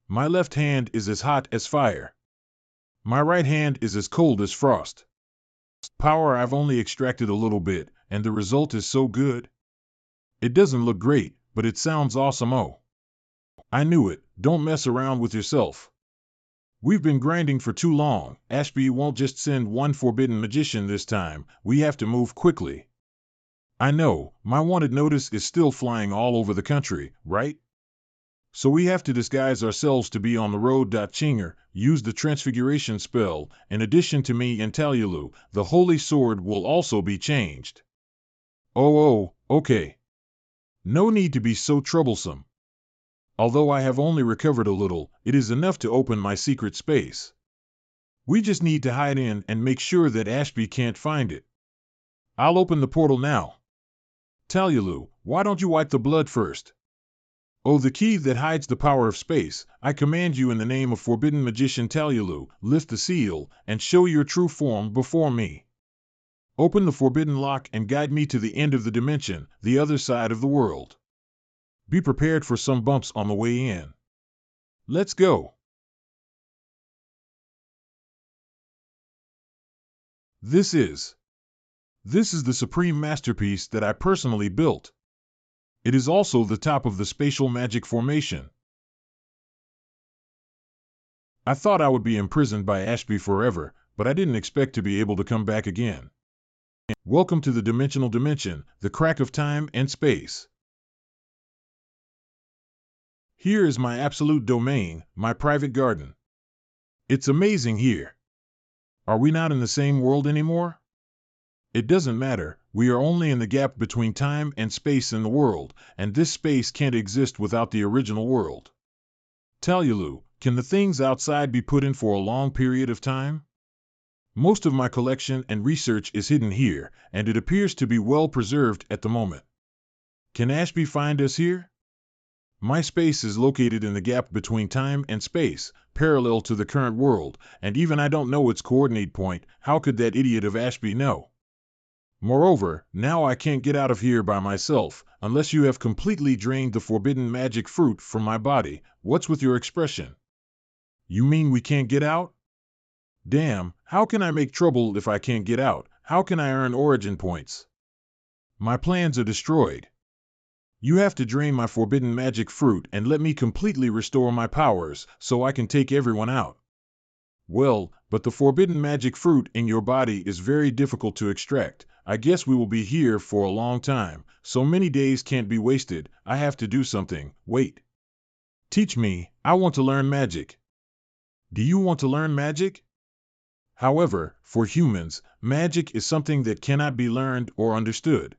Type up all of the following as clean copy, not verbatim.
My left hand is as hot as fire. My right hand is as cold as frost. Power I've only extracted a little bit, and the result is so good. It doesn't look great, but it sounds awesome. Oh, I knew it. Don't mess around with yourself. We've been grinding for too long. Ashby won't just send one forbidden magician this time. We have to move quickly. I know, my wanted notice is still flying all over the country, right? So we have to disguise ourselves to be on the road. Chinger, use the transfiguration spell. In addition to me and Talyalu, the holy sword will also be changed. Oh, okay. No need to be so troublesome. Although I have only recovered a little, it is enough to open my secret space. We just need to hide in and make sure that Ashby can't find it. I'll open the portal now. Talyalu, why don't you wipe the blood first? Oh, the key that hides the power of space, I command you in the name of forbidden magician Talyalu, lift the seal, and show your true form before me. Open the forbidden lock and guide me to the end of the dimension, the other side of the world. Be prepared for some bumps on the way in. Let's go. This is the supreme masterpiece that I personally built. It is also the top of the spatial magic formation. I thought I would be imprisoned by Ashby forever, but I didn't expect to be able to come back again. Welcome to the dimensional dimension, the crack of time and space. Here is my absolute domain, my private garden. It's amazing here. Are we not in the same world anymore? It doesn't matter, we are only in the gap between time and space in the world, and this space can't exist without the original world. Talyalu, can the things outside be put in for a long period of time? Most of my collection and research is hidden here, and it appears to be well preserved at the moment. Can Ashby find us here? My space is located in the gap between time and space, parallel to the current world, and even I don't know its coordinate point. How could that idiot of Ashby know? Moreover, now I can't get out of here by myself, unless you have completely drained the forbidden magic fruit from my body. What's with your expression? You mean we can't get out? Damn, how can I make trouble if I can't get out? How can I earn origin points? My plans are destroyed. You have to drain my forbidden magic fruit and let me completely restore my powers, so I can take everyone out. Well, but the forbidden magic fruit in your body is very difficult to extract. I guess we will be here for a long time. So many days can't be wasted. I have to do something. Wait. Teach me. I want to learn magic. Do you want to learn magic? However, for humans, magic is something that cannot be learned or understood.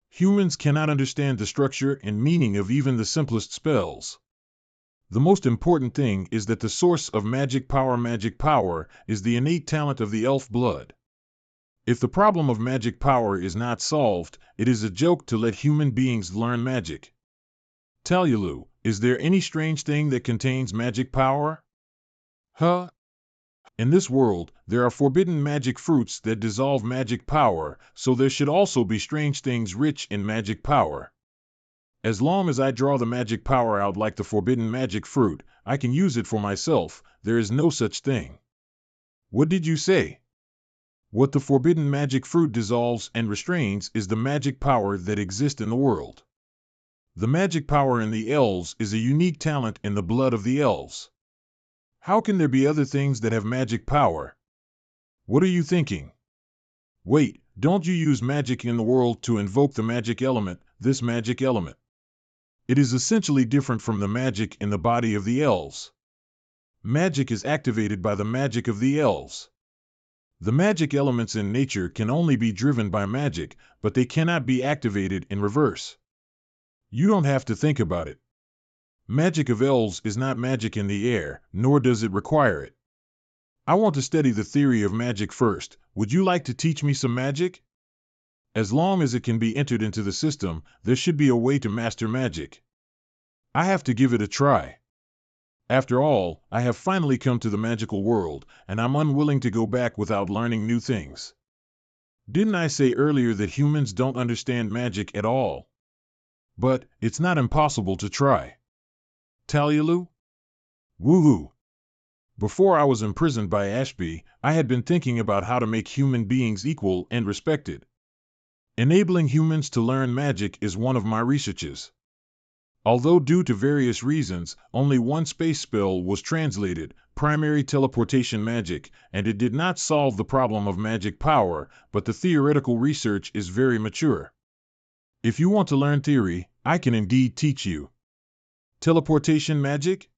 Humans cannot understand the structure and meaning of even the simplest spells. The most important thing is that the source of magic power is the innate talent of the elf blood. If the problem of magic power is not solved, it is a joke to let human beings learn magic. Talyalu, is there any strange thing that contains magic power? Huh? In this world, there are forbidden magic fruits that dissolve magic power, so there should also be strange things rich in magic power. As long as I draw the magic power out like the forbidden magic fruit, I can use it for myself. There is no such thing. What did you say? What the forbidden magic fruit dissolves and restrains is the magic power that exists in the world. The magic power in the elves is a unique talent in the blood of the elves. How can there be other things that have magic power? What are you thinking? Wait, don't you use magic in the world to invoke the magic element, this magic element? It is essentially different from the magic in the body of the elves. Magic is activated by the magic of the elves. The magic elements in nature can only be driven by magic, but they cannot be activated in reverse. You don't have to think about it. Magic of elves is not magic in the air, nor does it require it. I want to study the theory of magic first. Would you like to teach me some magic? As long as it can be entered into the system, there should be a way to master magic. I have to give it a try. After all, I have finally come to the magical world, and I'm unwilling to go back without learning new things. Didn't I say earlier that humans don't understand magic at all? But it's not impossible to try. Talyalu? Woohoo! Before I was imprisoned by Ashby, I had been thinking about how to make human beings equal and respected. Enabling humans to learn magic is one of my researches. Although due to various reasons, only one space spell was translated, primary teleportation magic, and it did not solve the problem of magic power, but the theoretical research is very mature. If you want to learn theory, I can indeed teach you. Teleportation magic?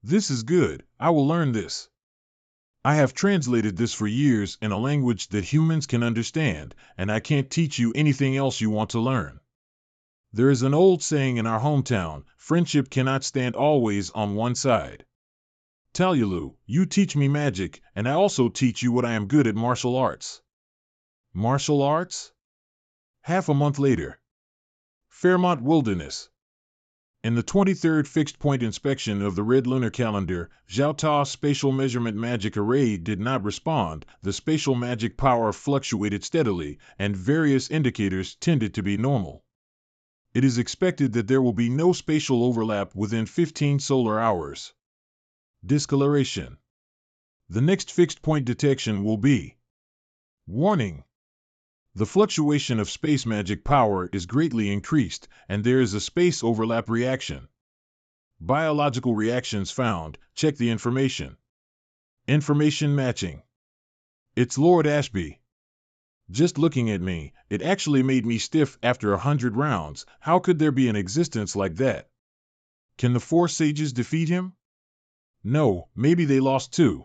This is good, I will learn this. I have translated this for years in a language that humans can understand, and I can't teach you anything else you want to learn. There is an old saying in our hometown, friendship cannot stand always on one side. Talyalu, you teach me magic, and I also teach you what I am good at: martial arts. Martial arts? Half a month later. Fairmont Wilderness. In the 23rd fixed-point inspection of the red lunar calendar, Zhao Ta's spatial measurement magic array did not respond, the spatial magic power fluctuated steadily, and various indicators tended to be normal. It is expected that there will be no spatial overlap within 15 solar hours. Discoloration. The next fixed-point detection will be. Warning! The fluctuation of space magic power is greatly increased, and there is a space overlap reaction. Biological reactions found, check the information. Information matching. It's Lord Ashby. Just looking at me, it actually made me stiff after 100 rounds. How could there be an existence like that? Can the four sages defeat him? No, maybe they lost too.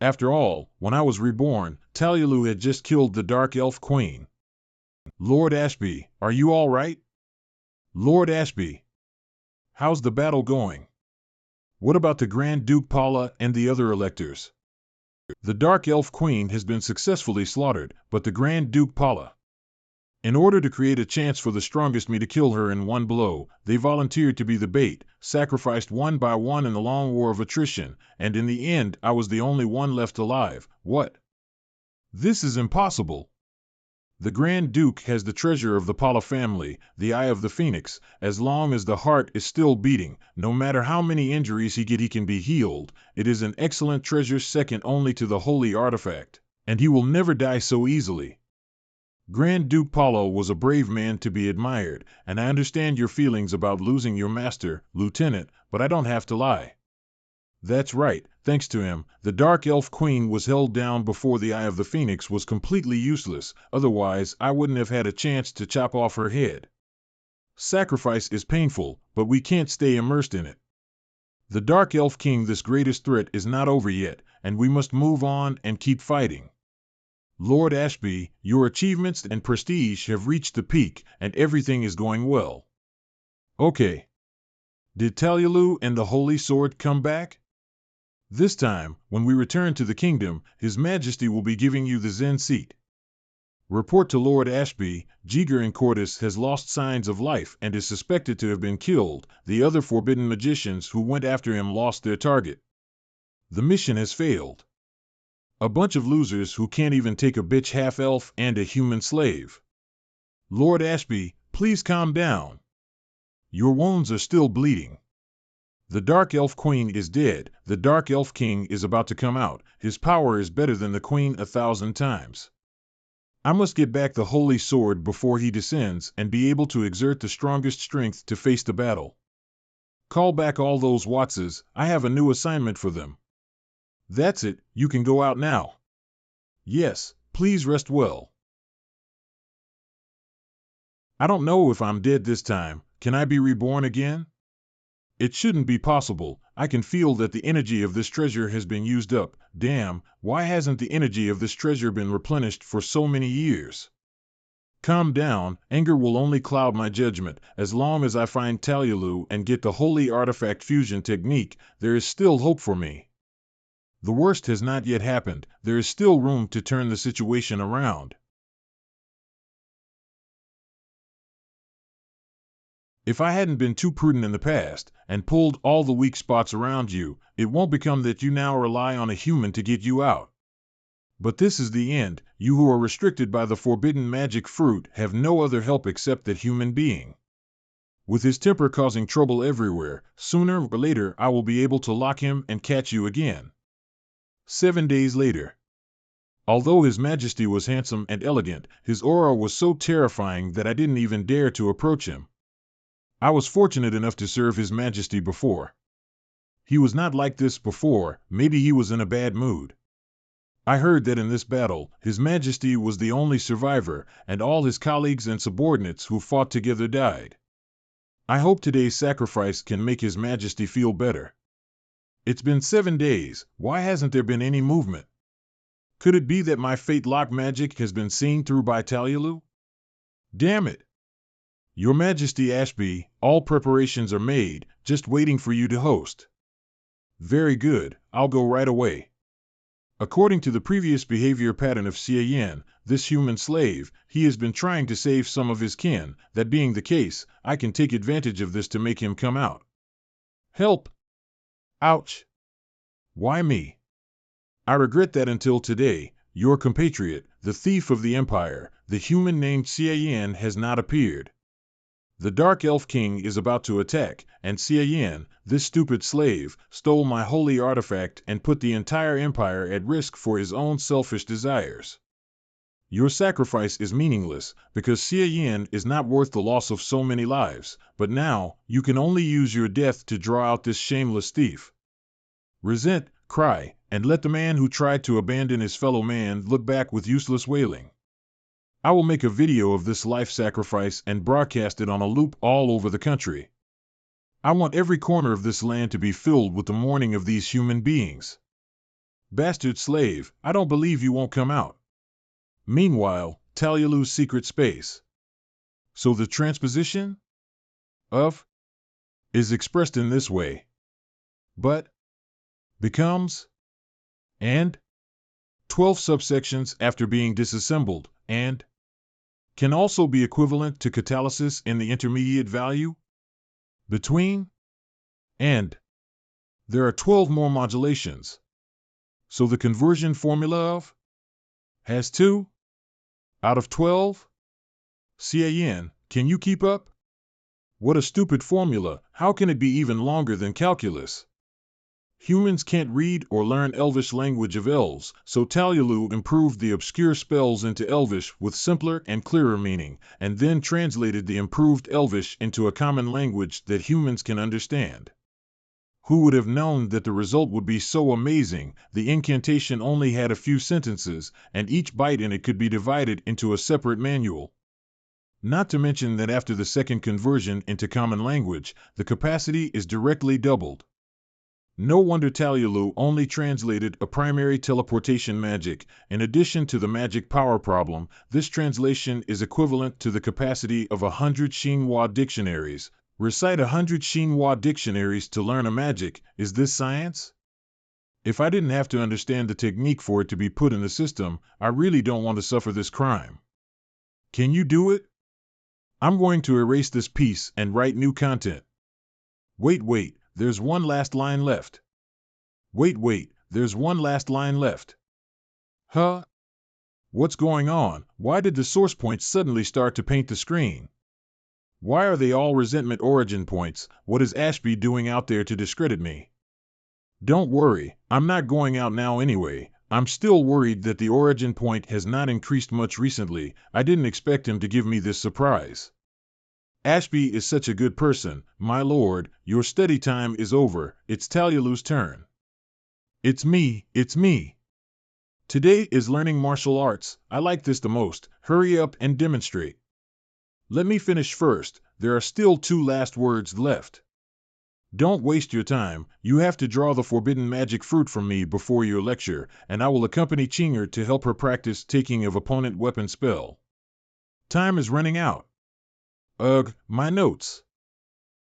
After all, when I was reborn, Talyalu had just killed the Dark Elf Queen. Lord Ashby, are you all right? Lord Ashby. How's the battle going? What about the Grand Duke Paula and the other electors? The Dark Elf Queen has been successfully slaughtered, but the Grand Duke Paula. In order to create a chance for the strongest me to kill her in one blow, they volunteered to be the bait, sacrificed one by one in the long war of attrition, and in the end I was the only one left alive. What? This is impossible. The Grand Duke has the treasure of the Paula family, the Eye of the Phoenix. As long as the heart is still beating, no matter how many injuries he can be healed. It is an excellent treasure second only to the holy artifact, and he will never die so easily. Grand Duke Paula was a brave man to be admired, and I understand your feelings about losing your master, Lieutenant, but I don't have to lie. That's right, thanks to him, the Dark Elf Queen was held down before the Eye of the Phoenix was completely useless, otherwise I wouldn't have had a chance to chop off her head. Sacrifice is painful, but we can't stay immersed in it. The Dark Elf King, this greatest threat, is not over yet, and we must move on and keep fighting. Lord Ashby, your achievements and prestige have reached the peak, and everything is going well. Okay. Did Talyalu and the Holy Sword come back? This time, when we return to the kingdom, His Majesty will be giving you the Zen seat. Report to Lord Ashby, Jigar and Cordis has lost signs of life and is suspected to have been killed. The other forbidden magicians who went after him lost their target. The mission has failed. A bunch of losers who can't even take a bitch half-elf and a human slave. Lord Ashby, please calm down. Your wounds are still bleeding. The Dark Elf Queen is dead, the Dark Elf King is about to come out, his power is better than the Queen 1,000 times. I must get back the Holy Sword before he descends and be able to exert the strongest strength to face the battle. Call back all those Wattses, I have a new assignment for them. That's it, you can go out now. Yes, please rest well. I don't know if I'm dead this time, can I be reborn again? It shouldn't be possible. I can feel that the energy of this treasure has been used up. Damn, why hasn't the energy of this treasure been replenished for so many years? Calm down, anger will only cloud my judgment. As long as I find Talyalu and get the holy artifact fusion technique, there is still hope for me. The worst has not yet happened. There is still room to turn the situation around. If I hadn't been too prudent in the past, and pulled all the weak spots around you, it won't become that you now rely on a human to get you out. But this is the end. You who are restricted by the forbidden magic fruit have no other help except that human being. With his temper causing trouble everywhere, sooner or later I will be able to lock him and catch you again. 7 days later. Although His Majesty was handsome and elegant, his aura was so terrifying that I didn't even dare to approach him. I was fortunate enough to serve His Majesty before. He was not like this before, maybe he was in a bad mood. I heard that in this battle, His Majesty was the only survivor, and all his colleagues and subordinates who fought together died. I hope today's sacrifice can make His Majesty feel better. It's been 7 days, why hasn't there been any movement? Could it be that my fate lock magic has been seen through by Talyalu? Damn it! Your Majesty Ashby, all preparations are made, just waiting for you to host. Very good, I'll go right away. According to the previous behavior pattern of Xie Yan, this human slave, he has been trying to save some of his kin. That being the case, I can take advantage of this to make him come out. Help! Ouch! Why me? I regret that until today, your compatriot, the thief of the Empire, the human named Xie Yan, has not appeared. The Dark Elf King is about to attack, and Xie Yan, this stupid slave, stole my holy artifact and put the entire empire at risk for his own selfish desires. Your sacrifice is meaningless, because Xie Yan is not worth the loss of so many lives, but now, you can only use your death to draw out this shameless thief. Resent, cry, and let the man who tried to abandon his fellow man look back with useless wailing. I will make a video of this life sacrifice and broadcast it on a loop all over the country. I want every corner of this land to be filled with the mourning of these human beings. Bastard slave, I don't believe you won't come out. Meanwhile, Talyalu's secret space. So the transposition of is expressed in this way. But becomes and 12 subsections after being disassembled and can also be equivalent to catalysis in the intermediate value between and. There are 12 more modulations. So the conversion formula of has 2 out of 12? Xie Yan, can you keep up? What a stupid formula, how can it be even longer than calculus? Humans can't read or learn Elvish language of elves, so Talyalu improved the obscure spells into Elvish with simpler and clearer meaning, and then translated the improved Elvish into a common language that humans can understand. Who would have known that the result would be so amazing? The incantation only had a few sentences, and each byte in it could be divided into a separate manual. Not to mention that after the second conversion into common language, the capacity is directly doubled. No wonder Talyalu only translated a primary teleportation magic. In addition to the magic power problem, this translation is equivalent to the capacity of 100 Xinhua dictionaries. Recite 100 Xinhua dictionaries to learn a magic. Is this science? If I didn't have to understand the technique for it to be put in the system, I really don't want to suffer this crime. Can you do it? I'm going to erase this piece and write new content. Wait, there's one last line left. Wait, there's one last line left. Huh? What's going on? Why did the source points suddenly start to paint the screen? Why are they all resentment origin points? What is Ashby doing out there to discredit me? Don't worry, I'm not going out now anyway. I'm still worried that the origin point has not increased much recently. I didn't expect him to give me this surprise. Ashby is such a good person. My lord, your study time is over. It's Talyalu's turn. It's me. Today is learning martial arts. I like this the most. Hurry up and demonstrate. Let me finish first. There are still 2 last words left. Don't waste your time. You have to draw the forbidden magic fruit from me before your lecture, and I will accompany Chinger to help her practice taking of opponent weapon spell. Time is running out. Ugh, my notes.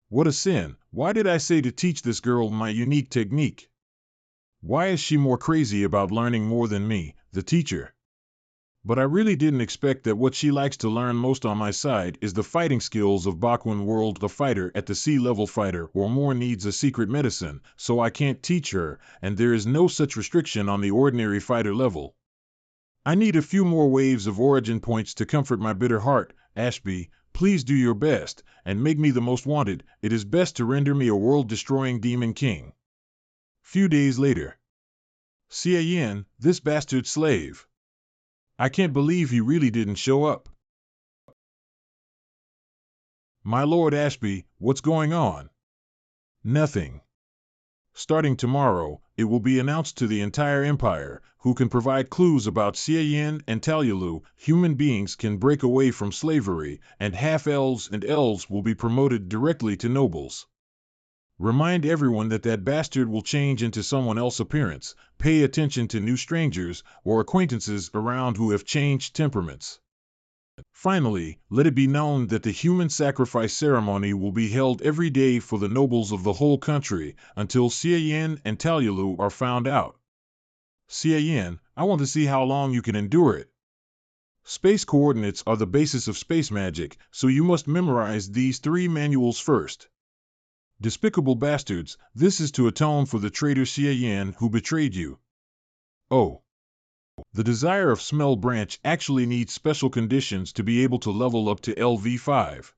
What a sin. Why did I say to teach this girl my unique technique? Why is she more crazy about learning more than me, the teacher? But I really didn't expect that what she likes to learn most on my side is the fighting skills of Bakuan World. The fighter at the C-level fighter or more needs a secret medicine, so I can't teach her, and there is no such restriction on the ordinary fighter level. I need a few more waves of origin points to comfort my bitter heart. Ashby, Please do your best, and make me the most wanted. It is best to render me a world-destroying demon king. Few days later. Yin, this bastard slave. I can't believe he really didn't show up. My Lord Ashby, what's going on? Nothing. Starting tomorrow, it will be announced to the entire empire, who can provide clues about Yin and Talyalu, human beings can break away from slavery, and half-elves and elves will be promoted directly to nobles. Remind everyone that that bastard will change into someone else's appearance. Pay attention to new strangers or acquaintances around who have changed temperaments. Finally, let it be known that the human sacrifice ceremony will be held every day for the nobles of the whole country until Yin and Talyalu are found out. Yin, I want to see how long you can endure it. Space coordinates are the basis of space magic, so you must memorize these 3 manuals first. Despicable bastards, this is to atone for the traitor Yin who betrayed you. Oh. The Desire of Smell branch actually needs special conditions to be able to level up to LV5.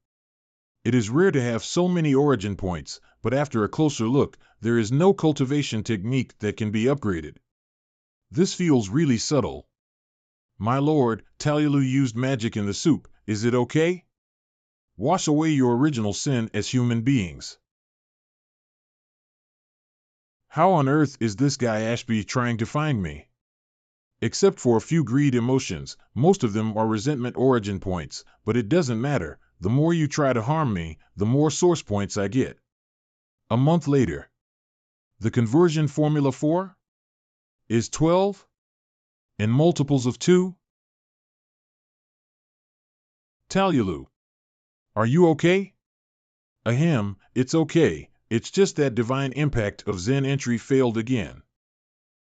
It is rare to have so many origin points, but after a closer look, there is no cultivation technique that can be upgraded. This feels really subtle. My lord, Talyalu used magic in the soup, is it okay? Wash away your original sin as human beings. How on earth is this guy Ashby trying to find me? Except for a few greed emotions, most of them are resentment origin points, but it doesn't matter. The more you try to harm me, the more source points I get. A month later. The conversion formula for? Is 12? In multiples of 2? Talyalu. Are you okay? Ahem, it's okay. It's just that divine impact of Zen entry failed again.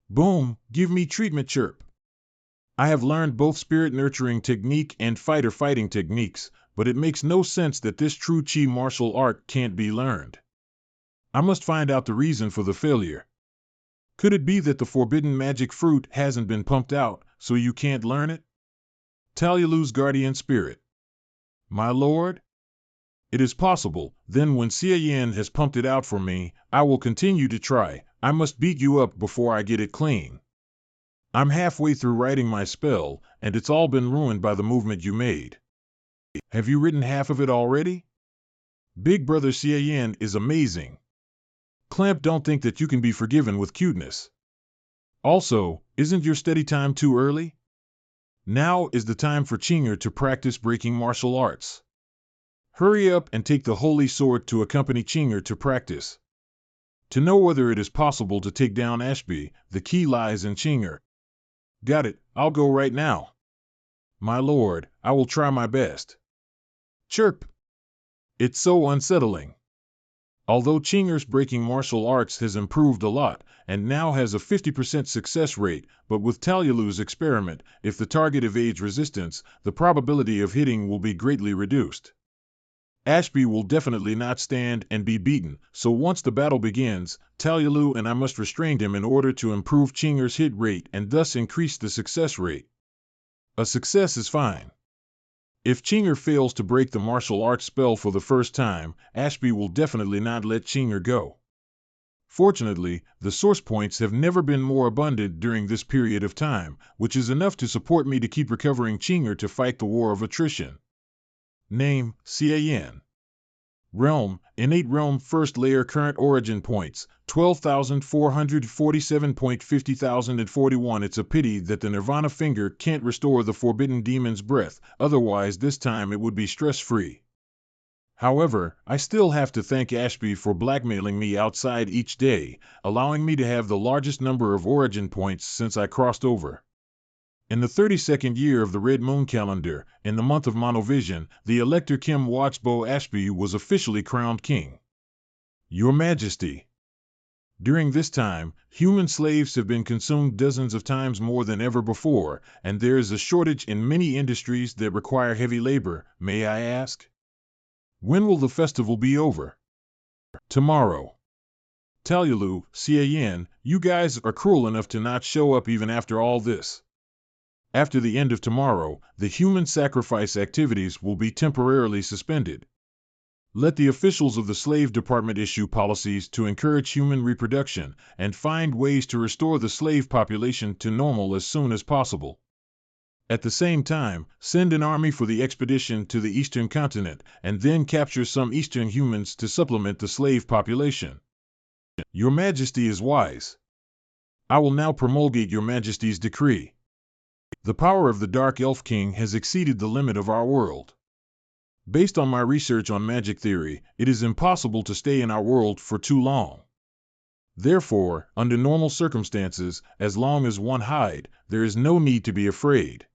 Boom, give me treatment chirp. I have learned both spirit nurturing technique and fighter fighting techniques, but it makes no sense that this true chi martial art can't be learned. I must find out the reason for the failure. Could it be that the forbidden magic fruit hasn't been pumped out, so you can't learn it? Talyalu's guardian spirit. My lord? It is possible. Then when Yin has pumped it out for me, I will continue to try. I must beat you up before I get it clean. I'm halfway through writing my spell, and it's all been ruined by the movement you made. Have you written half of it already? Big Brother Yin is amazing. Clamp don't think that you can be forgiven with cuteness. Also, isn't your study time too early? Now is the time for Chinger to practice breaking martial arts. Hurry up and take the holy sword to accompany Chinger to practice. To know whether it is possible to take down Ashby, the key lies in Chinger. Got it, I'll go right now. My lord, I will try my best. Chirp. It's so unsettling. Although Chinger's breaking martial arts has improved a lot, and now has a 50% success rate, but with Talyalu's experiment, if the target evades resistance, the probability of hitting will be greatly reduced. Ashby will definitely not stand and be beaten, so once the battle begins, Talyalu and I must restrain him in order to improve Chinger's hit rate and thus increase the success rate. A success is fine. If Chinger fails to break the martial arts spell for the first time, Ashby will definitely not let Chinger go. Fortunately, the source points have never been more abundant during this period of time, which is enough to support me to keep recovering Chinger to fight the war of attrition. Name, Yin. Realm, Innate Realm First Layer Current Origin Points, 12,447.50,041. It's a pity that the Nirvana Finger can't restore the Forbidden Demon's breath, otherwise this time it would be stress-free. However, I still have to thank Ashby for blackmailing me outside each day, allowing me to have the largest number of origin points since I crossed over. In the 32nd year of the Red Moon calendar, in the month of Monovision, the Elector Kim Watchbow Ashby was officially crowned king. Your Majesty. During this time, human slaves have been consumed dozens of times more than ever before, and there is a shortage in many industries that require heavy labor, may I ask? When will the festival be over? Tomorrow. Talyalu, Yin, you guys are cruel enough to not show up even after all this. After the end of tomorrow, the human sacrifice activities will be temporarily suspended. Let the officials of the Slave Department issue policies to encourage human reproduction and find ways to restore the slave population to normal as soon as possible. At the same time, send an army for the expedition to the Eastern continent and then capture some Eastern humans to supplement the slave population. Your Majesty is wise. I will now promulgate Your Majesty's decree. The power of the Dark Elf King has exceeded the limit of our world. Based on my research on magic theory, it is impossible to stay in our world for too long. Therefore, under normal circumstances, as long as one hide, there is no need to be afraid.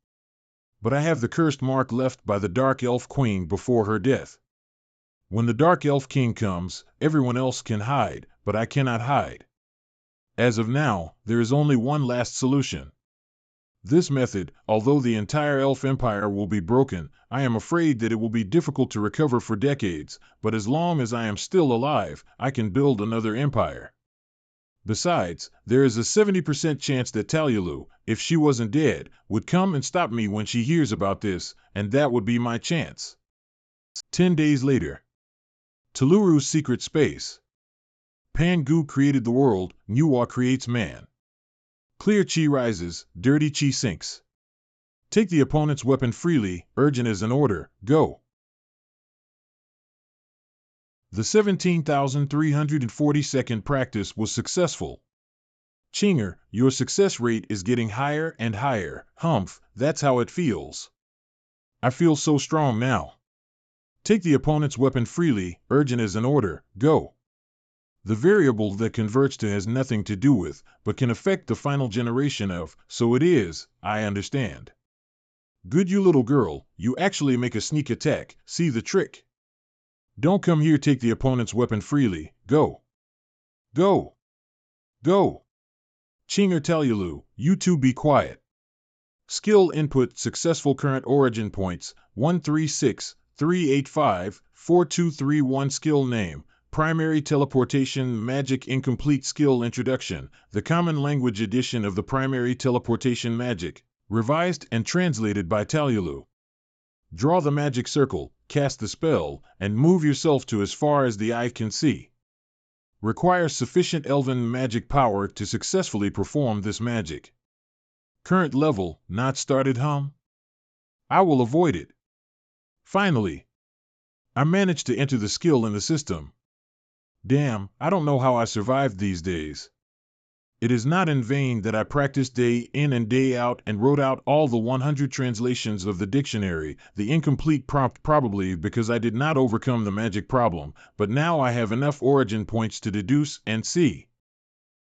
But I have the cursed mark left by the Dark Elf Queen before her death. When the Dark Elf King comes, everyone else can hide, but I cannot hide. As of now, there is only one last solution. This method, although the entire elf empire will be broken, I am afraid that it will be difficult to recover for decades, but as long as I am still alive, I can build another empire. Besides, there is a 70% chance that Talulu, if she wasn't dead, would come and stop me when she hears about this, and that would be my chance. 10 days later. Taluru's secret space. Pangu created the world, Manhwa creates man. Clear chi rises, dirty chi sinks. Take the opponent's weapon freely, urgent as an order, go. The 17,342nd practice was successful. Chinger, your success rate is getting higher and higher, humph, that's how it feels. I feel so strong now. Take the opponent's weapon freely, urgent as an order, go. The variable that converts to has nothing to do with, but can affect the final generation of, so it is, I understand. Good you little girl, you actually make a sneak attack, see the trick. Don't come here, take the opponent's weapon freely, go. Go. Go. Chinger Talulu, you two be quiet. Skill input successful current origin points, 136-385-4231 skill name. Primary Teleportation Magic Incomplete Skill Introduction, the Common Language edition of the Primary Teleportation Magic, revised and translated by Talulu. Draw the magic circle, cast the spell, and move yourself to as far as the eye can see. Requires sufficient elven magic power to successfully perform this magic. Current level, not started hum? I will avoid it. Finally, I managed to enter the skill in the system. Damn, I don't know how I survived these days. It is not in vain that I practiced day in and day out and wrote out all the 100 translations of the dictionary, the incomplete prompt probably because I did not overcome the magic problem, but now I have enough origin points to deduce and see.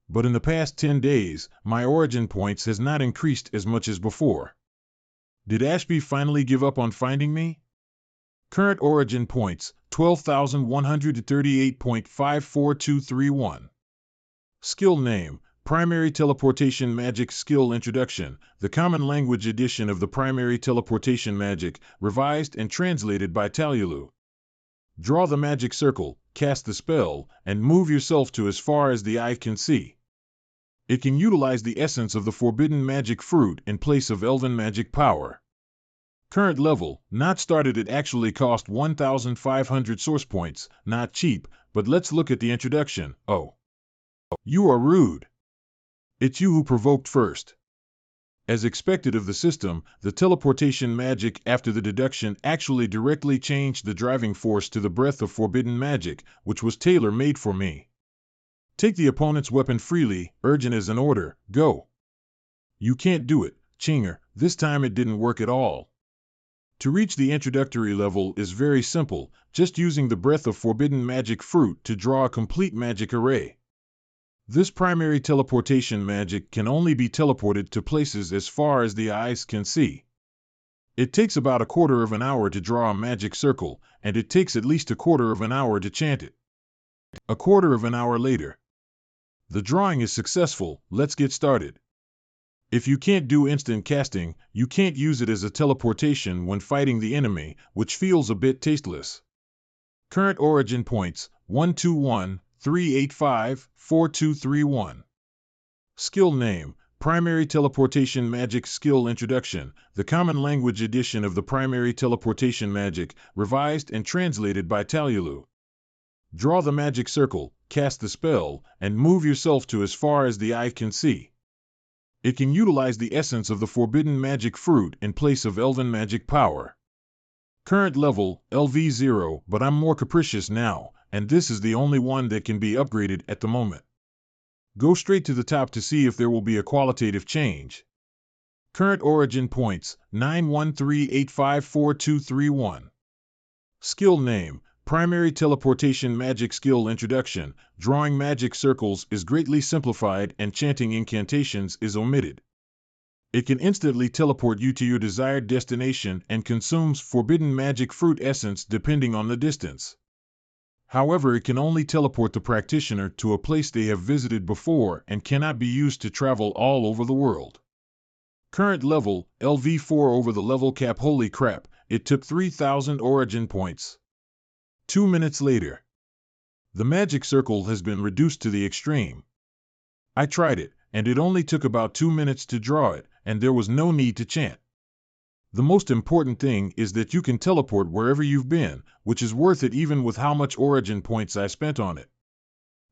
But in the past 10 days, my origin points has not increased as much as before. Did Ashby finally give up on finding me? Current origin points, 12,138.54231. Skill name, Primary Teleportation Magic Skill Introduction, the Common Language edition of the Primary Teleportation Magic, revised and translated by Talulu. Draw the magic circle, cast the spell, and move yourself to as far as the eye can see. It can utilize the essence of the forbidden magic fruit in place of elven magic power. Current level, not started. It actually cost 1,500 source points, not cheap, but let's look at the introduction. Oh. You are rude. It's you who provoked first. As expected of the system, the teleportation magic after the deduction actually directly changed the driving force to the breath of forbidden magic, which was tailor-made for me. Take the opponent's weapon freely, urgent as an order, go. You can't do it, Chinger, this time it didn't work at all. To reach the introductory level is very simple, just using the breath of forbidden magic fruit to draw a complete magic array. This primary teleportation magic can only be teleported to places as far as the eyes can see. It takes about a quarter of an hour to draw a magic circle, and it takes at least a quarter of an hour to chant it. A quarter of an hour later. The drawing is successful, let's get started. If you can't do instant casting, you can't use it as a teleportation when fighting the enemy, which feels a bit tasteless. Current origin points, 121-385-4231. Skill name, Primary Teleportation Magic Skill Introduction, the Common Language edition of the Primary Teleportation Magic, revised and translated by Talulu. Draw the magic circle, cast the spell, and move yourself to as far as the eye can see. It can utilize the essence of the forbidden magic fruit in place of elven magic power. Current level, LV0, but I'm more capricious now, and this is the only one that can be upgraded at the moment. Go straight to the top to see if there will be a qualitative change. Current origin points, 913854231. Skill name, Primary Teleportation Magic Skill Introduction. Drawing magic circles is greatly simplified and chanting incantations is omitted. It can instantly teleport you to your desired destination and consumes forbidden magic fruit essence depending on the distance. However, it can only teleport the practitioner to a place they have visited before and cannot be used to travel all over the world. Current level, LV4 over the level cap. Holy crap, it took 3,000 origin points. 2 minutes later. The magic circle has been reduced to the extreme. I tried it, and it only took about 2 minutes to draw it, and there was no need to chant. The most important thing is that you can teleport wherever you've been, which is worth it even with how much origin points I spent on it.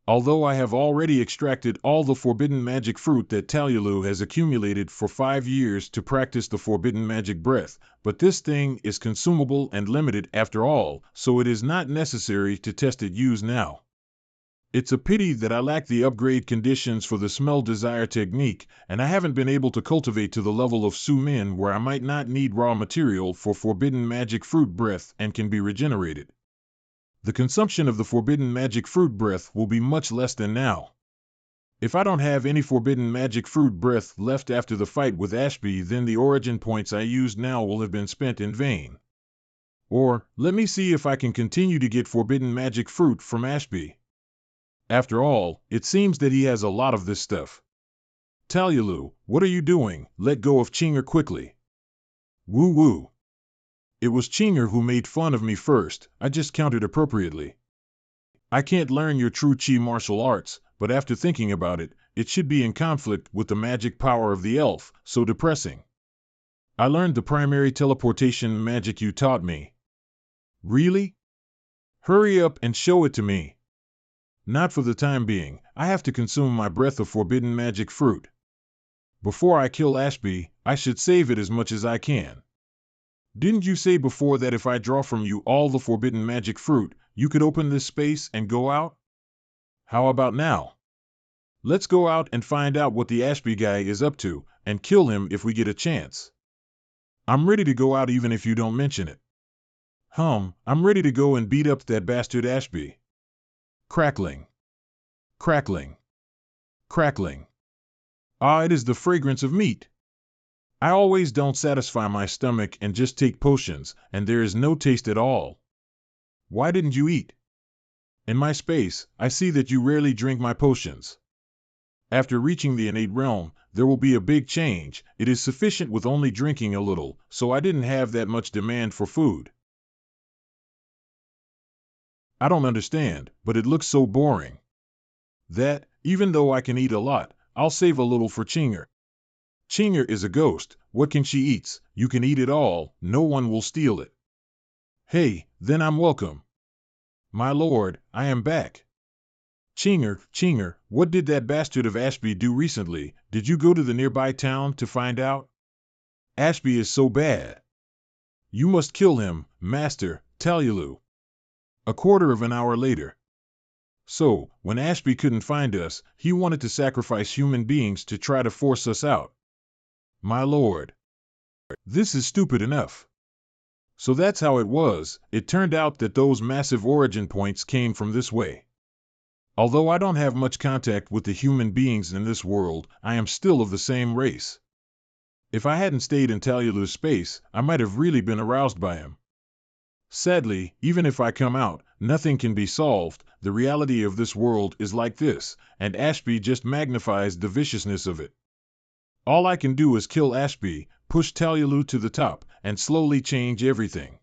Although I have already extracted all the forbidden magic fruit that Talulu has accumulated for 5 years to practice the forbidden magic breath, but this thing is consumable and limited after all, so it is not necessary to test its use now. It's a pity that I lack the upgrade conditions for the smell desire technique, and I haven't been able to cultivate to the level of Su Min where I might not need raw material for forbidden magic fruit breath and can be regenerated. The consumption of the forbidden magic fruit breath will be much less than now. If I don't have any forbidden magic fruit breath left after the fight with Ashby, then the origin points I used now will have been spent in vain. Or, let me see if I can continue to get forbidden magic fruit from Ashby. After all, it seems that he has a lot of this stuff. Talulu, what are you doing? Let go of Chinger quickly. Woo woo. It was Chinger who made fun of me first, I just countered appropriately. I can't learn your true chi martial arts, but after thinking about it, it should be in conflict with the magic power of the elf, so depressing. I learned the primary teleportation magic you taught me. Really? Hurry up and show it to me. Not for the time being, I have to consume my breath of forbidden magic fruit. Before I kill Ashby, I should save it as much as I can. Didn't you say before that if I draw from you all the forbidden magic fruit, you could open this space and go out? How about now? Let's go out and find out what the Ashby guy is up to, and kill him if we get a chance. I'm ready to go out even if you don't mention it. I'm ready to go and beat up that bastard Ashby. Crackling. Crackling. Crackling. Ah, it is the fragrance of meat. I always don't satisfy my stomach and just take potions, and there is no taste at all. Why didn't you eat? In my space, I see that you rarely drink my potions. After reaching the innate realm, there will be a big change. It is sufficient with only drinking a little, so I didn't have that much demand for food. I don't understand, but it looks so boring. That, even though I can eat a lot, I'll save a little for Chinger. Chinger is a ghost, what can she eat? You can eat it all, no one will steal it. Hey, then I'm welcome. My lord, I am back. Chinger, what did that bastard of Ashby do recently? Did you go to the nearby town to find out? Ashby is so bad. You must kill him, Master Talulu. A quarter of an hour later. So, when Ashby couldn't find us, he wanted to sacrifice human beings to try to force us out. My lord. This is stupid enough. So that's how it was. It turned out that those massive origin points came from this way. Although I don't have much contact with the human beings in this world, I am still of the same race. If I hadn't stayed in Talulu's space, I might have really been aroused by him. Sadly, even if I come out, nothing can be solved. The reality of this world is like this, and Ashby just magnifies the viciousness of it. All I can do is kill Ashby, push Talulu to the top, and slowly change everything.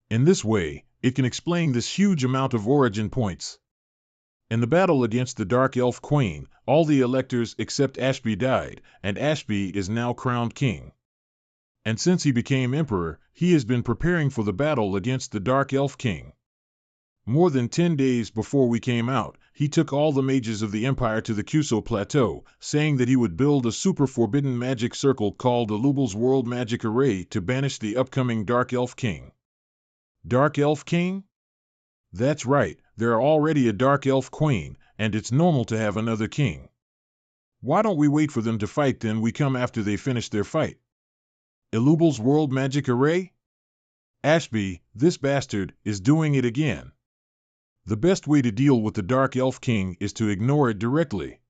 In this way, it can explain this huge amount of origin points. In the battle against the Dark Elf Queen, all the electors except Ashby died, and Ashby is now crowned king. And since he became emperor, he has been preparing for the battle against the Dark Elf King. More than 10 days before we came out, he took all the mages of the Empire to the Kuso Plateau, saying that he would build a super forbidden magic circle called the Lubel's World Magic Array to banish the upcoming Dark Elf King. Dark Elf King? That's right, there are already a Dark Elf Queen, and it's normal to have another king. Why don't we wait for them to fight, then we come after they finish their fight? Ilubel's World Magic Array? Ashby, this bastard, is doing it again. The best way to deal with the Dark Elf King is to ignore it directly.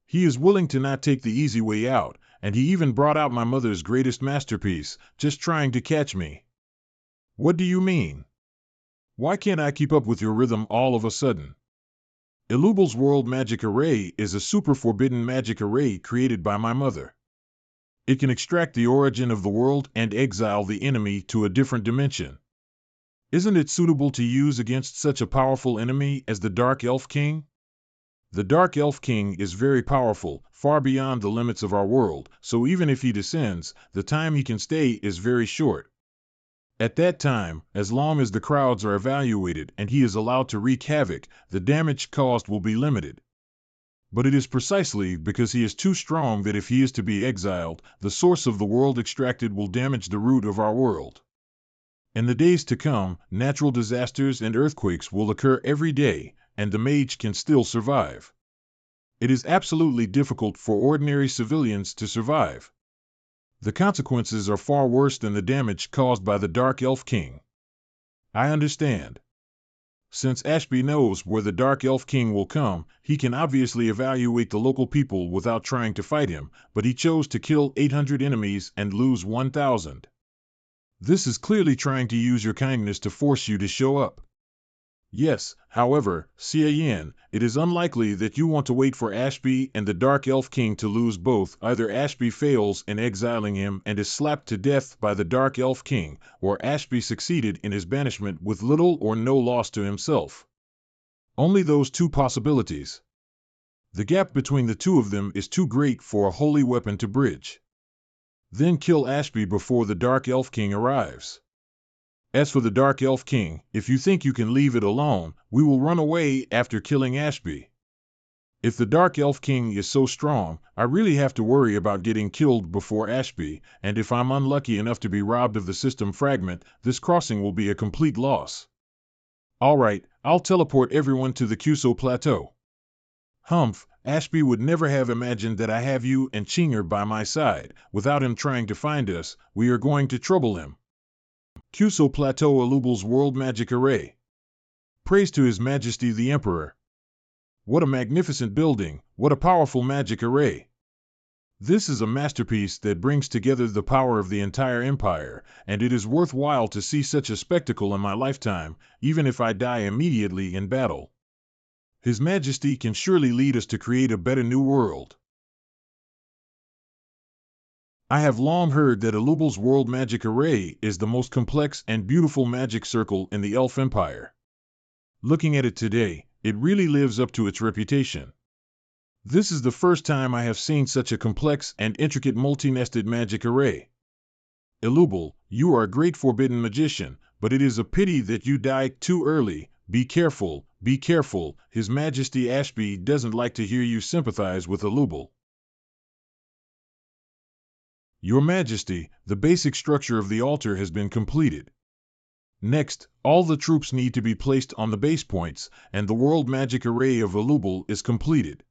He is willing to not take the easy way out, and he even brought out my mother's greatest masterpiece, just trying to catch me. What do you mean? Why can't I keep up with your rhythm all of a sudden? Ilubel's World Magic Array is a super forbidden magic array created by my mother. It can extract the origin of the world and exile the enemy to a different dimension. Isn't it suitable to use against such a powerful enemy as the Dark Elf King? The Dark Elf King is very powerful, far beyond the limits of our world, so even if he descends, the time he can stay is very short. At that time, as long as the crowds are evaluated and he is allowed to wreak havoc, the damage caused will be limited. But it is precisely because he is too strong that if he is to be exiled, the source of the world extracted will damage the root of our world. In the days to come, natural disasters and earthquakes will occur every day, and the mage can still survive. It is absolutely difficult for ordinary civilians to survive. The consequences are far worse than the damage caused by the Dark Elf King. I understand. Since Ashby knows where the Dark Elf King will come, he can obviously evaluate the local people without trying to fight him, but he chose to kill 800 enemies and lose 1,000. This is clearly trying to use your kindness to force you to show up. Yes, however, Cian, it is unlikely that you want to wait for Ashby and the Dark Elf King to lose both. Either Ashby fails in exiling him and is slapped to death by the Dark Elf King, or Ashby succeeded in his banishment with little or no loss to himself. Only those two possibilities. The gap between the two of them is too great for a holy weapon to bridge. Then kill Ashby before the Dark Elf King arrives. As for the Dark Elf King, if you think you can leave it alone, we will run away after killing Ashby. If the Dark Elf King is so strong, I really have to worry about getting killed before Ashby, and if I'm unlucky enough to be robbed of the system fragment, this crossing will be a complete loss. Alright, I'll teleport everyone to the Kuso Plateau. Humph, Ashby would never have imagined that I have you and Chinger by my side. Without him trying to find us, we are going to trouble him. Kuso Plateau, Ilubel's World Magic Array. Praise to His Majesty the Emperor. What a magnificent building, what a powerful magic array. This is a masterpiece that brings together the power of the entire empire, and it is worthwhile to see such a spectacle in my lifetime, even if I die immediately in battle. His Majesty can surely lead us to create a better new world. I have long heard that Ilubel's World Magic Array is the most complex and beautiful magic circle in the Elf Empire. Looking at it today, it really lives up to its reputation. This is the first time I have seen such a complex and intricate multi-nested magic array. Ilubel, you are a great forbidden magician, but it is a pity that you died too early. Be careful, be careful. His Majesty Ashby doesn't like to hear you sympathize with Ilubel. Your Majesty, the basic structure of the altar has been completed. Next, all the troops need to be placed on the base points, and the World Magic Array of Ilubel is completed.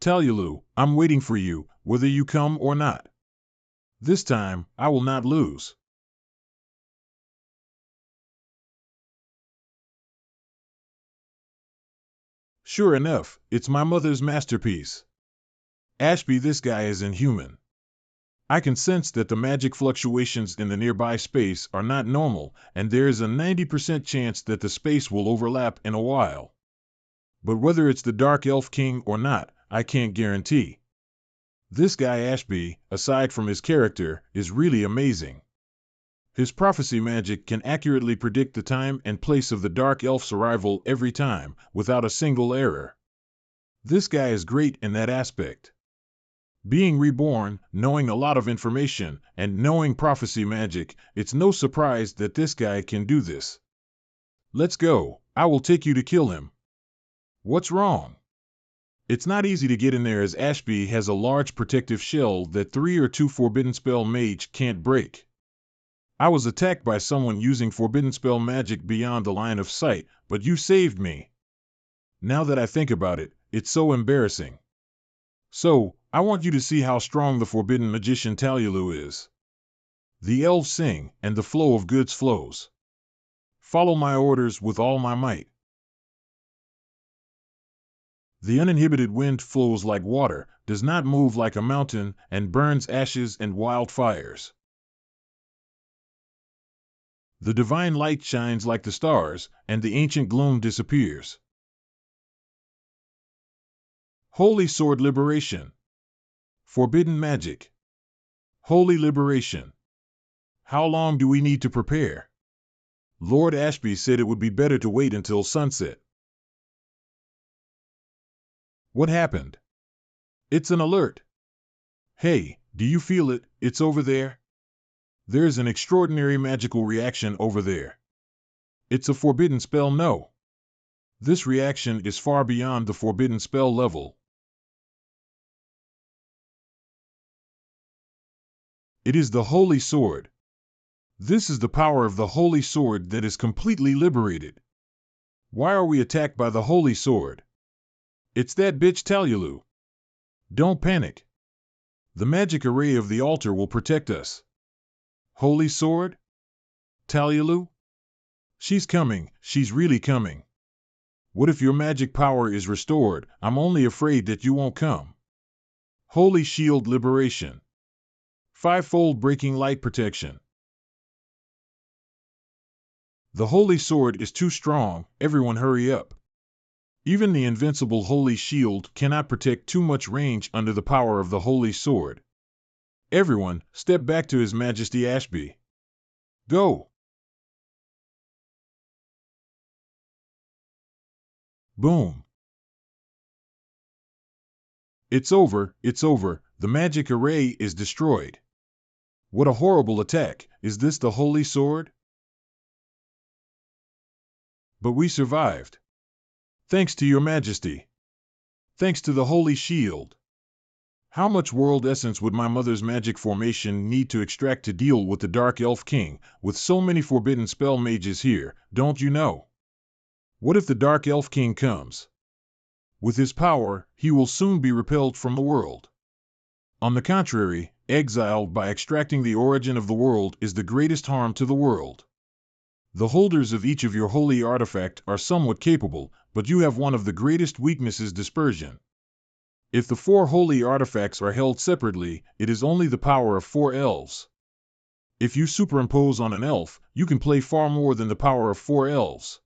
Talulu, I'm waiting for you, whether you come or not. This time, I will not lose. Sure enough, it's my mother's masterpiece. Ashby, this guy is inhuman. I can sense that the magic fluctuations in the nearby space are not normal, and there is a 90% chance that the space will overlap in a while. But whether it's the Dark Elf King or not, I can't guarantee. This guy Ashby, aside from his character, is really amazing. His prophecy magic can accurately predict the time and place of the Dark Elf's arrival every time, without a single error. This guy is great in that aspect. Being reborn, knowing a lot of information, and knowing prophecy magic, it's no surprise that this guy can do this. Let's go. I will take you to kill him. What's wrong? It's not easy to get in there as Ashby has a large protective shell that 3 or 2 Forbidden Spell mage can't break. I was attacked by someone using Forbidden Spell magic beyond the line of sight, but you saved me. Now that I think about it, it's so embarrassing. So, I want you to see how strong the Forbidden Magician Talulu is. The elves sing, and the flow of goods flows. Follow my orders with all my might. The uninhibited wind flows like water, does not move like a mountain, and burns ashes and wildfires. The divine light shines like the stars, and the ancient gloom disappears. Holy Sword Liberation. Forbidden Magic. Holy Liberation. How long do we need to prepare? Lord Ashby said it would be better to wait until sunset. What happened? It's an alert. Hey, do you feel it? It's over there. There's an extraordinary magical reaction over there. It's a forbidden spell, no. This reaction is far beyond the forbidden spell level. It is the Holy Sword. This is the power of the Holy Sword that is completely liberated. Why are we attacked by the Holy Sword? It's that bitch Talulu. Don't panic. The magic array of the altar will protect us. Holy Sword? Talulu? She's coming, she's really coming. What if your magic power is restored? I'm only afraid that you won't come. Holy Shield Liberation. 5-fold breaking light protection. The Holy Sword is too strong, everyone hurry up. Even the invincible Holy Shield cannot protect too much range under the power of the Holy Sword. Everyone, step back to His Majesty Ashby. Go! Boom! It's over, the magic array is destroyed. What a horrible attack! Is this the Holy Sword? But we survived. Thanks to your Majesty. Thanks to the Holy Shield. How much world essence would my mother's magic formation need to extract to deal with the Dark Elf King, with so many forbidden spell mages here, don't you know? What if the Dark Elf King comes? With his power, he will soon be repelled from the world. On the contrary, exiled by extracting the origin of the world is the greatest harm to the world. The holders of each of your holy artifact are somewhat capable, but you have one of the greatest weaknesses: dispersion. If the 4 holy artifacts are held separately, it is only the power of 4 elves. If you superimpose on an elf, you can play far more than the power of 4 elves.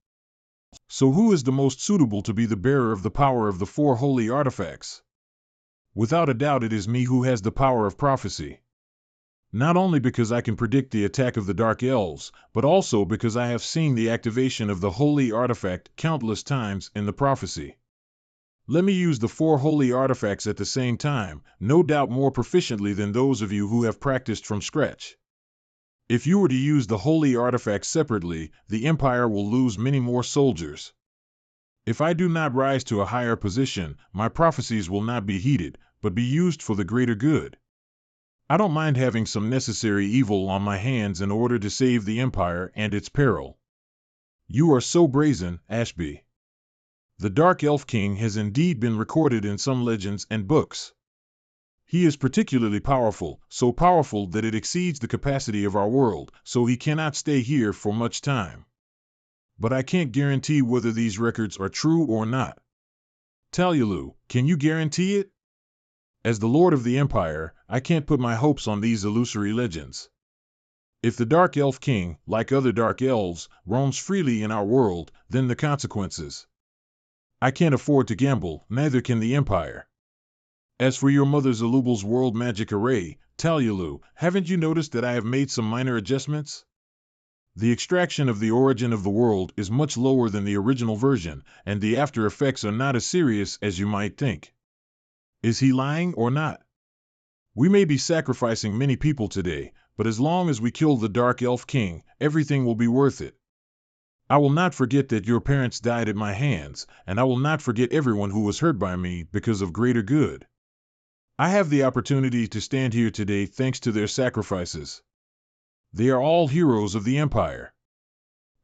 So who is the most suitable to be the bearer of the power of the 4 holy artifacts? Without a doubt it is me, who has the power of prophecy. Not only because I can predict the attack of the Dark Elves, but also because I have seen the activation of the holy artifact countless times in the prophecy. Let me use the 4 holy artifacts at the same time, no doubt more proficiently than those of you who have practiced from scratch. If you were to use the holy artifacts separately, the Empire will lose many more soldiers. If I do not rise to a higher position, my prophecies will not be heeded, but be used for the greater good. I don't mind having some necessary evil on my hands in order to save the Empire and its peril. You are so brazen, Ashby. The Dark Elf King has indeed been recorded in some legends and books. He is particularly powerful, so powerful that it exceeds the capacity of our world, so he cannot stay here for much time. But I can't guarantee whether these records are true or not. Talulu, can you guarantee it? As the Lord of the Empire, I can't put my hopes on these illusory legends. If the Dark Elf King, like other Dark Elves, roams freely in our world, then the consequences. I can't afford to gamble, neither can the Empire. As for your mother's Alubal's world magic array, Talulu, haven't you noticed that I have made some minor adjustments? The extraction of the origin of the world is much lower than the original version, and the after effects are not as serious as you might think. Is he lying or not? We may be sacrificing many people today, but as long as we kill the Dark Elf King, everything will be worth it. I will not forget that your parents died at my hands, and I will not forget everyone who was hurt by me because of greater good. I have the opportunity to stand here today thanks to their sacrifices. They are all heroes of the Empire.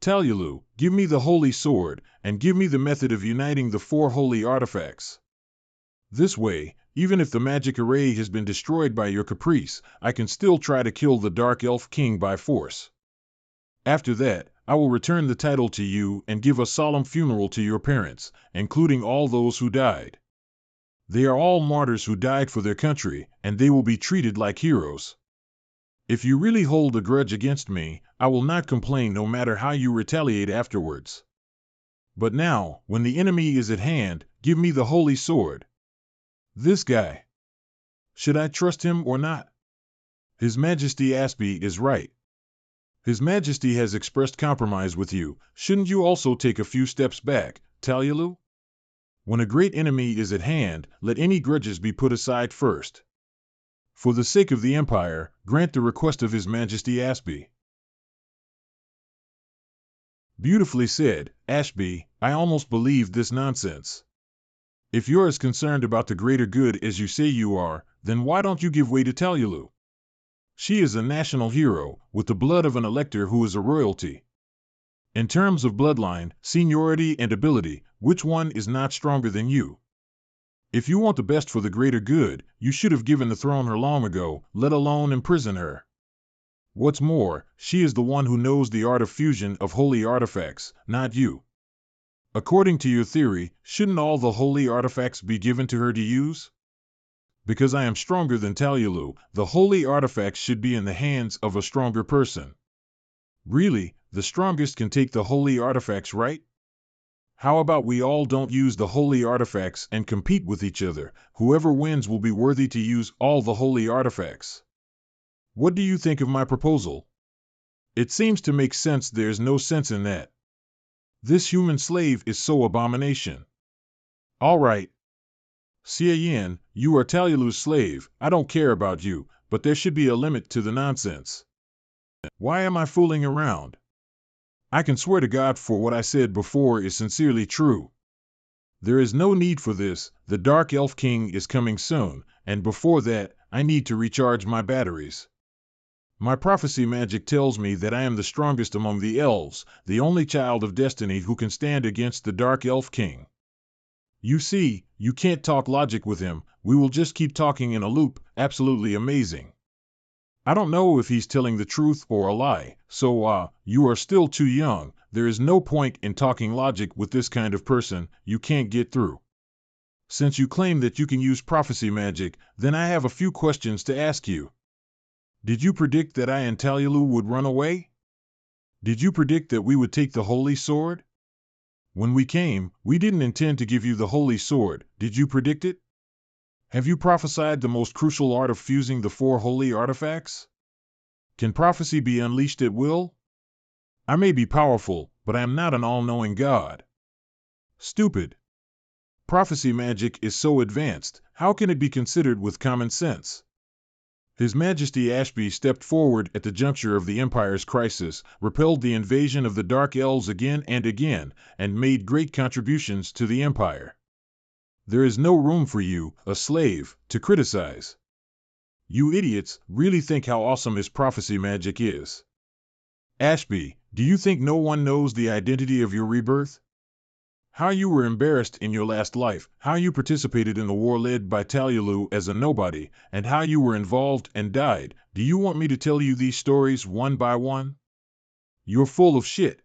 Talulu, give me the holy sword, and give me the method of uniting the 4 holy artifacts. This way, even if the magic array has been destroyed by your caprice, I can still try to kill the Dark Elf King by force. After that, I will return the title to you and give a solemn funeral to your parents, including all those who died. They are all martyrs who died for their country, and they will be treated like heroes. If you really hold a grudge against me, I will not complain no matter how you retaliate afterwards. But now, when the enemy is at hand, give me the holy sword. This guy. Should I trust him or not? His Majesty Ss3 is right. His Majesty has expressed compromise with you. Shouldn't you also take a few steps back, Talulu? When a great enemy is at hand, let any grudges be put aside first. For the sake of the Empire, grant the request of His Majesty Ss3. Beautifully said, Ss3. I almost believed this nonsense. If you're as concerned about the greater good as you say you are, then why don't you give way to Talulu? She is a national hero, with the blood of an elector who is a royalty. In terms of bloodline, seniority, and ability, which one is not stronger than you? If you want the best for the greater good, you should have given the throne her long ago, let alone imprison her. What's more, she is the one who knows the art of fusion of holy artifacts, not you. According to your theory, shouldn't all the holy artifacts be given to her to use? Because I am stronger than Talulu, the holy artifacts should be in the hands of a stronger person. Really, the strongest can take the holy artifacts, right? How about we all don't use the holy artifacts and compete with each other? Whoever wins will be worthy to use all the holy artifacts. What do you think of my proposal? It seems to make sense. There's no sense in that. This human slave is so abomination. All right. Yin, you are Talulu's slave. I don't care about you, but there should be a limit to the nonsense. Why am I fooling around? I can swear to God for what I said before is sincerely true. There is no need for this. The Dark Elf King is coming soon, and before that, I need to recharge my batteries. My prophecy magic tells me that I am the strongest among the elves, the only child of destiny who can stand against the Dark Elf King. You see, you can't talk logic with him. We will just keep talking in a loop. Absolutely amazing. I don't know if he's telling the truth or a lie, so you are still too young. There is no point in talking logic with this kind of person. You can't get through. Since you claim that you can use prophecy magic, then I have a few questions to ask you. Did you predict that I and Talulu would run away? Did you predict that we would take the holy sword? When we came, we didn't intend to give you the holy sword. Did you predict it? Have you prophesied the most crucial art of fusing the 4 holy artifacts? Can prophecy be unleashed at will? I may be powerful, but I am not an all-knowing god. Stupid. Prophecy magic is so advanced, how can it be considered with common sense? His Majesty Ss3 stepped forward at the juncture of the Empire's crisis, repelled the invasion of the Dark Elves again and again, and made great contributions to the Empire. There is no room for you, a slave, to criticize. You idiots really think how awesome his prophecy magic is. Ss3, do you think no one knows the identity of your rebirth? How you were embarrassed in your last life, how you participated in the war led by Talulu as a nobody, and how you were involved and died. Do you want me to tell you these stories one by one? You're full of shit.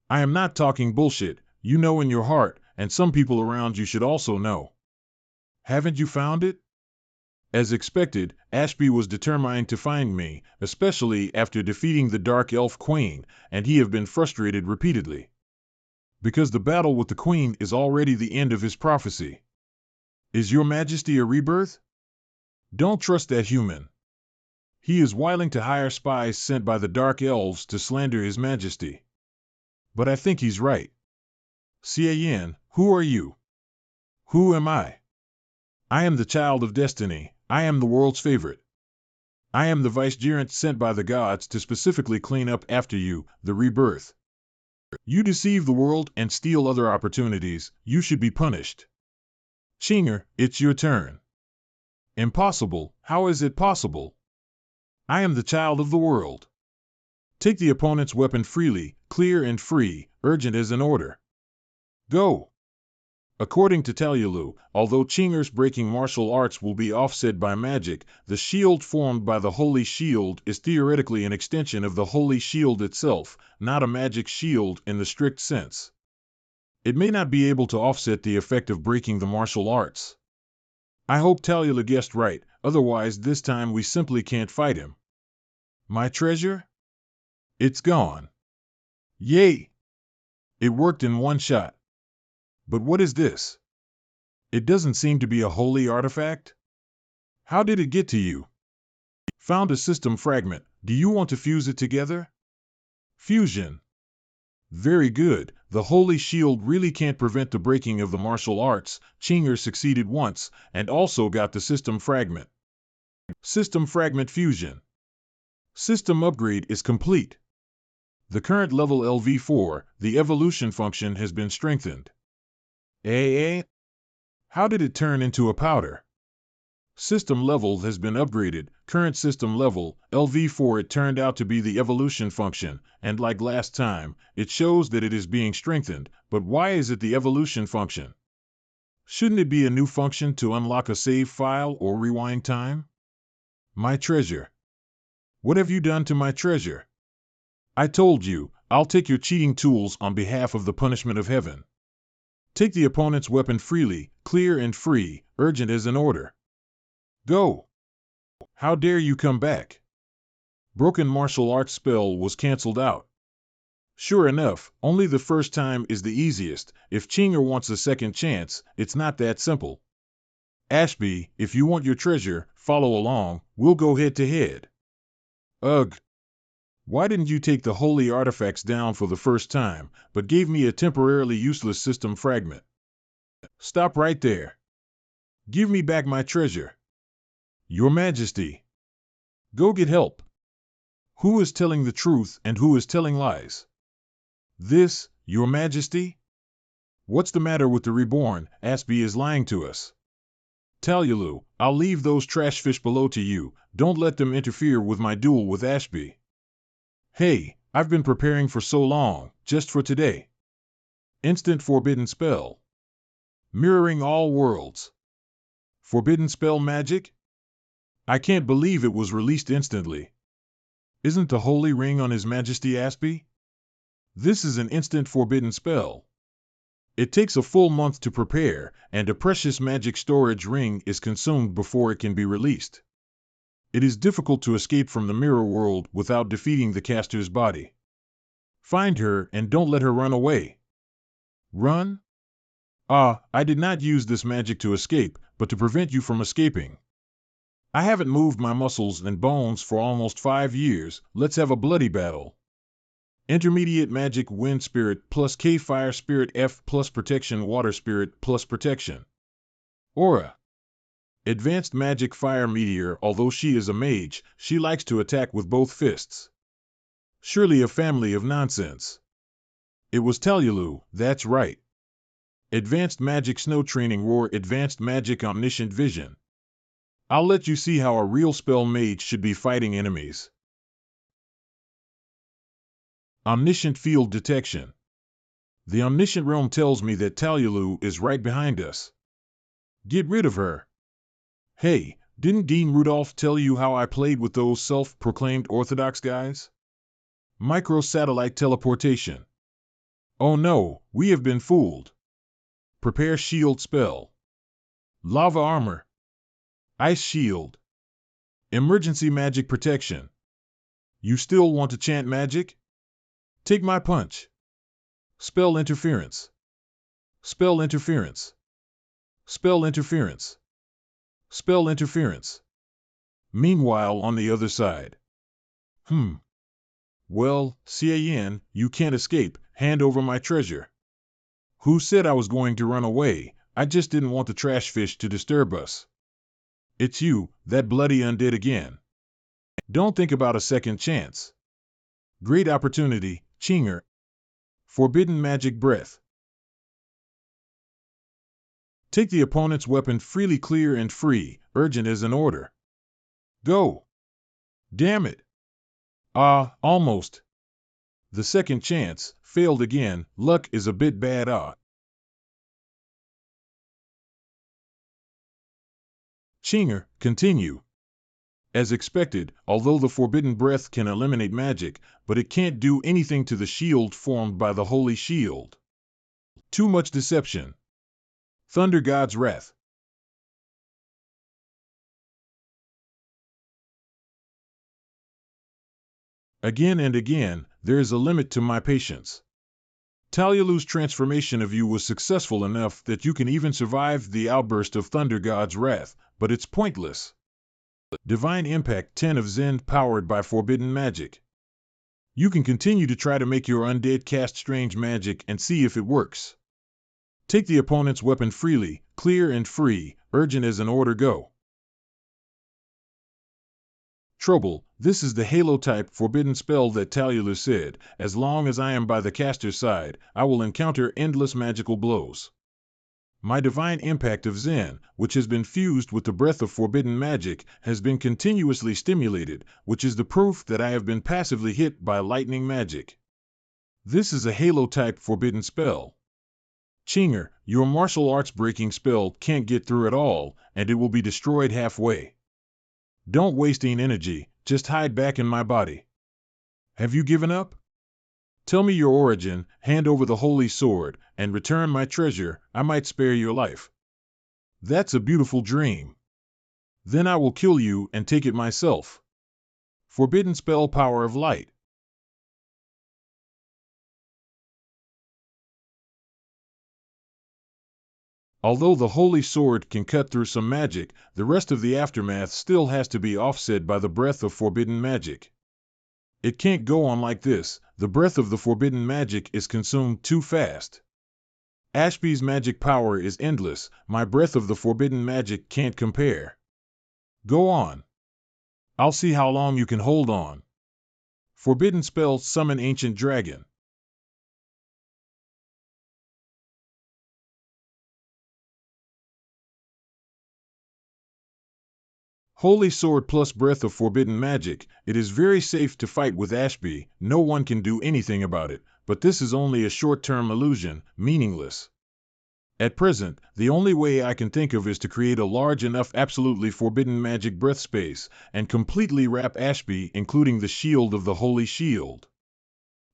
I am not talking bullshit. You know in your heart, and some people around you should also know. Haven't you found it? As expected, Ss3 was determined to find me, especially after defeating the Dark Elf Queen, and he have been frustrated repeatedly. Because the battle with the Queen is already the end of his prophecy. Is your Majesty a rebirth? Don't trust that human. He is wiling to hire spies sent by the Dark Elves to slander His Majesty. But I think he's right. Xian, who are you? Who am I? I am the child of destiny. I am the world's favorite. I am the vicegerent sent by the gods to specifically clean up after you, the rebirth. You deceive the world and steal other opportunities. You should be punished. Chinger, it's your turn. Impossible. How is it possible? I am the child of the world. Take the opponent's weapon freely, clear and free, urgent as an order. Go. According to Talyalu, although Chinger's breaking martial arts will be offset by magic, the shield formed by the Holy Shield is theoretically an extension of the Holy Shield itself, not a magic shield in the strict sense. It may not be able to offset the effect of breaking the martial arts. I hope Talyalu guessed right, otherwise this time we simply can't fight him. My treasure? It's gone. Yay! It worked in one shot. But what is this? It doesn't seem to be a holy artifact. How did it get to you? Found a system fragment. Do you want to fuse it together? Fusion. Very good. The Holy Shield really can't prevent the breaking of the martial arts. Chinger succeeded once, and also got the system fragment. System fragment fusion. System upgrade is complete. The current level LV4, the evolution function has been strengthened. How did it turn into a powder? System level has been upgraded. Current system level, LV4. It turned out to be the evolution function, and like last time, it shows that it is being strengthened, but why is it the evolution function? Shouldn't it be a new function to unlock a save file or rewind time? My treasure. What have you done to my treasure? I told you, I'll take your cheating tools on behalf of the punishment of heaven. Take the opponent's weapon freely, clear and free, urgent as an order. Go! How dare you come back? Broken martial arts spell was cancelled out. Sure enough, only the first time is the easiest. If Chinger wants a second chance, it's not that simple. Ashby, if you want your treasure, follow along, we'll go head to head. Ugh! Why didn't you take the holy artifacts down for the first time, but gave me a temporarily useless system fragment? Stop right there. Give me back my treasure. Your Majesty. Go get help. Who is telling the truth and who is telling lies? This, Your Majesty? What's the matter with the reborn? Ashby is lying to us. Talyalu, I'll leave those trash fish below to you. Don't let them interfere with my duel with Ashby. Hey, I've been preparing for so long, just for today. Instant forbidden spell. Mirroring all worlds. Forbidden spell magic? I can't believe it was released instantly. Isn't the holy ring on His Majesty Ashby? This is an instant forbidden spell. It takes a full month to prepare, and a precious magic storage ring is consumed before it can be released. It is difficult to escape from the mirror world without defeating the caster's body. Find her and don't let her run away. Run? I did not use this magic to escape, but to prevent you from escaping. I haven't moved my muscles and bones for almost 5 years. Let's have a bloody battle. Intermediate magic wind spirit plus K fire spirit F plus protection water spirit plus protection. Aura. Advanced magic fire meteor. Although she is a mage, she likes to attack with both fists. Surely a family of nonsense. It was Talyalu, that's right. Advanced magic snow training roar. Advanced magic omniscient vision. I'll let you see how a real spell mage should be fighting enemies. Omniscient field detection. The omniscient realm tells me that Talyalu is right behind us. Get rid of her. Hey, didn't Dean Rudolph tell you how I played with those self-proclaimed orthodox guys? Micro-satellite teleportation. Oh no, we have been fooled. Prepare shield spell. Lava armor. Ice shield. Emergency magic protection. You still want to chant magic? Take my punch. Spell interference. Spell interference. Spell interference. Spell interference. Meanwhile, on the other side. Well, Cian, you can't escape. Hand over my treasure. Who said I was going to run away? I just didn't want the trash fish to disturb us. It's you, that bloody undead again. Don't think about a second chance. Great opportunity, Chinger. Forbidden magic breath. Take the opponent's weapon freely, clear and free. Urgent as an order. Go. Damn it. Almost. The second chance, failed again. Luck is a bit bad. Chinger, continue. As expected, although the forbidden breath can eliminate magic, but it can't do anything to the shield formed by the holy shield. Too much deception. Thunder God's wrath. Again and again, there is a limit to my patience. Talyalu's transformation of you was successful enough that you can even survive the outburst of Thunder God's wrath, but it's pointless. Divine Impact 10 of Zen powered by forbidden magic. You can continue to try to make your undead cast strange magic and see if it works. Take the opponent's weapon freely, clear and free, urgent as an order. Go. Trouble, this is the Halo-type forbidden spell that Talyalu said, as long as I am by the caster's side, I will encounter endless magical blows. My divine impact of Zen, which has been fused with the breath of forbidden magic, has been continuously stimulated, which is the proof that I have been passively hit by lightning magic. This is a Halo-type forbidden spell. Chinger, your martial arts breaking spell can't get through at all, and it will be destroyed halfway. Don't waste any energy, just hide back in my body. Have you given up? Tell me your origin, hand over the holy sword, and return my treasure. I might spare your life. That's a beautiful dream. Then I will kill you and take it myself. Forbidden spell power of light. Although the holy sword can cut through some magic, the rest of the aftermath still has to be offset by the breath of forbidden magic. It can't go on like this. The breath of the forbidden magic is consumed too fast. Ashby's magic power is endless. My breath of the forbidden magic can't compare. Go on. I'll see how long you can hold on. Forbidden spell, summon ancient dragon. Holy sword plus breath of forbidden magic. It is very safe to fight with Ashby. No one can do anything about it, but this is only a short-term illusion, meaningless. At present, the only way I can think of is to create a large enough absolutely forbidden magic breath space and completely wrap Ashby, including the shield of the holy shield.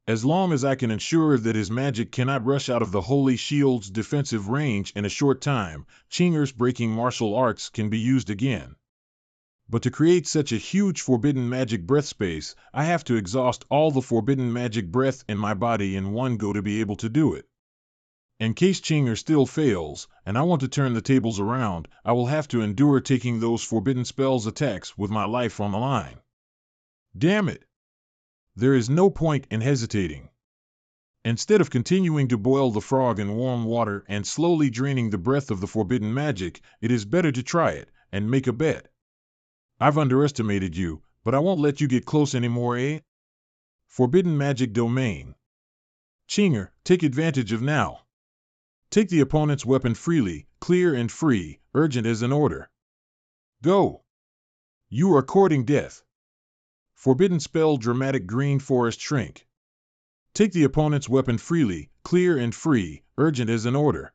As long as I can ensure that his magic cannot rush out of the holy shield's defensive range in a short time, Chinger's breaking martial arts can be used again. But to create such a huge forbidden magic breath space, I have to exhaust all the forbidden magic breath in my body in one go to be able to do it. In case Chinger still fails, and I want to turn the tables around, I will have to endure taking those forbidden spells attacks with my life on the line. Damn it! There is no point in hesitating. Instead of continuing to boil the frog in warm water and slowly draining the breath of the forbidden magic, it is better to try it and make a bet. I've underestimated you, but I won't let you get close anymore, eh? Forbidden magic domain. Chinger, take advantage of now. Take the opponent's weapon freely, clear and free, urgent as an order. Go. You are courting death. Forbidden spell, dramatic green forest shrink. Take the opponent's weapon freely, clear and free, urgent as an order.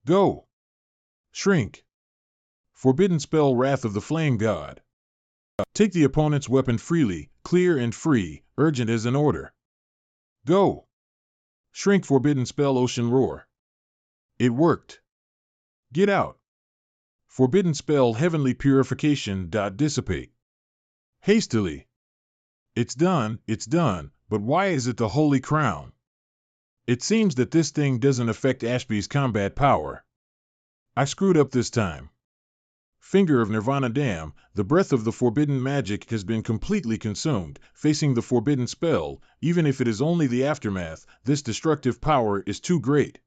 Go. Shrink. Forbidden spell, wrath of the flame god. Take the opponent's weapon freely, clear and free, urgent as an order. Go. Shrink. Forbidden spell, ocean roar. It worked. Get out. Forbidden spell, heavenly purification. Dissipate. Hastily. It's done, but why is it the holy crown? It seems that this thing doesn't affect Ashby's combat power. I screwed up this time. Finger of Nirvana Dam, the breath of the forbidden magic has been completely consumed, facing the forbidden spell, even if it is only the aftermath, this destructive power is too great.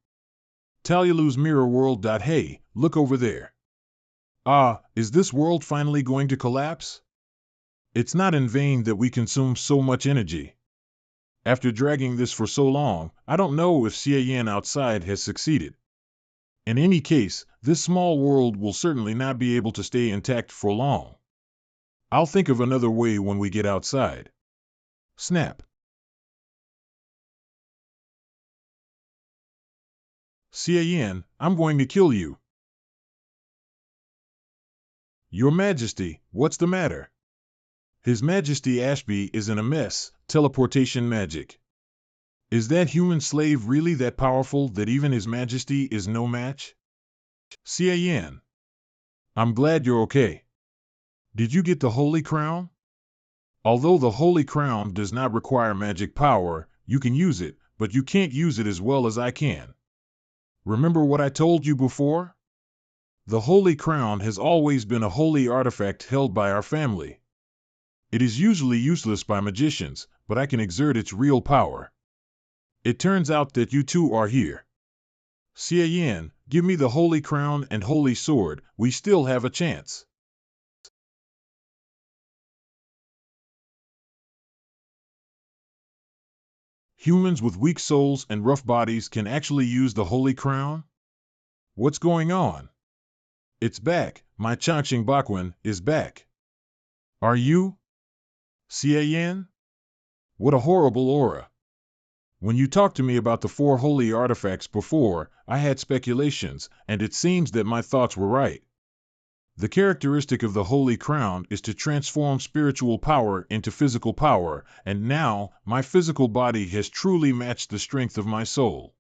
Talyalu's mirror world. Hey, look over there. Ah, is this world finally going to collapse? It's not in vain that we consume so much energy. After dragging this for so long, I don't know if Xian outside has succeeded. In any case, this small world will certainly not be able to stay intact for long. I'll think of another way when we get outside. Snap. Xian, I'm going to kill you. Your Majesty, what's the matter? His Majesty Ashby is in a mess. Teleportation magic. Is that human slave really that powerful that even His Majesty is no match? Xian. I'm glad you're okay. Did you get the Holy Crown? Although the Holy Crown does not require magic power, you can use it, but you can't use it as well as I can. Remember what I told you before? The Holy Crown has always been a holy artifact held by our family. It is usually useless by magicians, but I can exert its real power. It turns out that you two are here. Xian, give me the Holy Crown and Holy Sword, we still have a chance. Humans with weak souls and rough bodies can actually use the Holy Crown? What's going on? It's back, my Changqing Bakuan is back. Are you? Xian? What a horrible aura. When you talked to me about the 4 holy artifacts before, I had speculations, and it seems that my thoughts were right. The characteristic of the Holy Crown is to transform spiritual power into physical power, and now, my physical body has truly matched the strength of my soul.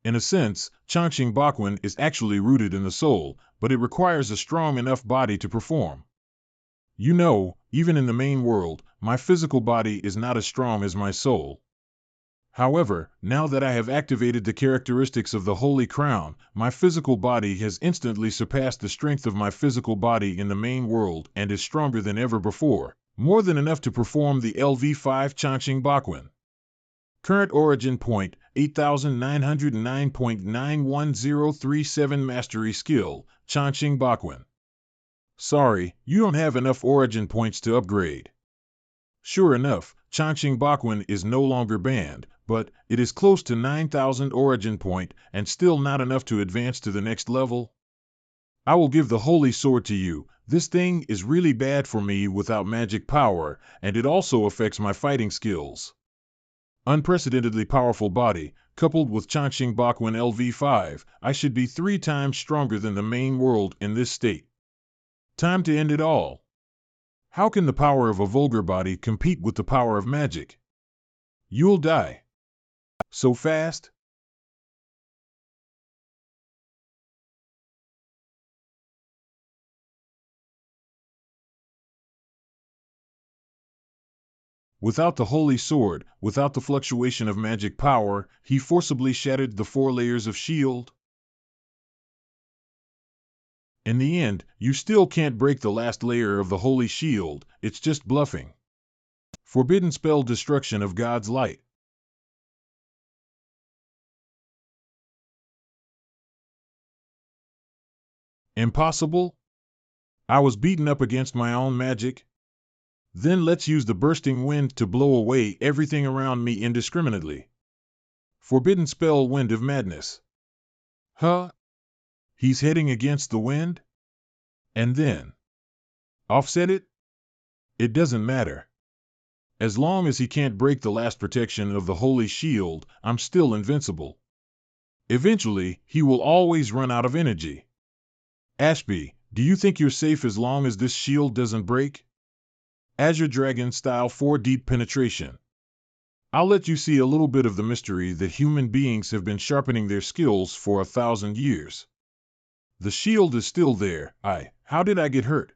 In a sense, Changqing Bakuan is actually rooted in the soul, but it requires a strong enough body to perform. You know, even in the main world, my physical body is not as strong as my soul. However, now that I have activated the characteristics of the Holy Crown, my physical body has instantly surpassed the strength of my physical body in the main world and is stronger than ever before, more than enough to perform the LV5 Changqing Bakuan. Current origin point, 8909.911037 Mastery Skill, Changqing Bakuan. Sorry, you don't have enough origin points to upgrade. Sure enough, Changqing Bakuan is no longer banned, but it is close to 9,000 origin point and still not enough to advance to the next level. I will give the Holy Sword to you. This thing is really bad for me without magic power, and it also affects my fighting skills. Unprecedentedly powerful body, coupled with Changqing Bakuan LV5, I should be 3 times stronger than the main world in this state. Time to end it all. How can the power of a vulgar body compete with the power of magic? You'll die. So fast? Without the Holy Sword, without the fluctuation of magic power, he forcibly shattered the 4 layers of shield. In the end, you still can't break the last layer of the Holy Shield, it's just bluffing. Forbidden spell destruction of God's light. Impossible? I was beaten up against my own magic. Then let's use the bursting wind to blow away everything around me indiscriminately. Forbidden spell Wind of Madness. Huh? He's heading against the wind? And then offset it? It doesn't matter. As long as he can't break the last protection of the Holy Shield, I'm still invincible. Eventually, he will always run out of energy. Ashby, do you think you're safe as long as this shield doesn't break? Azure Dragon Style 4 Deep Penetration. I'll let you see a little bit of the mystery that human beings have been sharpening their skills for 1,000 years. The shield is still there. How did I get hurt?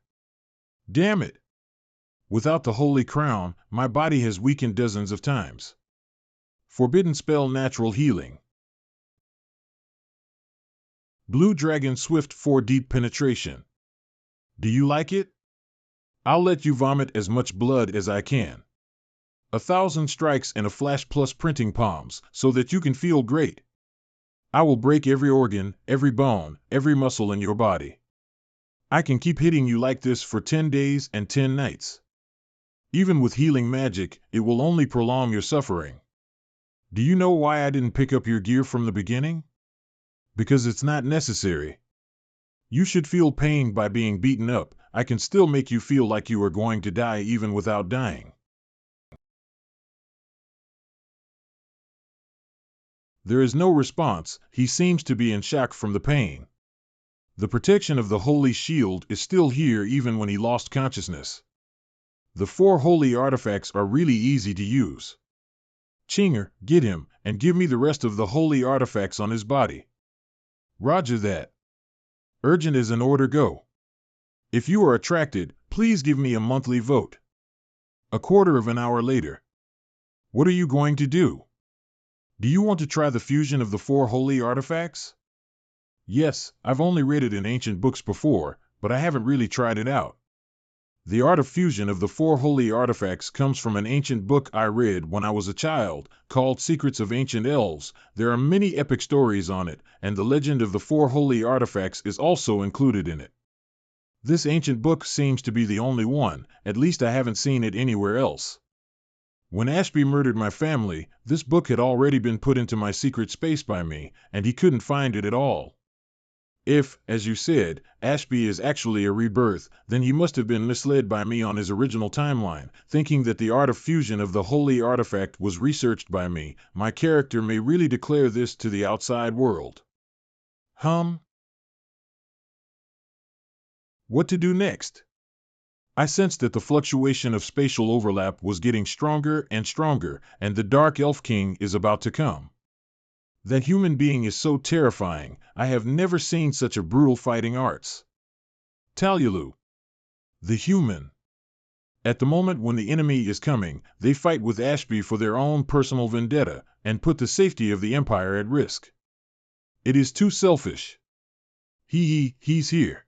Damn it! Without the Holy Crown, my body has weakened dozens of times. Forbidden spell Natural Healing. Blue Dragon Swift 4 Deep Penetration. Do you like it? I'll let you vomit as much blood as I can. 1,000 strikes and a flash plus printing palms, so that you can feel great. I will break every organ, every bone, every muscle in your body. I can keep hitting you like this for 10 days and 10 nights. Even with healing magic, it will only prolong your suffering. Do you know why I didn't pick up your gear from the beginning? Because it's not necessary. You should feel pain by being beaten up. I can still make you feel like you are going to die even without dying. There is no response. He seems to be in shock from the pain. The protection of the holy shield is still here even when he lost consciousness. The 4 holy artifacts are really easy to use. Chinger, get him, and give me the rest of the holy artifacts on his body. Roger that. Urgent as an order, go. If you are attracted, please give me a monthly vote. A quarter of an hour later. What are you going to do? Do you want to try the fusion of the 4 holy artifacts? Yes, I've only read it in ancient books before, but I haven't really tried it out. The art of fusion of the 4 holy artifacts comes from an ancient book I read when I was a child, called Secrets of Ancient Elves. There are many epic stories on it, and the legend of the 4 holy artifacts is also included in it. This ancient book seems to be the only one, at least I haven't seen it anywhere else. When Ashby murdered my family, this book had already been put into my secret space by me, and he couldn't find it at all. If, as you said, Ashby is actually a rebirth, then he must have been misled by me on his original timeline, thinking that the art of fusion of the holy artifact was researched by me. My character may really declare this to the outside world. What to do next? I sensed that the fluctuation of spatial overlap was getting stronger and stronger, and the Dark Elf King is about to come. That human being is so terrifying. I have never seen such a brutal fighting arts. Talulu. The human. At the moment when the enemy is coming, they fight with Ashby for their own personal vendetta, and put the safety of the Empire at risk. It is too selfish. He's here.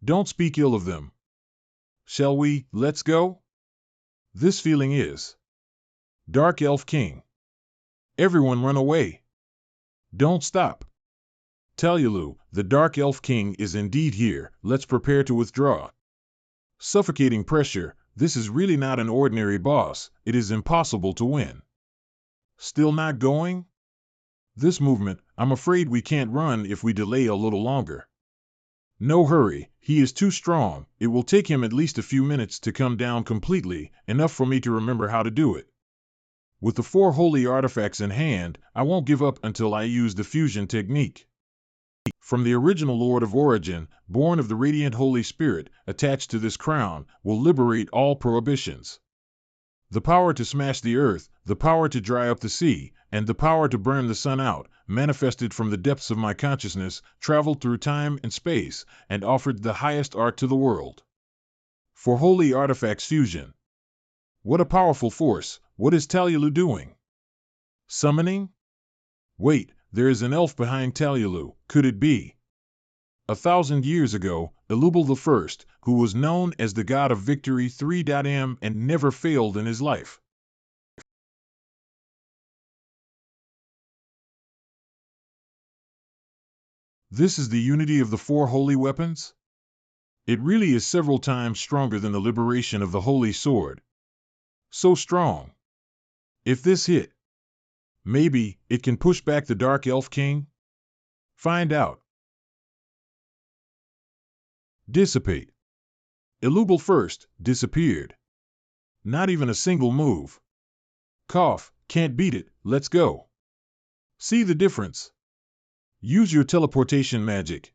Don't speak ill of them. Shall we, let's go? This feeling is. Dark Elf King. Everyone run away. Don't stop. Talulu, the Dark Elf King is indeed here. Let's prepare to withdraw. Suffocating pressure. This is really not an ordinary boss. It is impossible to win. Still not going? This movement, I'm afraid we can't run if we delay a little longer. No hurry, he is too strong. It will take him at least a few minutes to come down completely, enough for me to remember how to do it. With the 4 holy artifacts in hand, I won't give up until I use the fusion technique. From the original Lord of Origin, born of the radiant Holy Spirit, attached to this crown, will liberate all prohibitions. The power to smash the earth, the power to dry up the sea, and the power to burn the sun out, manifested from the depths of my consciousness, traveled through time and space, and offered the highest art to the world. For holy artifacts fusion. What a powerful force. What is Talulu doing? Summoning? Wait, there is an elf behind Talulu. Could it be? 1,000 years ago, Elubal I, who was known as the god of victory 3M and never failed in his life. This is the unity of the 4 holy weapons? It really is several times stronger than the liberation of the holy sword. So strong. If this hit, maybe it can push back the Dark Elf King? Find out. Dissipate. Elubal I disappeared. Not even a single move. Cough, can't beat it, let's go. See the difference? Use your teleportation magic.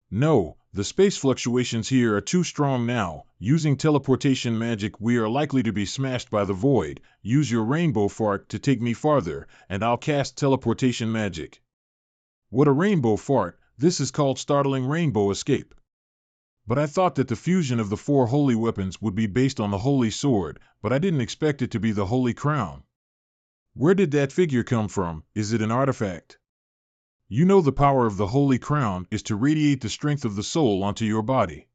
No, the space fluctuations here are too strong now. Using teleportation magic, we are likely to be smashed by the void. Use your rainbow fart to take me farther, and I'll cast teleportation magic. What a rainbow fart! This is called startling rainbow escape. But I thought that the fusion of the 4 holy weapons would be based on the holy sword, but I didn't expect it to be the holy crown. Where did that figure come from? Is it an artifact? You know the power of the holy crown is to radiate the strength of the soul onto your body.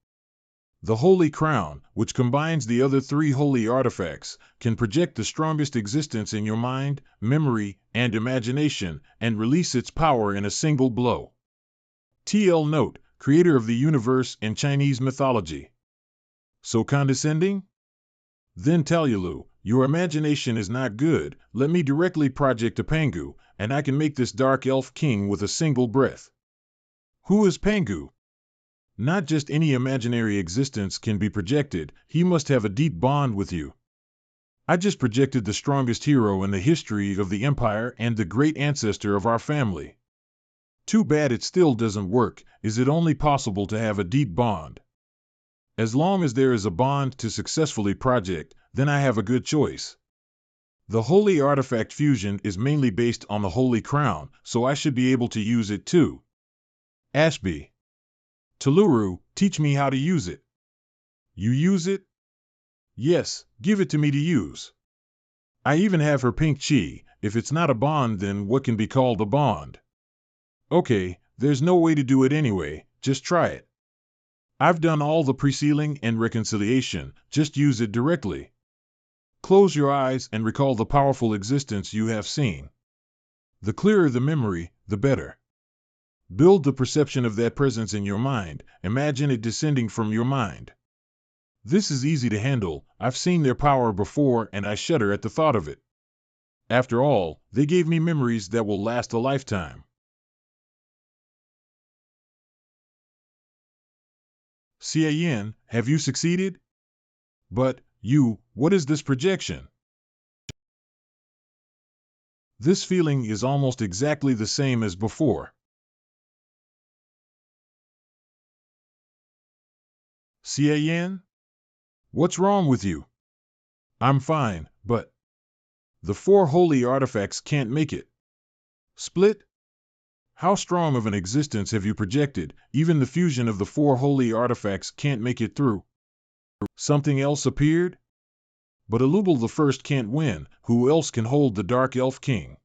The Holy Crown, which combines the other three holy artifacts, can project the strongest existence in your mind, memory, and imagination, and release its power in a single blow. TL Note, creator of the universe in Chinese mythology. So condescending? Then Talulu, your imagination is not good. Let me directly project a Pangu, and I can make this dark elf king with a single breath. Who is Pangu? Not just any imaginary existence can be projected, he must have a deep bond with you. I just projected the strongest hero in the history of the Empire and the great ancestor of our family. Too bad it still doesn't work. Is it only possible to have a deep bond? As long as there is a bond to successfully project, then I have a good choice. The Holy Artifact Fusion is mainly based on the Holy Crown, so I should be able to use it too. Ashby. Taluru, teach me how to use it. You use it? Yes, give it to me to use. I even have her pink chi. If it's not a bond, then what can be called a bond? Okay, there's no way to do it anyway, just try it. I've done all the pre-sealing and reconciliation, just use it directly. Close your eyes and recall the powerful existence you have seen. The clearer the memory, the better. Build the perception of that presence in your mind. Imagine it descending from your mind. This is easy to handle. I've seen their power before and I shudder at the thought of it. After all, they gave me memories that will last a lifetime. Xiaoyan, have you succeeded? But, what is this projection? This feeling is almost exactly the same as before. Xiaoyan? What's wrong with you? I'm fine, but the four holy artifacts can't make it. Split? How strong of an existence have you projected? Even the fusion of the four holy artifacts can't make it through. Something else appeared? But Alubal the First can't win. Who else can hold the Dark Elf King?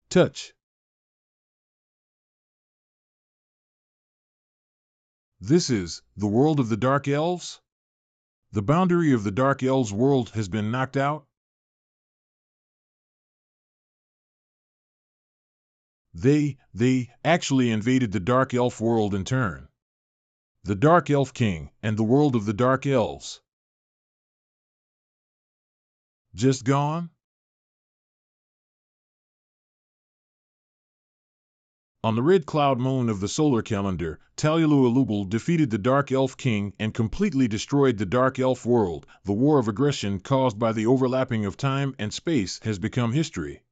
Touch. This is the world of the Dark Elves? The boundary of the Dark Elves' world has been knocked out? They actually invaded the Dark Elf world in turn. The Dark Elf King and the world of the Dark Elves. Just gone? On the red cloud moon of the solar calendar, Talulu Alubal defeated the Dark Elf King and completely destroyed the Dark Elf world. The war of aggression caused by the overlapping of time and space has become history.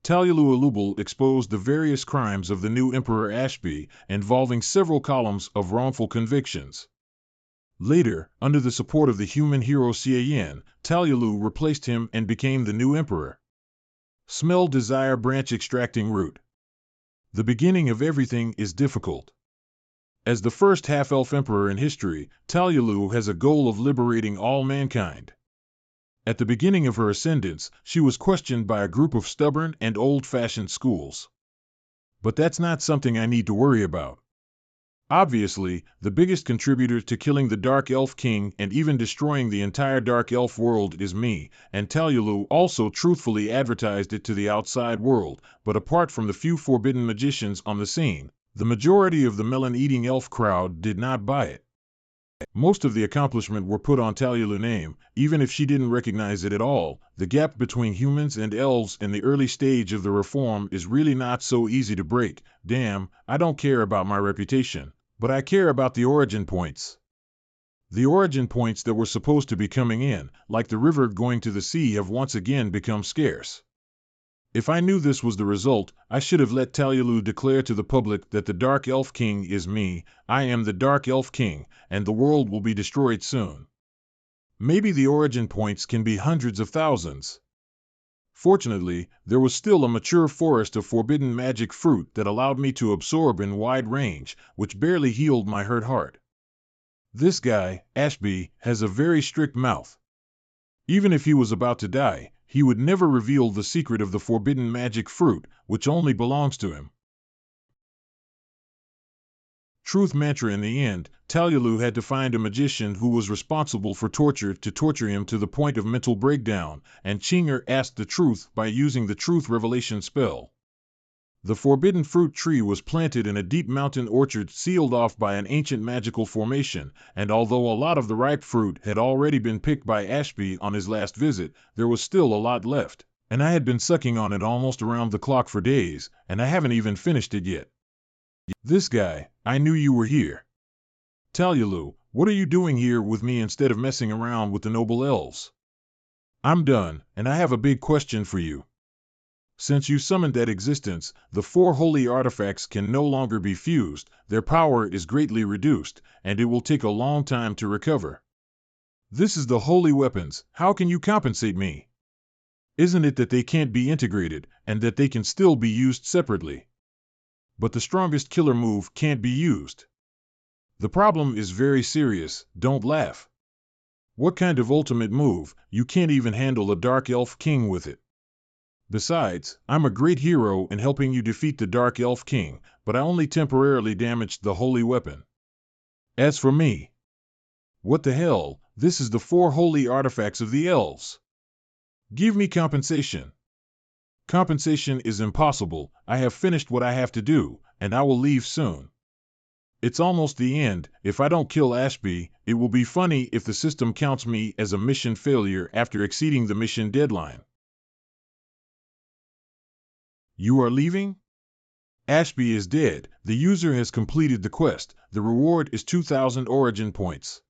Talulu Alubal exposed the various crimes of the new Emperor Ashby, involving several columns of wrongful convictions. Later, under the support of the human hero Xiaoyan, Talulu replaced him and became the new emperor. Smell desire branch extracting root. The beginning of everything is difficult. As the first half-elf emperor in history, Talulu has a goal of liberating all mankind. At the beginning of her ascendance, she was questioned by a group of stubborn and old-fashioned schools. But that's not something I need to worry about. Obviously, the biggest contributor to killing the Dark Elf King and even destroying the entire Dark Elf world is me, and Talulu also truthfully advertised it to the outside world, but apart from the few forbidden magicians on the scene, the majority of the melon-eating elf crowd did not buy it. Most of the accomplishment were put on Talulu's name, even if she didn't recognize it at all. The gap between humans and elves in the early stage of the reform is really not so easy to break. Damn, I don't care about my reputation. But I care about the origin points. The origin points that were supposed to be coming in, like the river going to the sea, have once again become scarce. If I knew this was the result, I should have let Talulu declare to the public that the Dark Elf King is me. I am the Dark Elf King, and the world will be destroyed soon. Maybe the origin points can be hundreds of thousands. Fortunately, there was still a mature forest of forbidden magic fruit that allowed me to absorb in wide range, which barely healed my hurt heart. This guy, Ashby, has a very strict mouth. Even if he was about to die, he would never reveal the secret of the forbidden magic fruit, which only belongs to him. Truth mantra. In the end, Talyalu had to find a magician who was responsible for torture to torture him to the point of mental breakdown, and Chinger asked the truth by using the truth revelation spell. The forbidden fruit tree was planted in a deep mountain orchard sealed off by an ancient magical formation, and although a lot of the ripe fruit had already been picked by Ashby on his last visit, there was still a lot left, and I had been sucking on it almost around the clock for days, and I haven't even finished it yet. This guy, I knew you were here. Talyalu, what are you doing here with me instead of messing around with the noble elves? I'm done, and I have a big question for you. Since you summoned that existence, the 4 holy artifacts can no longer be fused, their power is greatly reduced, and it will take a long time to recover. This is the holy weapons, how can you compensate me? Isn't it that they can't be integrated, and that they can still be used separately? But the strongest killer move can't be used. The problem is very serious, don't laugh. What kind of ultimate move? You can't even handle a Dark Elf King with it. Besides, I'm a great hero in helping you defeat the Dark Elf King, but I only temporarily damaged the holy weapon. As for me, what the hell, this is the 4 holy artifacts of the elves. Give me compensation. Compensation is impossible, I have finished what I have to do, and I will leave soon. It's almost the end, if I don't kill Ashby, it will be funny if the system counts me as a mission failure after exceeding the mission deadline. You are leaving? Ashby is dead, the user has completed the quest, the reward is 2,000 origin points.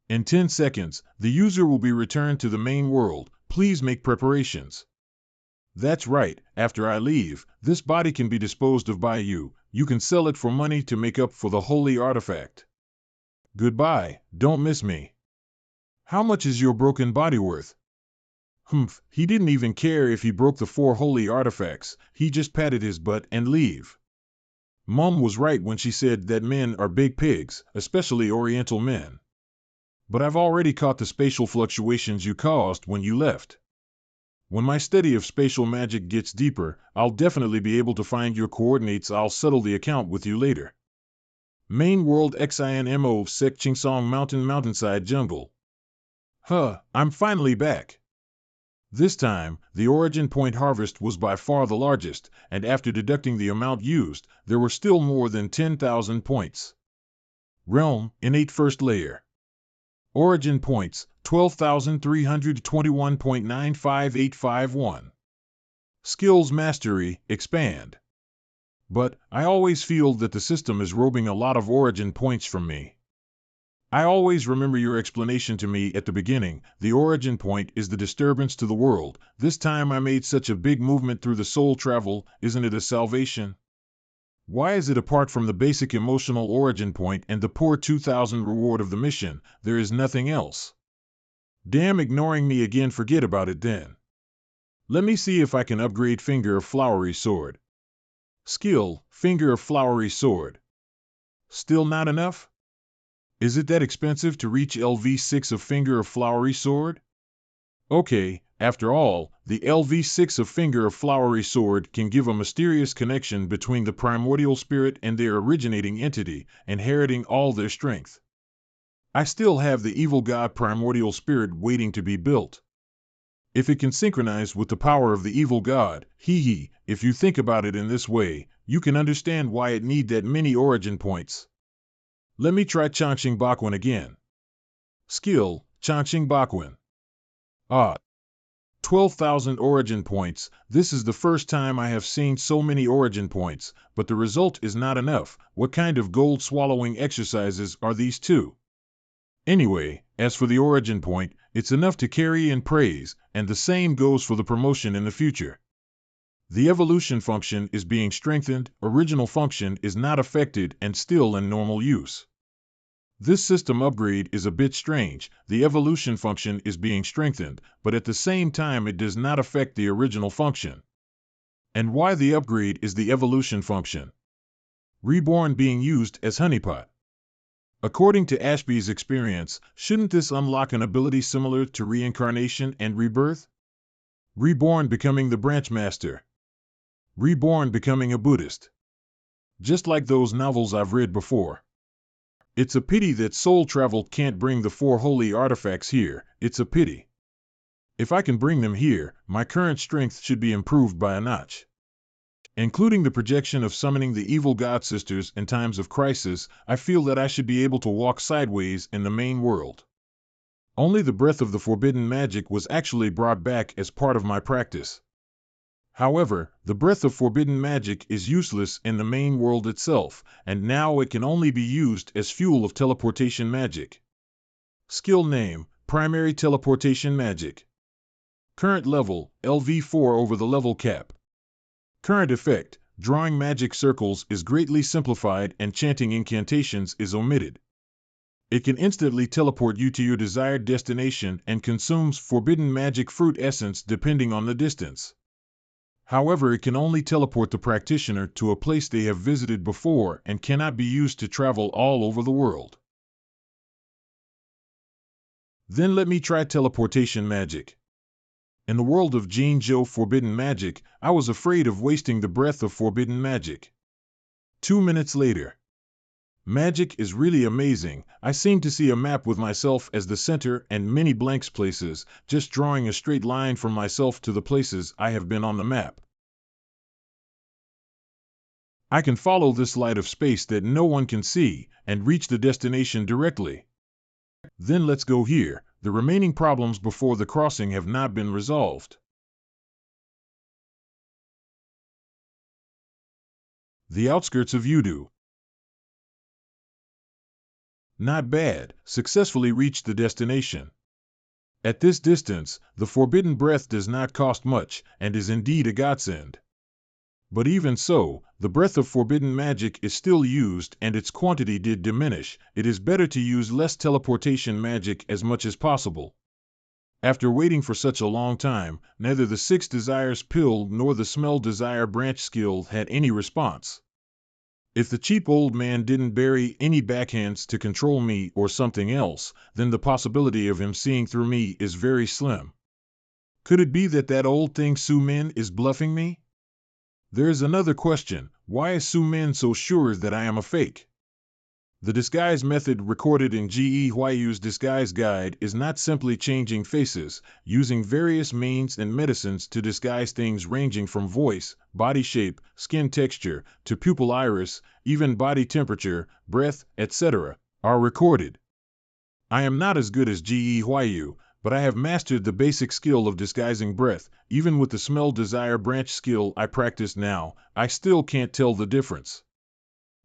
In 10 seconds, the user will be returned to the main world, please make preparations. That's right, after I leave, this body can be disposed of by you, you can sell it for money to make up for the holy artifact. Goodbye, don't miss me. How much is your broken body worth? Humph, he didn't even care if he broke the 4 holy artifacts, he just patted his butt and leave. Mom was right when she said that men are big pigs, especially Oriental men. But I've already caught the spatial fluctuations you caused when you left. When my study of spatial magic gets deeper, I'll definitely be able to find your coordinates. I'll settle the account with you later. Main World XINMO Sek Chingsong Mountainside Jungle. I'm finally back. This time, the origin point harvest was by far the largest, and after deducting the amount used, there were still more than 10,000 points. Realm, innate first layer. Origin points, 12,321.95,851. Skills mastery, expand. But, I always feel that the system is robbing a lot of origin points from me. I always remember your explanation to me at the beginning, the origin point is the disturbance to the world. This time I made such a big movement through the soul travel, isn't it a salvation? Why is it apart from the basic emotional origin point and the poor 2,000 reward of the mission, there is nothing else? Damn, ignoring me again, forget about it then. Let me see if I can upgrade Finger of Flowery Sword. Skill, Finger of Flowery Sword. Still not enough? Is it that expensive to reach LV6 of Finger of Flowery Sword? Okay, after all, the LV6 of Finger of Flowery Sword can give a mysterious connection between the primordial spirit and their originating entity, inheriting all their strength. I still have the evil god primordial spirit waiting to be built. If it can synchronize with the power of the evil god, if you think about it in this way, you can understand why it need that many origin points. Let me try Changqing Bakwin again. Skill, Changqing Bakwin. 12,000 origin points. This is the first time I have seen so many origin points, but the result is not enough. What kind of gold swallowing exercises are these two? Anyway, as for the origin point, it's enough to carry in praise, and the same goes for the promotion in the future. The evolution function is being strengthened, original function is not affected and still in normal use. This system upgrade is a bit strange, the evolution function is being strengthened, but at the same time it does not affect the original function. And why the upgrade is the evolution function? Reborn being used as honeypot. According to Ashby's experience, shouldn't this unlock an ability similar to reincarnation and rebirth? Reborn becoming the branch master. Reborn becoming a Buddhist. just like those novels I've read before. It's a pity that soul travel can't bring the four holy artifacts here. It's a pity. If I can bring them here, my current strength should be improved by a notch. Including the projection of summoning the evil god sisters in times of crisis, I feel that I should be able to walk sideways in the main world. Only the breath of the forbidden magic was actually brought back as part of my practice. However, the breath of forbidden magic is useless in the main world itself, and now it can only be used as fuel of teleportation magic. Skill name: Primary Teleportation Magic. Current level: LV4 over the level cap. Current effect: drawing magic circles is greatly simplified and chanting incantations is omitted. It can instantly teleport you to your desired destination and consumes forbidden magic fruit essence depending on the distance. However, it can only teleport the practitioner to a place they have visited before and cannot be used to travel all over the world. Then let me try teleportation magic. In the world of Jinzhou forbidden magic, I was afraid of wasting the breath of forbidden magic. 2 minutes later. Magic is really amazing. I seem to see a map with myself as the center and many blank places, just drawing a straight line from myself to the places I have been on the map. I can follow this light of space that no one can see and reach the destination directly. Then let's go here. The remaining problems before the crossing have not been resolved. The outskirts of Yudu. Not bad, successfully reached the destination. At this distance, the forbidden breath does not cost much, and is indeed a godsend. But even so, the breath of forbidden magic is still used and its quantity did diminish. It is better to use less teleportation magic as much as possible. After waiting for such a long time, neither the 6 desires pill nor the smell desire branch skill had any response. If the cheap old man didn't bury any backhands to control me or something else, then the possibility of him seeing through me is very slim. Could it be that old thing Su Min is bluffing me? There is another question: why is Su Min so sure that I am a fake? The disguise method recorded in Ge Huayu's disguise guide is not simply changing faces, using various means and medicines to disguise things ranging from voice, body shape, skin texture, to pupil iris, even body temperature, breath, etc., are recorded. I am not as good as Ge Huayu, but I have mastered the basic skill of disguising breath. Even with the smell desire branch skill I practice now, I still can't tell the difference.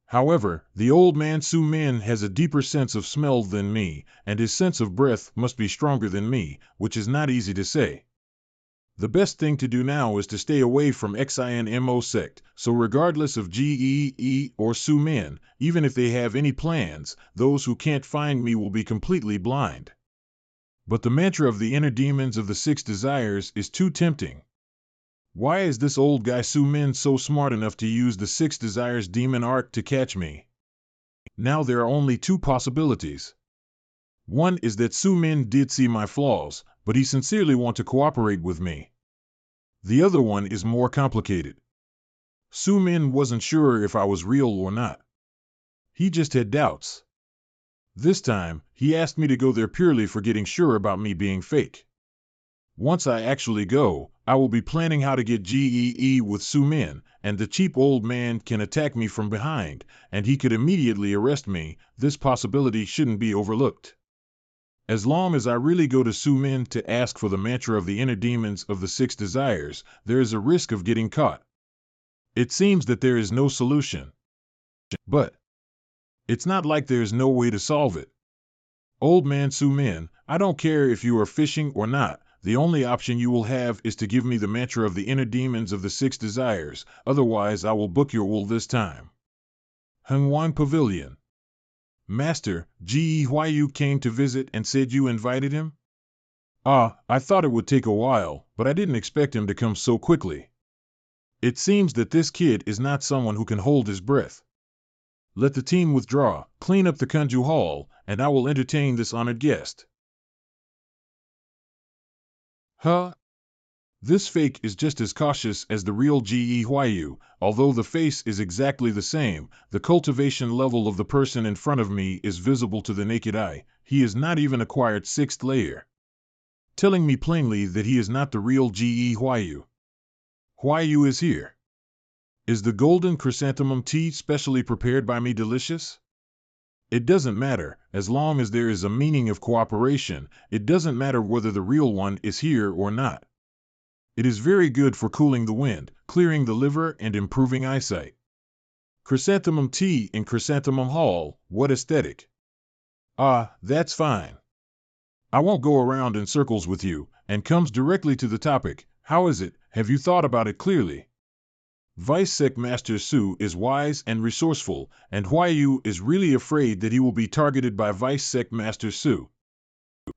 However, the old man Su Min has a deeper sense of smell than me, and his sense of breath must be stronger than me, which is not easy to say. The best thing to do now is to stay away from XINMO sect, so regardless of GEE or Su Min, even if they have any plans, those who can't find me will be completely blind. But the mantra of the inner demons of the 6 desires is too tempting. Why is this old guy Su Min so smart enough to use the 6 desires demon arc to catch me? Now there are only 2 possibilities. One is that Su Min did see my flaws, but he sincerely wants to cooperate with me. The other one is more complicated. Su Min wasn't sure if I was real or not. He just had doubts. This time, he asked me to go there purely for getting sure about me being fake. Once I actually go, I will be planning how to get GEE with Su Min, and the cheap old man can attack me from behind, and he could immediately arrest me. This possibility shouldn't be overlooked. As long as I really go to Su Min to ask for the mantra of the inner demons of the 6 desires, there is a risk of getting caught. It seems that there is no solution. But it's not like there is no way to solve it. Old man Su Min, I don't care if you are fishing or not, the only option you will have is to give me the mantra of the inner demons of the 6 desires, otherwise I will book your wool this time. Hengwan Pavilion. Master, Ge Huayu came to visit and said you invited him? I thought it would take a while, but I didn't expect him to come so quickly. It seems that this kid is not someone who can hold his breath. Let the team withdraw, clean up the Kunju Hall, and I will entertain this honored guest. This fake is just as cautious as the real Gehyu, although the face is exactly the same. The cultivation level of the person in front of me is visible to the naked eye. He has not even acquired 6th layer, telling me plainly that he is not the real Gehyu. Hwyu is here. Is the golden chrysanthemum tea specially prepared by me delicious? It doesn't matter, as long as there is a meaning of cooperation. It doesn't matter whether the real one is here or not. It is very good for cooling the wind, clearing the liver, and improving eyesight. Chrysanthemum tea in Chrysanthemum Hall, what aesthetic. Ah, that's fine. I won't go around in circles with you, and comes directly to the topic. How is it? Have you thought about it clearly? Vice Sec Master Su is wise and resourceful, and Hwyu is really afraid that he will be targeted by Vice Sec Master Su.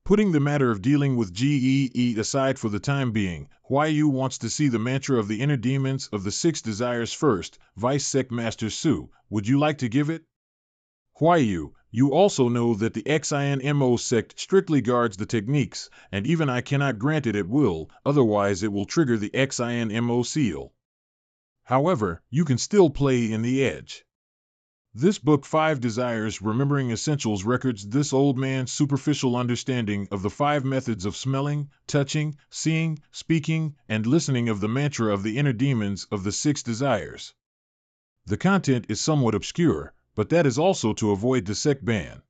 Putting the matter of dealing with GEE aside for the time being, Hwyu wants to see the mantra of the inner demons of the 6 desires first. Vice Sec Master Su, would you like to give it? Hwyu, you also know that the XINMO sect strictly guards the techniques, and even I cannot grant it at will, otherwise it will trigger the XINMO seal. However, you can still play in the edge. This book 5 Desires Remembering Essentials records this old man's superficial understanding of the 5 methods of smelling, touching, seeing, speaking, and listening of the mantra of the inner demons of the 6 desires. The content is somewhat obscure, but that is also to avoid the sect ban.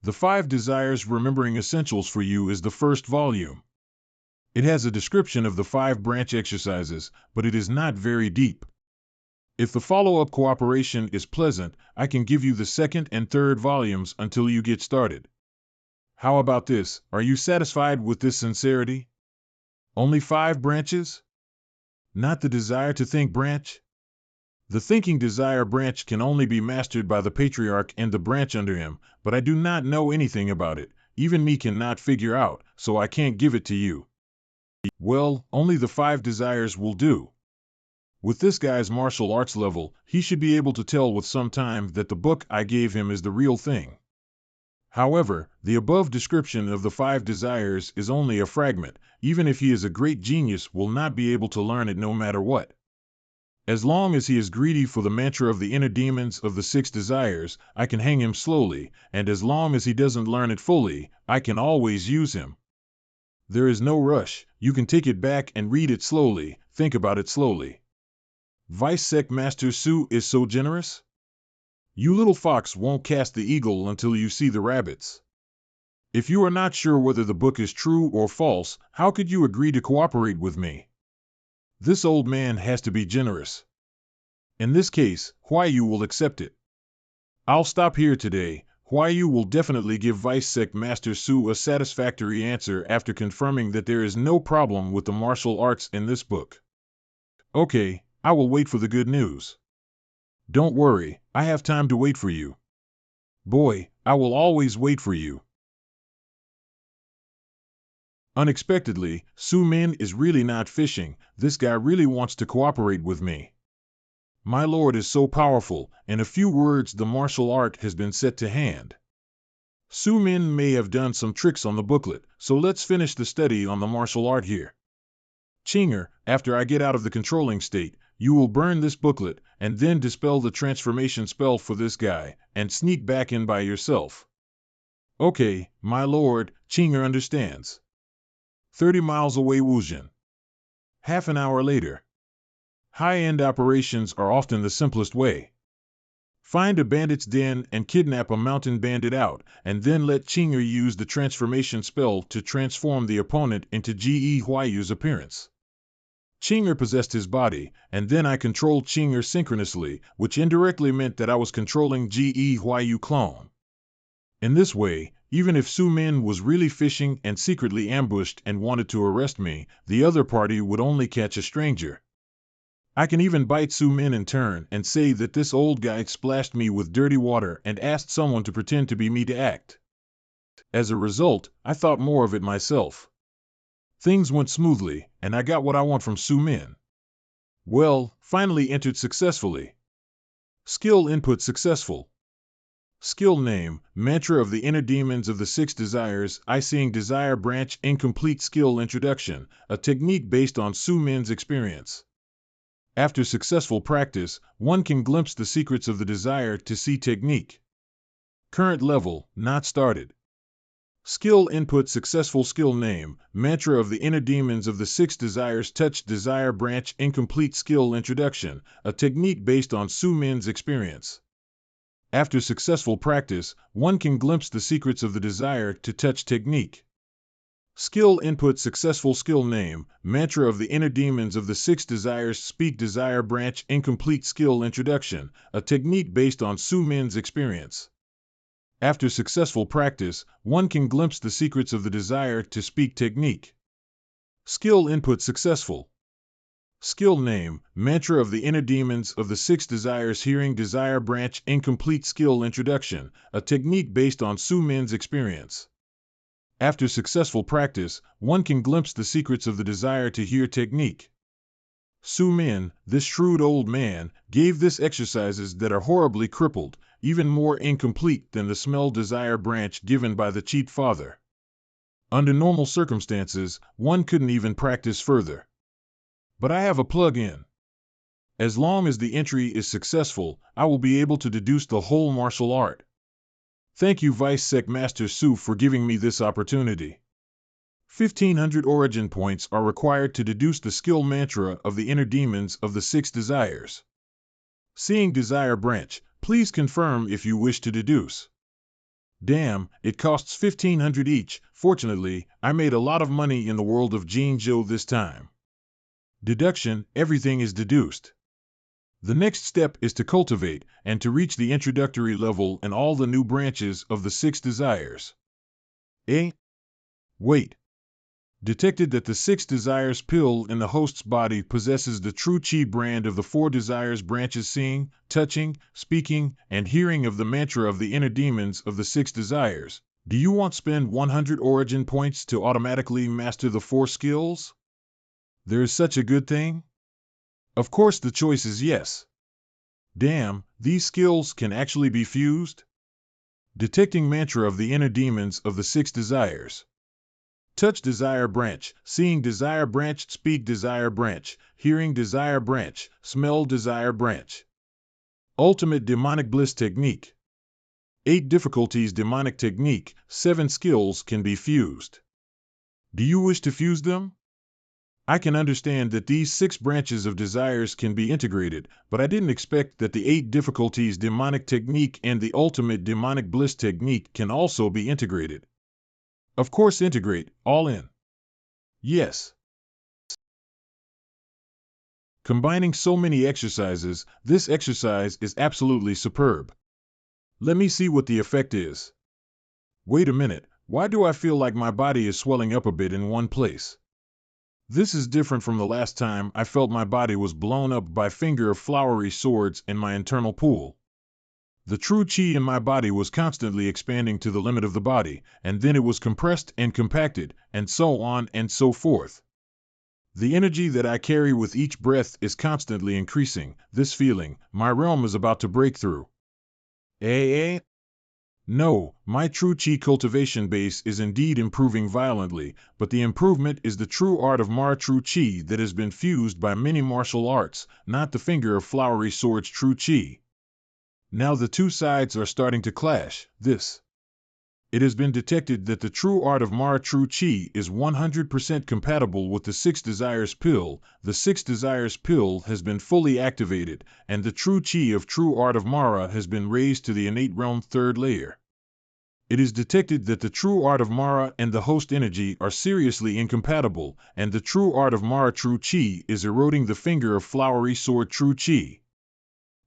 The 5 Desires Remembering Essentials for You is the first volume. It has a description of the 5 branch exercises, but it is not very deep. If the follow-up cooperation is pleasant, I can give you the 2nd and 3rd volumes until you get started. How about this? Are you satisfied with this sincerity? Only 5 branches? Not the desire to think branch? The thinking desire branch can only be mastered by the patriarch and the branch under him, but I do not know anything about it. Even me cannot figure out, so I can't give it to you. Well, only the 5 desires will do. With this guy's martial arts level, he should be able to tell with some time that the book I gave him is the real thing. However, the above description of the 5 desires is only a fragment. Even if he is a great genius, will not be able to learn it no matter what. As long as he is greedy for the mantra of the inner demons of the 6 desires, I can hang him slowly, and as long as he doesn't learn it fully, I can always use him. There is no rush. You can take it back and read it slowly, think about it slowly. Vice Sec Master Su is so generous? You little fox won't cast the eagle until you see the rabbits. If you are not sure whether the book is true or false, how could you agree to cooperate with me? This old man has to be generous. In this case, Hwyu will accept it. I'll stop here today. Hwyu will definitely give Vice Sec Master Su a satisfactory answer after confirming that there is no problem with the martial arts in this book. Okay, I will wait for the good news. Don't worry, I have time to wait for you. Boy, I will always wait for you. Unexpectedly, Su Min is really not fishing. This guy really wants to cooperate with me. My lord is so powerful. In a few words, the martial art has been set to hand. Su Min may have done some tricks on the booklet, so let's finish the study on the martial art here. Chinger, after I get out of the controlling state, you will burn this booklet, and then dispel the transformation spell for this guy, and sneak back in by yourself. Okay, my lord, Chinger understands. 30 miles away Wuzhen. Half an hour later. High-end operations are often the simplest way. Find a bandit's den and kidnap a mountain bandit out, and then let Chinger use the transformation spell to transform the opponent into Gehwu's appearance. Chinger possessed his body, and then I controlled Chinger synchronously, which indirectly meant that I was controlling Gehwu clone. In this way, even if Su Min was really fishing and secretly ambushed and wanted to arrest me, the other party would only catch a stranger. I can even bite Su Min in turn and say that this old guy splashed me with dirty water and asked someone to pretend to be me to act. As a result, I thought more of it myself. Things went smoothly, and I got what I want from Su Min. Well, finally entered successfully. Skill input successful. Skill name, Mantra of the Inner Demons of the Six Desires, I Seeing Desire Branch, Incomplete Skill Introduction, a technique based on Su Min's experience. After successful practice, one can glimpse the secrets of the desire to see technique. Current level, not started. Skill input successful skill name, Mantra of the Inner Demons of the Six Desires Touch Desire Branch Incomplete Skill Introduction, a technique based on Su Min's experience. After successful practice, one can glimpse the secrets of the desire to touch technique. Skill input successful skill name, Mantra of the Inner Demons of the Six Desires Speak Desire Branch Incomplete Skill Introduction, a technique based on Su Min's experience. After successful practice, one can glimpse the secrets of the desire to speak technique. Skill input successful. Skill name, Mantra of the Inner Demons of the Six Desires Hearing Desire Branch Incomplete Skill Introduction, a technique based on Su Min's experience. After successful practice, one can glimpse the secrets of the desire to hear technique. Su Min, this shrewd old man, gave this exercises that are horribly crippled, even more incomplete than the smell desire branch given by the cheat father. Under normal circumstances, one couldn't even practice further. But I have a plug-in. As long as the entry is successful, I will be able to deduce the whole martial art. Thank you Vice Sec Master Su for giving me this opportunity. 1500 origin points are required to deduce the skill mantra of the inner demons of the six desires. Seeing desire branch, please confirm if you wish to deduce. Damn, it costs 1500 each. Fortunately, I made a lot of money in the world of Jinzhou this time. Deduction, everything is deduced. The next step is to cultivate and to reach the introductory level and all the new branches of the six desires. Wait. Detected that the six desires pill in the host's body possesses the true chi brand of the four desires branches seeing, touching, speaking, and hearing of the mantra of the inner demons of the six desires. Do you want to spend 100 origin points to automatically master the four skills? There is such a good thing? Of course the choice is yes. Damn, these skills can actually be fused? Detecting mantra of the inner demons of the six desires. Touch desire branch, seeing desire branch, speak desire branch, hearing desire branch, smell desire branch. Ultimate demonic bliss technique. 8 difficulties demonic technique, 7 skills can be fused. Do you wish to fuse them? I can understand that these 6 branches of desires can be integrated, but I didn't expect that the 8 difficulties demonic technique and the ultimate demonic bliss technique can also be integrated. Of course integrate, all in. Yes. Combining so many exercises, this exercise is absolutely superb. Let me see what the effect is. Wait a minute, why do I feel like my body is swelling up a bit in one place? This is different from the last time I felt my body was blown up by finger of flowery swords in my internal pool. The true chi in my body was constantly expanding to the limit of the body, and then it was compressed and compacted, and so on and so forth. The energy that I carry with each breath is constantly increasing. This feeling, my realm is about to break through. No, my true chi cultivation base is indeed improving violently, but the improvement is the true art of Mara true chi that has been fused by many martial arts, not the finger of flowery swords true chi. Now the two sides are starting to clash. It has been detected that the true art of Mara true chi is 100% compatible with the Six Desires pill. The Six Desires pill has been fully activated, and the true chi of true art of Mara has been raised to the innate realm 3rd layer. It is detected that the true art of Mara and the host energy are seriously incompatible, and the true art of Mara true chi is eroding the finger of flowery sword true chi.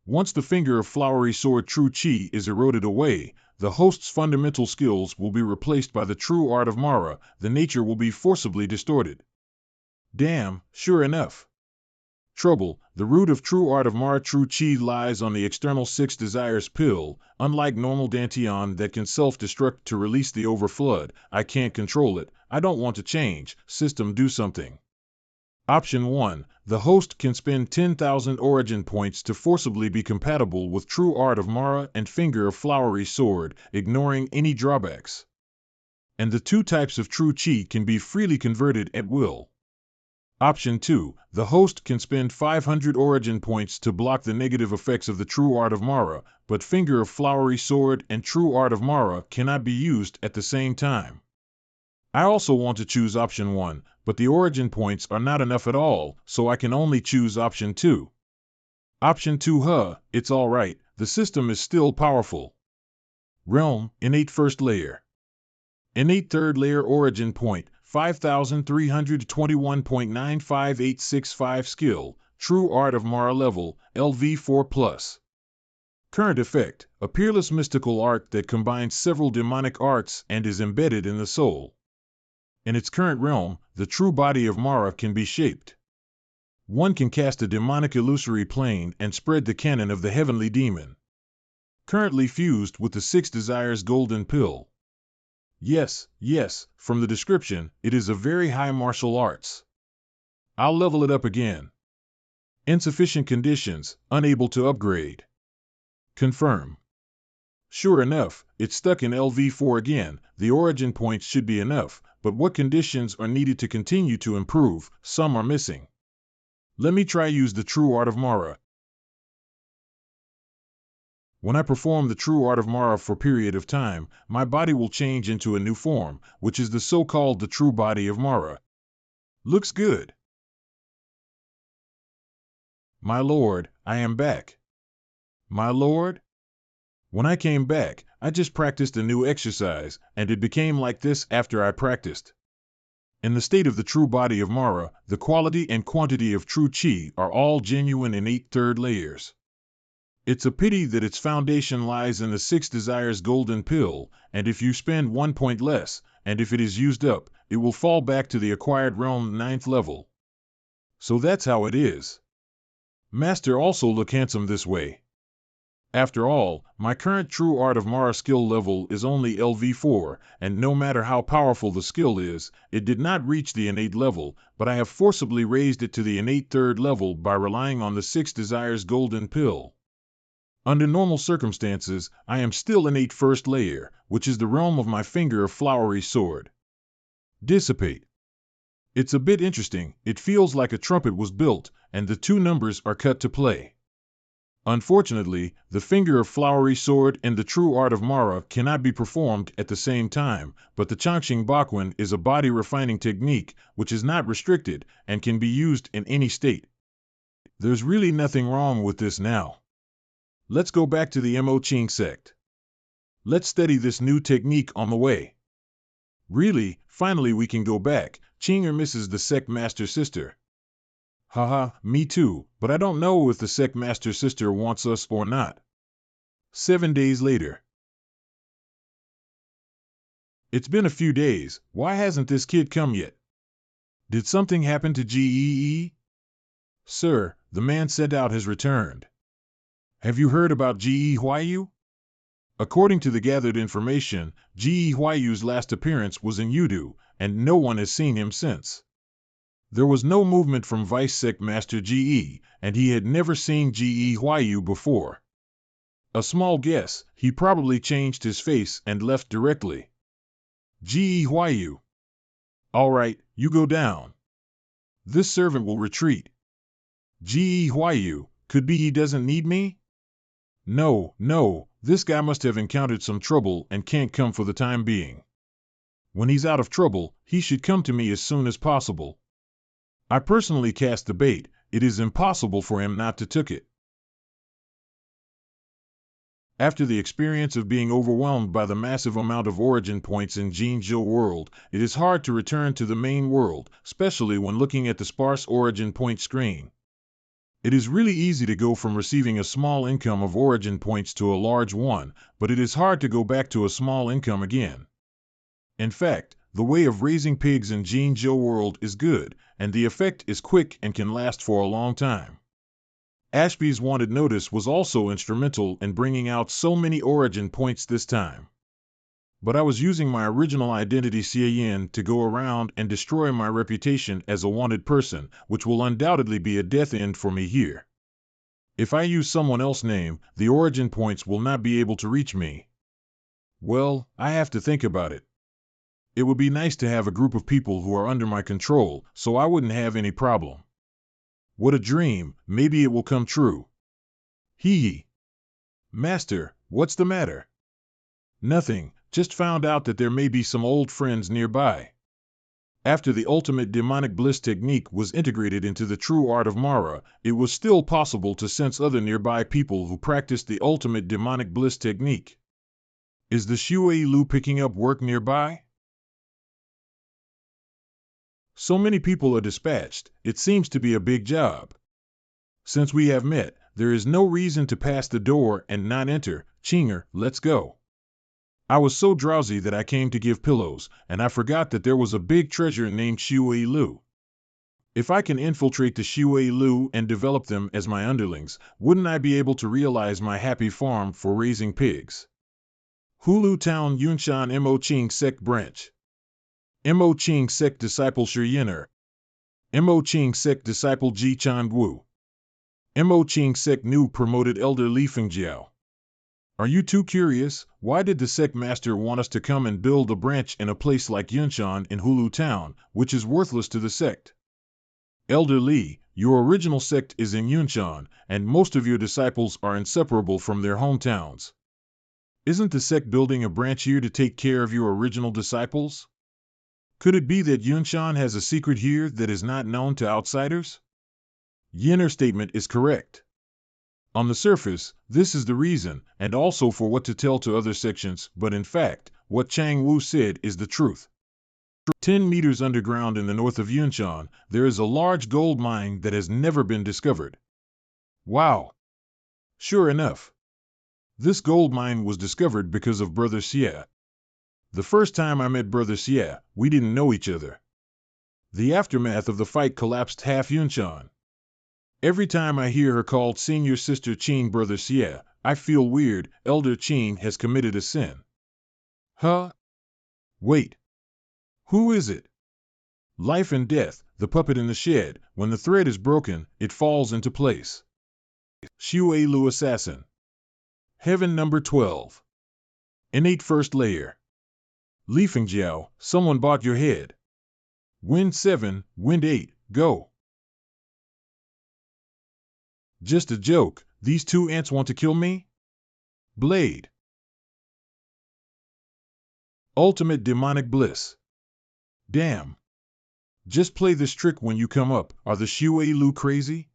Once the finger of flowery sword true chi is eroded away, the host's fundamental skills will be replaced by the true art of Mara, the nature will be forcibly distorted. Damn, sure enough. Trouble, the root of true art of Mara true chi lies on the external Six Desires pill. Unlike normal Dantian that can self-destruct to release the overflood, I can't control it. I don't want to change. System, do something. Option 1. The host can spend 10,000 origin points to forcibly be compatible with True Art of Mara and Finger of Flowery Sword, ignoring any drawbacks. And the two types of true chi can be freely converted at will. Option 2. The host can spend 500 origin points to block the negative effects of the True Art of Mara, but Finger of Flowery Sword and True Art of Mara cannot be used at the same time. I also want to choose option 1, but the origin points are not enough at all, so I can only choose option 2. Option 2, it's alright, the system is still powerful. Realm, innate first layer. Innate third layer origin point, 5321.958565 skill, True Art of Mara level, LV4+. Current effect, a peerless mystical art that combines several demonic arts and is embedded in the soul. In its current realm, the true body of Mara can be shaped. One can cast a demonic illusory plane and spread the canon of the heavenly demon. Currently fused with the 6 Desires Golden Pill. Yes, from the description, it is a very high martial arts. I'll level it up again. Insufficient conditions, unable to upgrade. Confirm. Sure enough, it's stuck in LV4 again. The origin points should be enough, but what conditions are needed to continue to improve? Some are missing. Let me try use the True Art of Mara. When I perform the True Art of Mara for a period of time, my body will change into a new form, which is the so-called the True Body of Mara. Looks good. My lord, I am back. My lord? When I came back, I just practiced a new exercise, and it became like this after I practiced. In the state of the true body of Mara, the quality and quantity of true chi are all genuine innate third layers. It's a pity that its foundation lies in the 6 Desires Golden Pill, and if you spend 1 point less, and if it is used up, it will fall back to the acquired realm 9th level. So that's how it is. Master also look handsome this way. After all, my current True Art of Mara skill level is only LV4, and no matter how powerful the skill is, it did not reach the innate level, but I have forcibly raised it to the innate 3rd level by relying on the 6 Desires Golden Pill. Under normal circumstances, I am still innate 1st layer, which is the realm of my Finger of Flowery Sword. Dissipate. It's a bit interesting, it feels like a trumpet was built, and the 2 numbers are cut to play. Unfortunately, the Finger of Flowery Sword and the True Art of Mara cannot be performed at the same time, but the Changxing Bakwen is a body refining technique which is not restricted and can be used in any state. There's really nothing wrong with this now. Let's go back to the Mo Ching sect. Let's study this new technique on the way. Really, finally we can go back. Chinger misses the sect master sister. Haha, me too, but I don't know if the sect master sister wants us or not. 7 days later. It's been a few days, why hasn't this kid come yet? Did something happen to Gee? Sir, the man sent out has returned. Have you heard about Gee Huayu? According to the gathered information, Gee Huayu's last appearance was in Yudu, and no one has seen him since. There was no movement from Vice Sect Master Ge, and he had never seen Ge Huayu before. A small guess, he probably changed his face and left directly. Ge Huayu. All right, you go down. This servant will retreat. Ge Huayu, could be he doesn't need me? No, this guy must have encountered some trouble and can't come for the time being. When he's out of trouble, he should come to me as soon as possible. I personally cast the bait, it is impossible for him not to took it. After the experience of being overwhelmed by the massive amount of origin points in Jinzhou world, it is hard to return to the main world, especially when looking at the sparse origin point screen. It is really easy to go from receiving a small income of origin points to a large one, but it is hard to go back to a small income again. In fact, the way of raising pigs in Jinzhou world is good, and the effect is quick and can last for a long time. Ashby's wanted notice was also instrumental in bringing out so many origin points this time. but I was using my original identity Cian to go around and destroy my reputation as a wanted person, which will undoubtedly be a death end for me here. If I use someone else's name, the origin points will not be able to reach me. Well, I have to think about it. It would be nice to have a group of people who are under my control, so I wouldn't have any problem. What a dream, maybe it will come true. Hee. Master, what's the matter? Nothing, just found out that there may be some old friends nearby. After the ultimate demonic bliss technique was integrated into the true art of Manhwa, it was still possible to sense other nearby people who practiced the ultimate demonic bliss technique. Is the Shui Lu picking up work nearby? So many people are dispatched, it seems to be a big job. Since we have met, there is no reason to pass the door and not enter. Chinger, let's go. I was so drowsy that I came to give pillows, and I forgot that there was a big treasure named Shui Lu. If I can infiltrate the Shui Lu and develop them as my underlings, wouldn't I be able to realize my happy farm for raising pigs? Hulu Town Yunshan Mo Ching Sect Branch. Mo Ching Sect Disciple Shiryener. Mo Ching Sect Disciple Ji Chan Wu. Mo Ching Sect New Promoted Elder Li Fengjiao. Are you too curious? Why did the sect master want us to come and build a branch in a place like Yunshan in Hulu Town, which is worthless to the sect? Elder Li, your original sect is in Yunshan, and most of your disciples are inseparable from their hometowns. Isn't the sect building a branch here to take care of your original disciples? Could it be that Yunshan has a secret here that is not known to outsiders? Yinner's statement is correct. On the surface, this is the reason, and also for what to tell to other sections, but in fact, what Chang Wu said is the truth. 10 meters underground in the north of Yunshan, there is a large gold mine that has never been discovered. Wow! Sure enough. This gold mine was discovered because of Brother Xie. The first time I met Brother Xie, we didn't know each other. The aftermath of the fight collapsed half Yunshan. Every time I hear her called Senior Sister Qing Brother Xie, I feel weird. Elder Qing has committed a sin. Huh? Wait. Who is it? Life and death, the puppet in the shed. When the thread is broken, it falls into place. Shui Lu Assassin. Heaven number 12. Innate first layer. Li Fengjiao, someone bought your head. Wind 7, wind 8, go. Just a joke, these two ants want to kill me? Blade. Ultimate demonic bliss. Damn. Just play this trick when you come up. Are the Shui Lu crazy?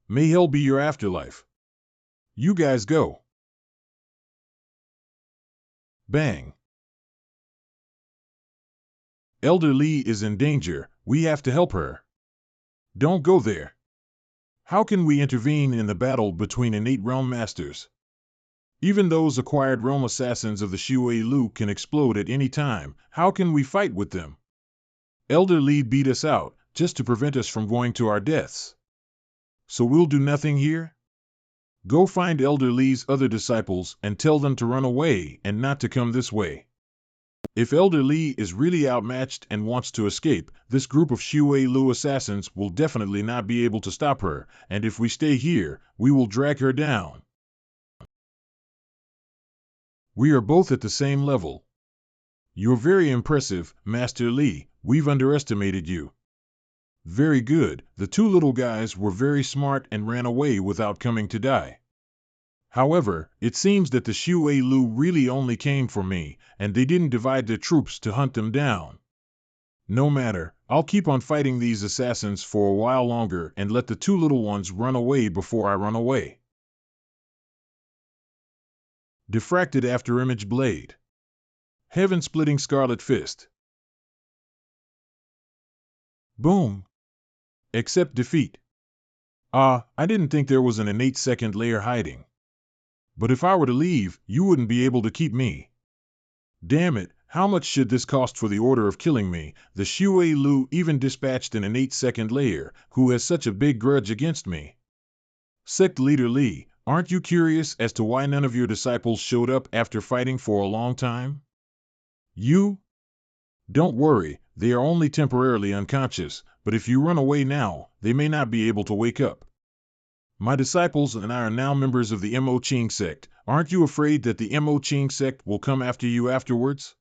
May hell be your afterlife. You guys go. Bang. Elder Li is in danger, we have to help her. Don't go there. How can we intervene in the battle between innate realm masters? Even those acquired realm assassins of the Shui Lu can explode at any time. How can we fight with them? Elder Li beat us out, just to prevent us from going to our deaths. So we'll do nothing here? Go find Elder Li's other disciples and tell them to run away and not to come this way. If Elder Li is really outmatched and wants to escape, this group of Shui Lu assassins will definitely not be able to stop her, and if we stay here, we will drag her down. We are both at the same level. You're very impressive, Master Li, we've underestimated you. Very good, the two little guys were very smart and ran away without coming to die. However, it seems that the Shui Lu really only came for me, and they didn't divide their troops to hunt them down. No matter, I'll keep on fighting these assassins for a while longer and let the two little ones run away before I run away. Diffracted Afterimage Blade. Heaven-splitting Scarlet Fist. Boom. Accept defeat. I didn't think there was an innate second layer hiding. But if I were to leave, you wouldn't be able to keep me. Damn it, how much should this cost for the order of killing me? The Shui Lu even dispatched an innate second layer, who has such a big grudge against me. Sect Leader Li, aren't you curious as to why none of your disciples showed up after fighting for a long time? You? Don't worry, they are only temporarily unconscious, but if you run away now, they may not be able to wake up. My disciples and I are now members of the Mo Ching sect. Aren't you afraid that the Mo Ching sect will come after you afterwards?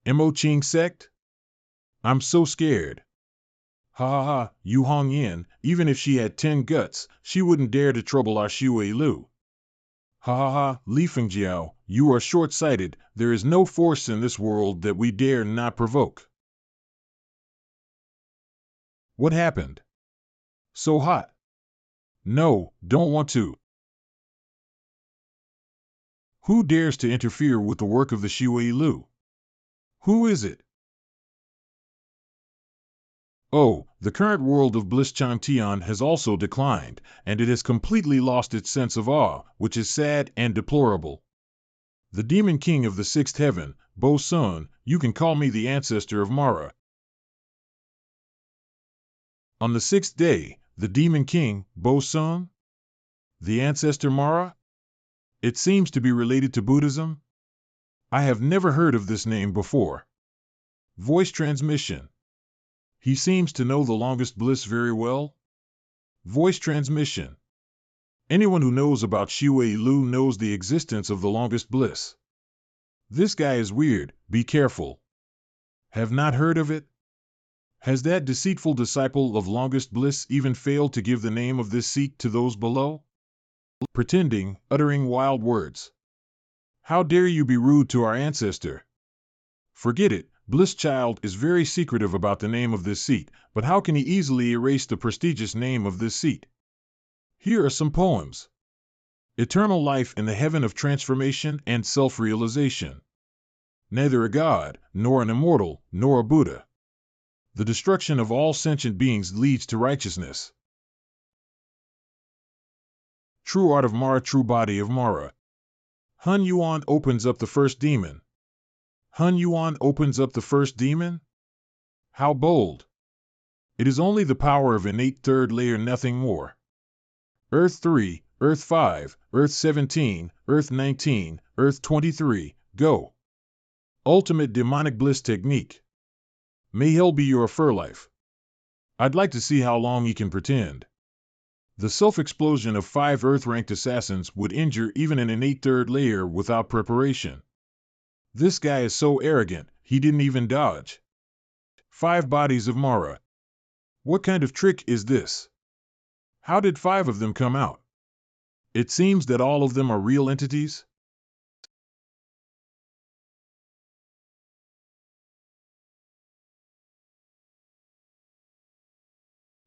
Mo Ching sect? I'm so scared. Ha ha ha, Yu Hong Yin, even if she had 10 guts, she wouldn't dare to trouble our Shui Lu. Ha ha ha, Li Fengjiao, you are short-sighted. There is no force in this world that we dare not provoke. What happened? So hot. No, don't want to. Who dares to interfere with the work of the Shui Lu? Who is it? Oh, the current world of Bliss Chantian has also declined, and it has completely lost its sense of awe, which is sad and deplorable. The Demon King of the Sixth Heaven, Bo Sun, you can call me the ancestor of Mara. On the sixth day, the Demon King, Bo Sun? The ancestor Mara? It seems to be related to Buddhism? I have never heard of this name before. Voice transmission. He seems to know the longest bliss very well. Voice transmission. Anyone who knows about Shui Lu knows the existence of the longest bliss. This guy is weird, be careful. Have not heard of it? Has that deceitful disciple of longest bliss even failed to give the name of this seat to those below? Pretending, uttering wild words. How dare you be rude to our ancestor? Forget it, Bliss Child is very secretive about the name of this seat, but how can he easily erase the prestigious name of this seat? Here are some poems. Eternal life in the heaven of transformation and self-realization. Neither a god, nor an immortal, nor a Buddha. The destruction of all sentient beings leads to righteousness. True art of Mara, true body of Mara. Hun Yuan opens up the first demon. Hun Yuan opens up the first demon? How bold! It is only the power of innate third layer, nothing more. Earth 3, Earth 5, Earth 17, Earth 19, Earth 23, go! Ultimate demonic bliss technique. May hell be your afterlife. I'd like to see how long he can pretend. The self-explosion of 5 Earth-ranked assassins would injure even an innate third layer without preparation. This guy is so arrogant, he didn't even dodge. 5 bodies of Mara. What kind of trick is this? How did 5 of them come out? It seems that all of them are real entities.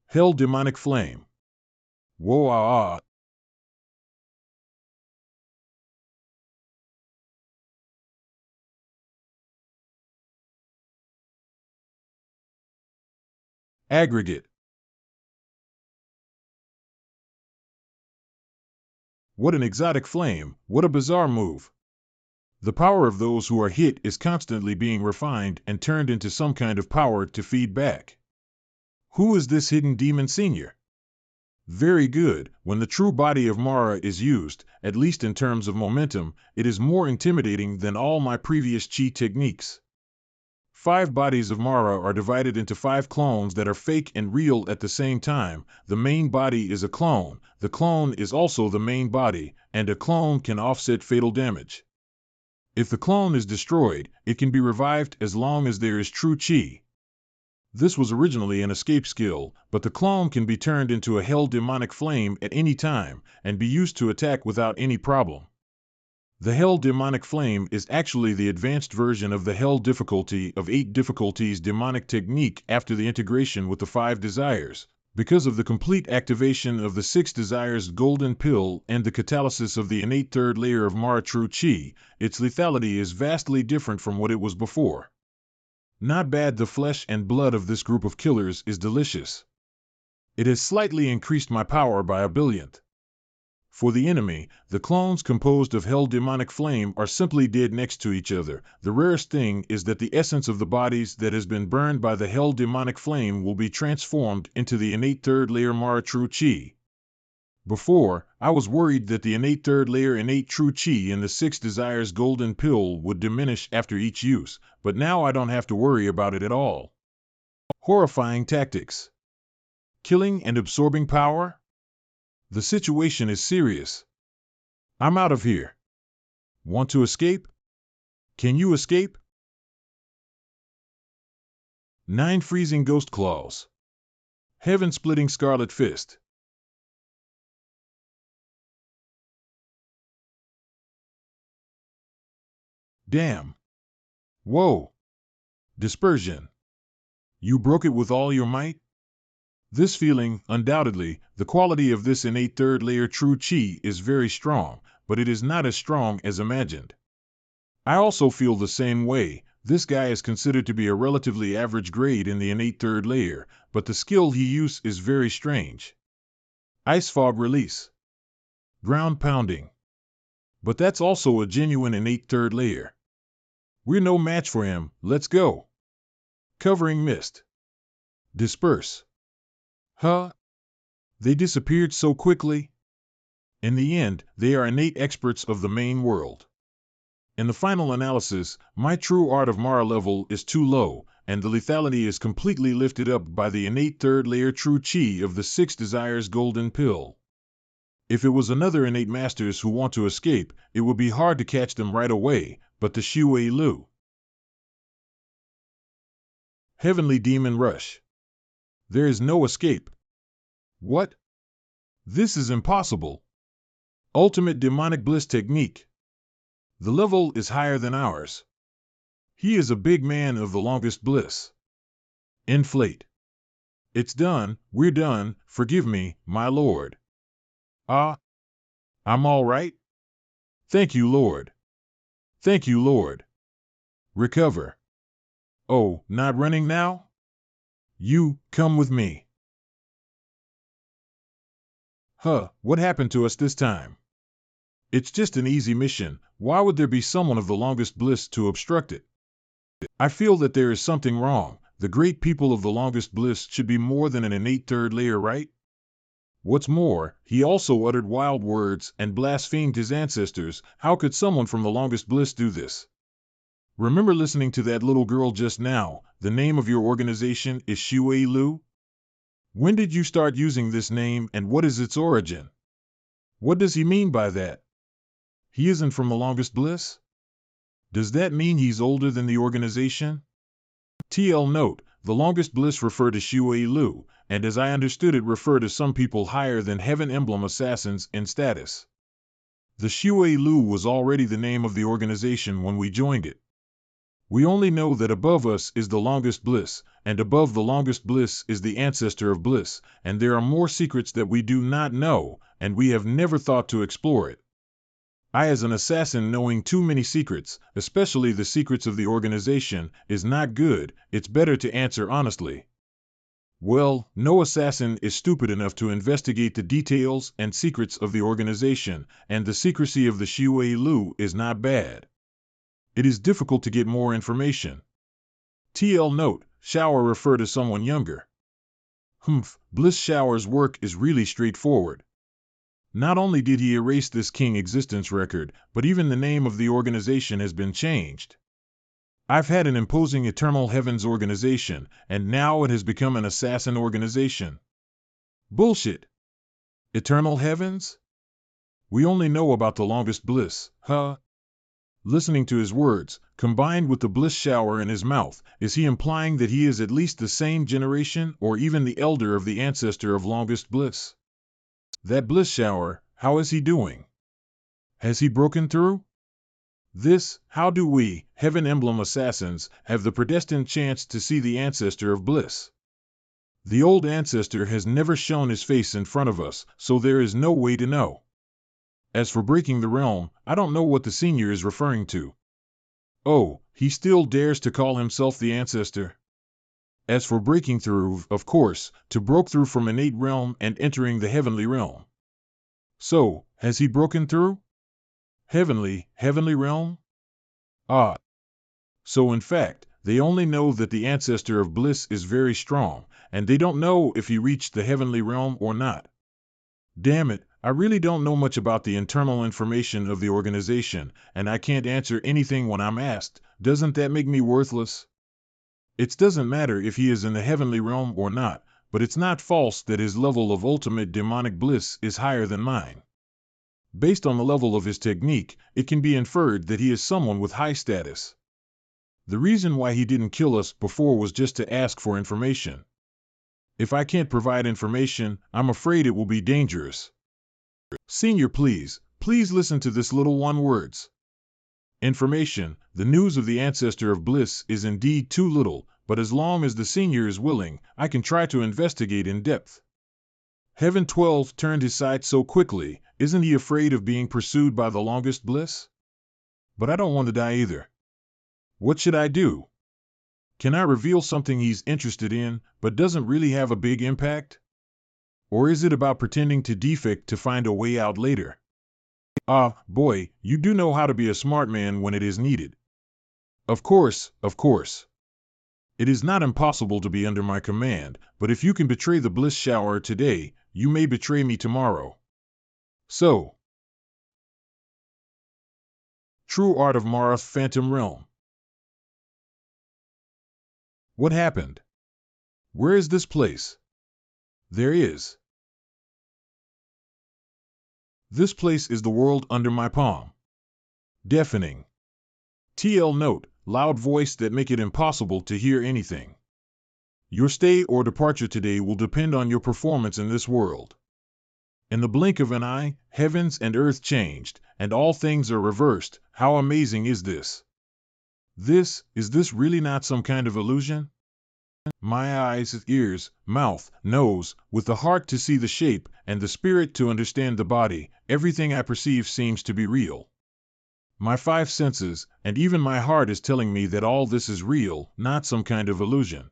Hell demonic flame. Whoa ah ah. Aggregate. What an exotic flame, what a bizarre move. The power of those who are hit is constantly being refined and turned into some kind of power to feed back. Who is this hidden demon senior? Very good, when the true body of Mara is used, at least in terms of momentum, it is more intimidating than all my previous chi techniques. 5 bodies of Mara are divided into 5 clones that are fake and real at the same time. The main body is a clone, the clone is also the main body, and a clone can offset fatal damage. If the clone is destroyed, it can be revived as long as there is true chi. This was originally an escape skill, but the clone can be turned into a hell demonic flame at any time, and be used to attack without any problem. The Hell Demonic Flame is actually the advanced version of the Hell difficulty of 8 difficulties demonic technique after the integration with the 5 desires. Because of the complete activation of the 6 desires golden pill and the catalysis of the innate third layer of Mara True Chi, its lethality is vastly different from what it was before. Not bad, the flesh and blood of this group of killers is delicious. It has slightly increased my power by a billionth. For the enemy, the clones composed of Hell Demonic Flame are simply dead next to each other. The rarest thing is that the essence of the bodies that has been burned by the Hell Demonic Flame will be transformed into the innate third layer Mara True Chi. Before, I was worried that the innate third layer innate true chi in the six desires golden pill would diminish after each use, but now I don't have to worry about it at all. Horrifying tactics. Killing and absorbing power? The situation is serious. I'm out of here. Want to escape? Can you escape? 9 freezing ghost claws. Heaven-splitting scarlet fist. Damn. Whoa. Dispersion. You broke it with all your might? This feeling, undoubtedly, the quality of this innate third layer true chi is very strong, but it is not as strong as imagined. I also feel the same way. This guy is considered to be a relatively average grade in the innate third layer, but the skill he uses is very strange. Ice fog release. Ground pounding. But that's also a genuine innate third layer. We're no match for him, let's go. Covering mist. Disperse. Huh? They disappeared so quickly? In the end, they are innate experts of the main world. In the final analysis, my true art of Mara level is too low, and the lethality is completely lifted up by the innate third layer true chi of the six desires golden pill. If it was another innate masters who want to escape, it would be hard to catch them right away, but the Shui Lu. Heavenly Demon Rush. There is no escape. What? This is impossible. Ultimate Demonic Bliss Technique. The level is higher than ours. He is a big man of the longest bliss. Inflate. It's done, we're done, forgive me, my lord. Ah, I'm all right? Thank you, Lord. Thank you, Lord. Recover. Oh, not running now? You, come with me. Huh, what happened to us this time? It's just an easy mission, why would there be someone of the longest bliss to obstruct it? I feel that there is something wrong. The great people of the longest bliss should be more than an innate third layer, right? What's more, he also uttered wild words and blasphemed his ancestors. How could someone from the longest bliss do this? Remember listening to that little girl just now? The name of your organization is Shui Lu? When did you start using this name and what is its origin? What does he mean by that? He isn't from the longest bliss? Does that mean he's older than the organization? TL note, the longest bliss refer to Shui Lu, and as I understood it refer to some people higher than Heaven Emblem Assassins in status. The Shui Lu was already the name of the organization when we joined it. We only know that above us is the longest bliss, and above the longest bliss is the ancestor of bliss, and there are more secrets that we do not know, and we have never thought to explore it. I, as an assassin, knowing too many secrets, especially the secrets of the organization, is not good. It's better to answer honestly. Well, no assassin is stupid enough to investigate the details and secrets of the organization, and the secrecy of the Shui Lu is not bad. It is difficult to get more information. TL note, shower refer to someone younger. Bliss Shower's work is really straightforward. Not only did he erase this king existence record, but even the name of the organization has been changed. I've had an imposing Eternal Heavens organization, and now it has become an assassin organization. Bullshit. Eternal Heavens? We only know about the longest bliss, huh? Listening to his words, combined with the bliss shower in his mouth, is he implying that he is at least the same generation or even the elder of the ancestor of longest bliss? That bliss shower, how is he doing? Has he broken through? How do we, Heaven Emblem Assassins, have the predestined chance to see the ancestor of bliss? The old ancestor has never shown his face in front of us, so there is no way to know. As for breaking the realm, I don't know what the senior is referring to. Oh, he still dares to call himself the ancestor? As for breaking through, of course, to broke through from innate realm and entering the heavenly realm. So, has he broken through? Heavenly realm? Ah. So in fact, they only know that the ancestor of bliss is very strong, and they don't know if he reached the heavenly realm or not. Damn it, I really don't know much about the internal information of the organization, and I can't answer anything when I'm asked. Doesn't that make me worthless? It doesn't matter if he is in the heavenly realm or not, but it's not false that his level of ultimate demonic bliss is higher than mine. Based on the level of his technique, it can be inferred that he is someone with high status. The reason why he didn't kill us before was just to ask for information. If I can't provide information, I'm afraid it will be dangerous. Senior, please listen to this little one words. Information, the news of the ancestor of bliss is indeed too little, but as long as the senior is willing, I can try to investigate in depth. Heaven 12 turned his sight so quickly, isn't he afraid of being pursued by the longest bliss? But I don't want to die either. What should I do? Can I reveal something he's interested in, but doesn't really have a big impact? Or is it about pretending to defect to find a way out later? Boy, you do know how to be a smart man when it is needed. Of course. It is not impossible to be under my command, but if you can betray the bliss shower today, you may betray me tomorrow. So, True Art of Mara Phantom Realm. What happened? Where is this place? There is. This place is the world under my palm. Deafening. TL note, loud voice that make it impossible to hear anything. Your stay or departure today will depend on your performance in this world. In the blink of an eye, heavens and earth changed, and all things are reversed. How amazing is this? Is this really not some kind of illusion? My eyes, ears, mouth, nose, with the heart to see the shape, and the spirit to understand the body, everything I perceive seems to be real. My 5 senses, and even my heart is telling me that all this is real, not some kind of illusion.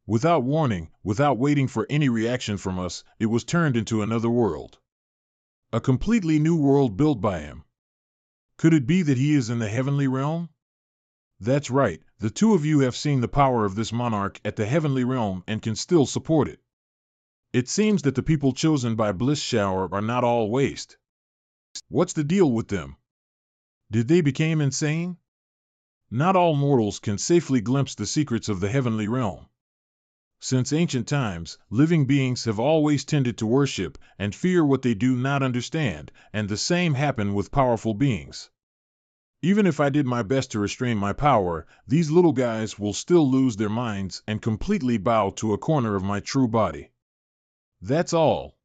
Without warning, without waiting for any reaction from us, it was turned into another world. A completely new world built by him. Could it be that he is in the heavenly realm? That's right, the two of you have seen the power of this monarch at the heavenly realm and can still support it. It seems that the people chosen by Bliss Shower are not all waste. What's the deal with them? Did they become insane? Not all mortals can safely glimpse the secrets of the heavenly realm. Since ancient times, living beings have always tended to worship and fear what they do not understand, and the same happened with powerful beings. Even if I did my best to restrain my power, these little guys will still lose their minds and completely bow to a corner of my true body. That's all.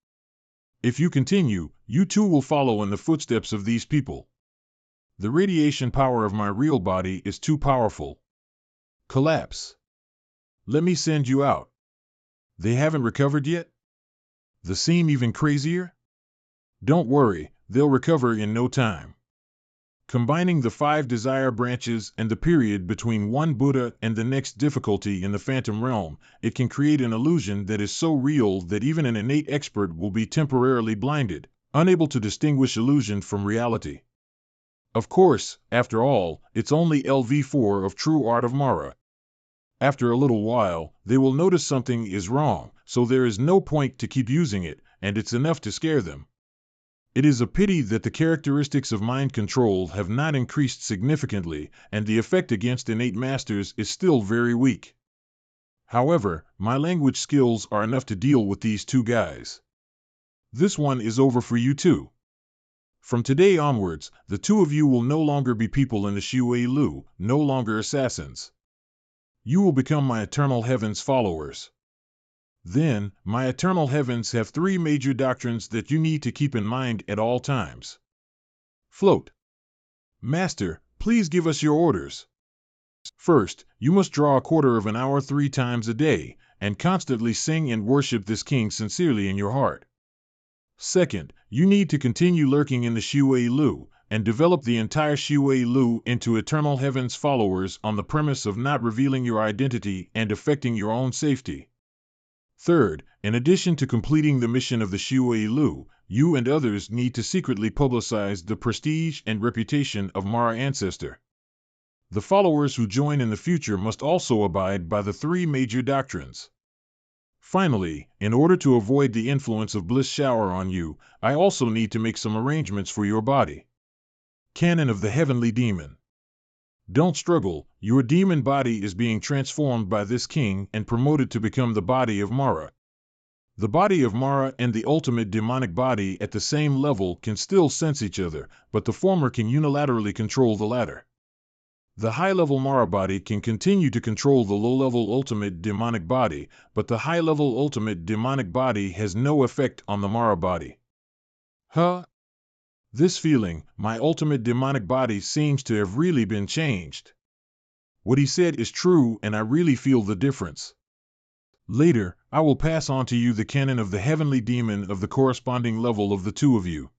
If you continue, you too will follow in the footsteps of these people. The radiation power of my real body is too powerful. Collapse. Let me send you out. They haven't recovered yet? They seem even crazier? Don't worry, they'll recover in no time. Combining the 5 desire branches and the period between one Buddha and the next difficulty in the phantom realm, it can create an illusion that is so real that even an innate expert will be temporarily blinded, unable to distinguish illusion from reality. Of course, after all, it's only LV4 of True Art of Mara. After a little while, they will notice something is wrong, so there is no point to keep using it, and it's enough to scare them. It is a pity that the characteristics of mind control have not increased significantly, and the effect against innate masters is still very weak. However, my language skills are enough to deal with these 2 guys. This one is over for you too. From today onwards, the 2 of you will no longer be people in the Shui Lu, no longer assassins. You will become my eternal heavens followers. Then, my eternal heavens have 3 major doctrines that you need to keep in mind at all times. Float. Master, please give us your orders. First, you must draw a quarter of an hour 3 times a day, and constantly sing and worship this king sincerely in your heart. Second, you need to continue lurking in the Shui Lu, and develop the entire Shui Lu into eternal heavens followers on the premise of not revealing your identity and affecting your own safety. Third, in addition to completing the mission of the Shui Lu, you and others need to secretly publicize the prestige and reputation of Mara Ancestor. The followers who join in the future must also abide by the 3 major doctrines. Finally, in order to avoid the influence of bliss shower on you, I also need to make some arrangements for your body. Canon of the Heavenly Demon. Don't struggle, your demon body is being transformed by this king and promoted to become the body of Mara. The body of Mara and the ultimate demonic body at the same level can still sense each other, but the former can unilaterally control the latter. The high-level Mara body can continue to control the low-level ultimate demonic body, but the high-level ultimate demonic body has no effect on the Mara body. Huh? This feeling, my ultimate demonic body seems to have really been changed. What he said is true, and I really feel the difference. Later, I will pass on to you the canon of the heavenly demon of the corresponding level of the two of you.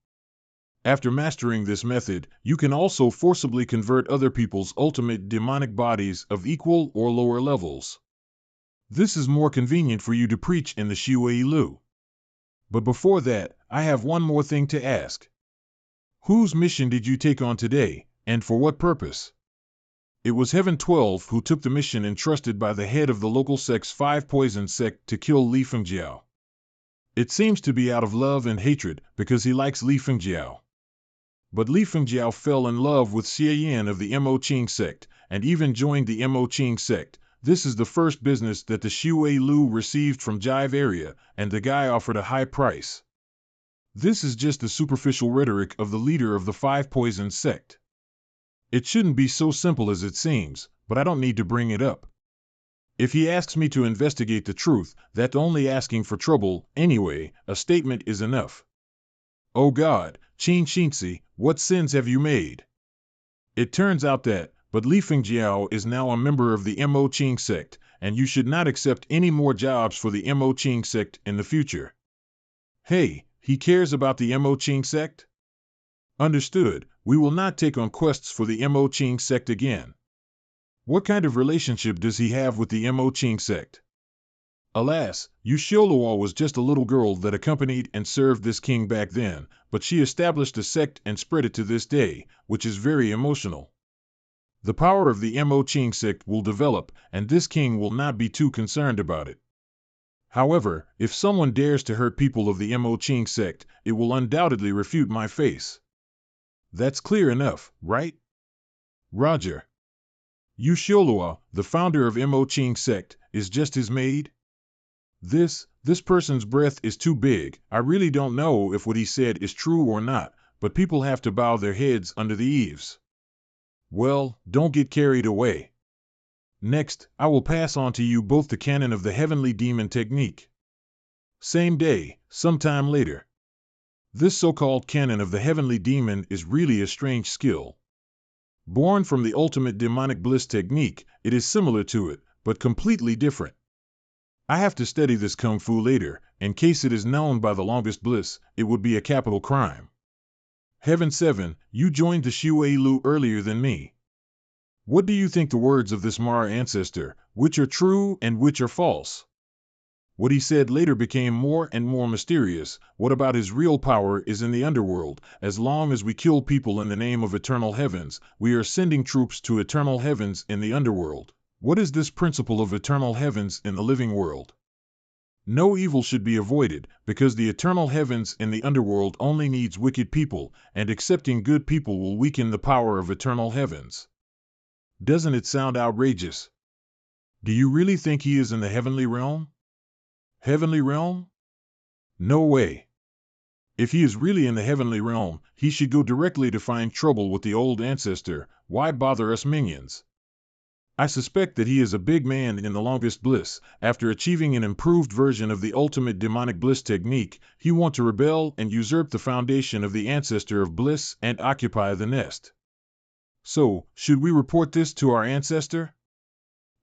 After mastering this method, you can also forcibly convert other people's ultimate demonic bodies of equal or lower levels. This is more convenient for you to preach in the Shui Lu. But before that, I have one more thing to ask. Whose mission did you take on today, and for what purpose? It was Heaven 12 who took the mission entrusted by the head of the local sect's 5 poison sect to kill Li Fengjiao. It seems to be out of love and hatred because he likes Li Fengjiao. But Li Fengjiao fell in love with Xie Yan of the Mo Qing sect, and even joined the Mo Qing sect. This is the first business that the Shui Lu received from Jive area, and the guy offered a high price. This is just the superficial rhetoric of the leader of the 5 poison sect. It shouldn't be so simple as it seems, but I don't need to bring it up. If he asks me to investigate the truth, that's only asking for trouble. Anyway, a statement is enough. Oh God, Qin Xinzi, what sins have you made? It turns out that, but Li Fengjiao is now a member of the Mo Qing sect, and you should not accept any more jobs for the Mo Qing sect in the future. Hey, he cares about the Mo Qing sect? Understood, we will not take on quests for the Mo Qing sect again. What kind of relationship does he have with the Mo Qing sect? Alas, Yu Xiaoluo was just a little girl that accompanied and served this king back then, but she established a sect and spread it to this day, which is very emotional. The power of the Mo Qing sect will develop, and this king will not be too concerned about it. However, if someone dares to hurt people of the Mo Qing sect, it will undoubtedly refute my face. That's clear enough, right? Roger. Yu Xiaoluo, the founder of Mo Qing sect, is just his maid? This person's breath is too big. I really don't know if what he said is true or not, but people have to bow their heads under the eaves. Well, don't get carried away. Next, I will pass on to you both the canon of the heavenly demon technique. Same day, sometime later. This so-called canon of the heavenly demon is really a strange skill. Born from the ultimate demonic bliss technique, it is similar to it, but completely different. I have to study this kung fu later. In case it is known by the longest bliss, it would be a capital crime. Heaven 7, you joined the Shui Lu earlier than me. What do you think the words of this Mara ancestor, which are true and which are false? What he said later became more and more mysterious. What about his real power is in the underworld? As long as we kill people in the name of eternal heavens, we are sending troops to eternal heavens in the underworld. What is this principle of eternal heavens in the living world? No evil should be avoided, because the eternal heavens in the underworld only needs wicked people, and accepting good people will weaken the power of eternal heavens. Doesn't it sound outrageous? Do you really think he is in the heavenly realm? Heavenly realm? No way. If he is really in the heavenly realm, he should go directly to find trouble with the old ancestor. Why bother us minions? I suspect that he is a big man in the longest bliss. After achieving an improved version of the ultimate demonic bliss technique, he wants to rebel and usurp the foundation of the ancestor of bliss and occupy the nest. So, should we report this to our ancestor?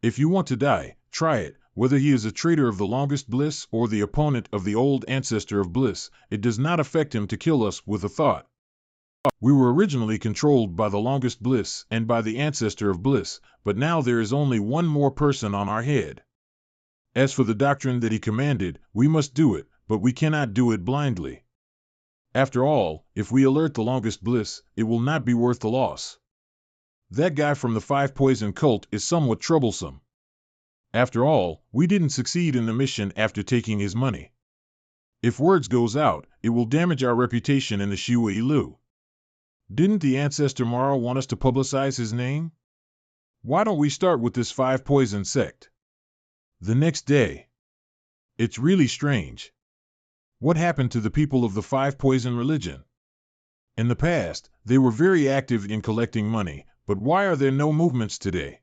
If you want to die, try it. Whether he is a traitor of the longest bliss or the opponent of the old ancestor of bliss, it does not affect him to kill us with a thought. We were originally controlled by the longest bliss and by the ancestor of bliss, but now there is only one more person on our head. As for the doctrine that he commanded, we must do it, but we cannot do it blindly. After all, if we alert the longest bliss, it will not be worth the loss. That guy from the 5 poison cult is somewhat troublesome. After all, we didn't succeed in the mission after taking his money. If words goes out, it will damage our reputation in the Shui Lu. Didn't the ancestor Mara want us to publicize his name? Why don't we start with this five poison sect? The next day. It's really strange. What happened to the people of the five poison religion? In the past, they were very active in collecting money, but why are there no movements today?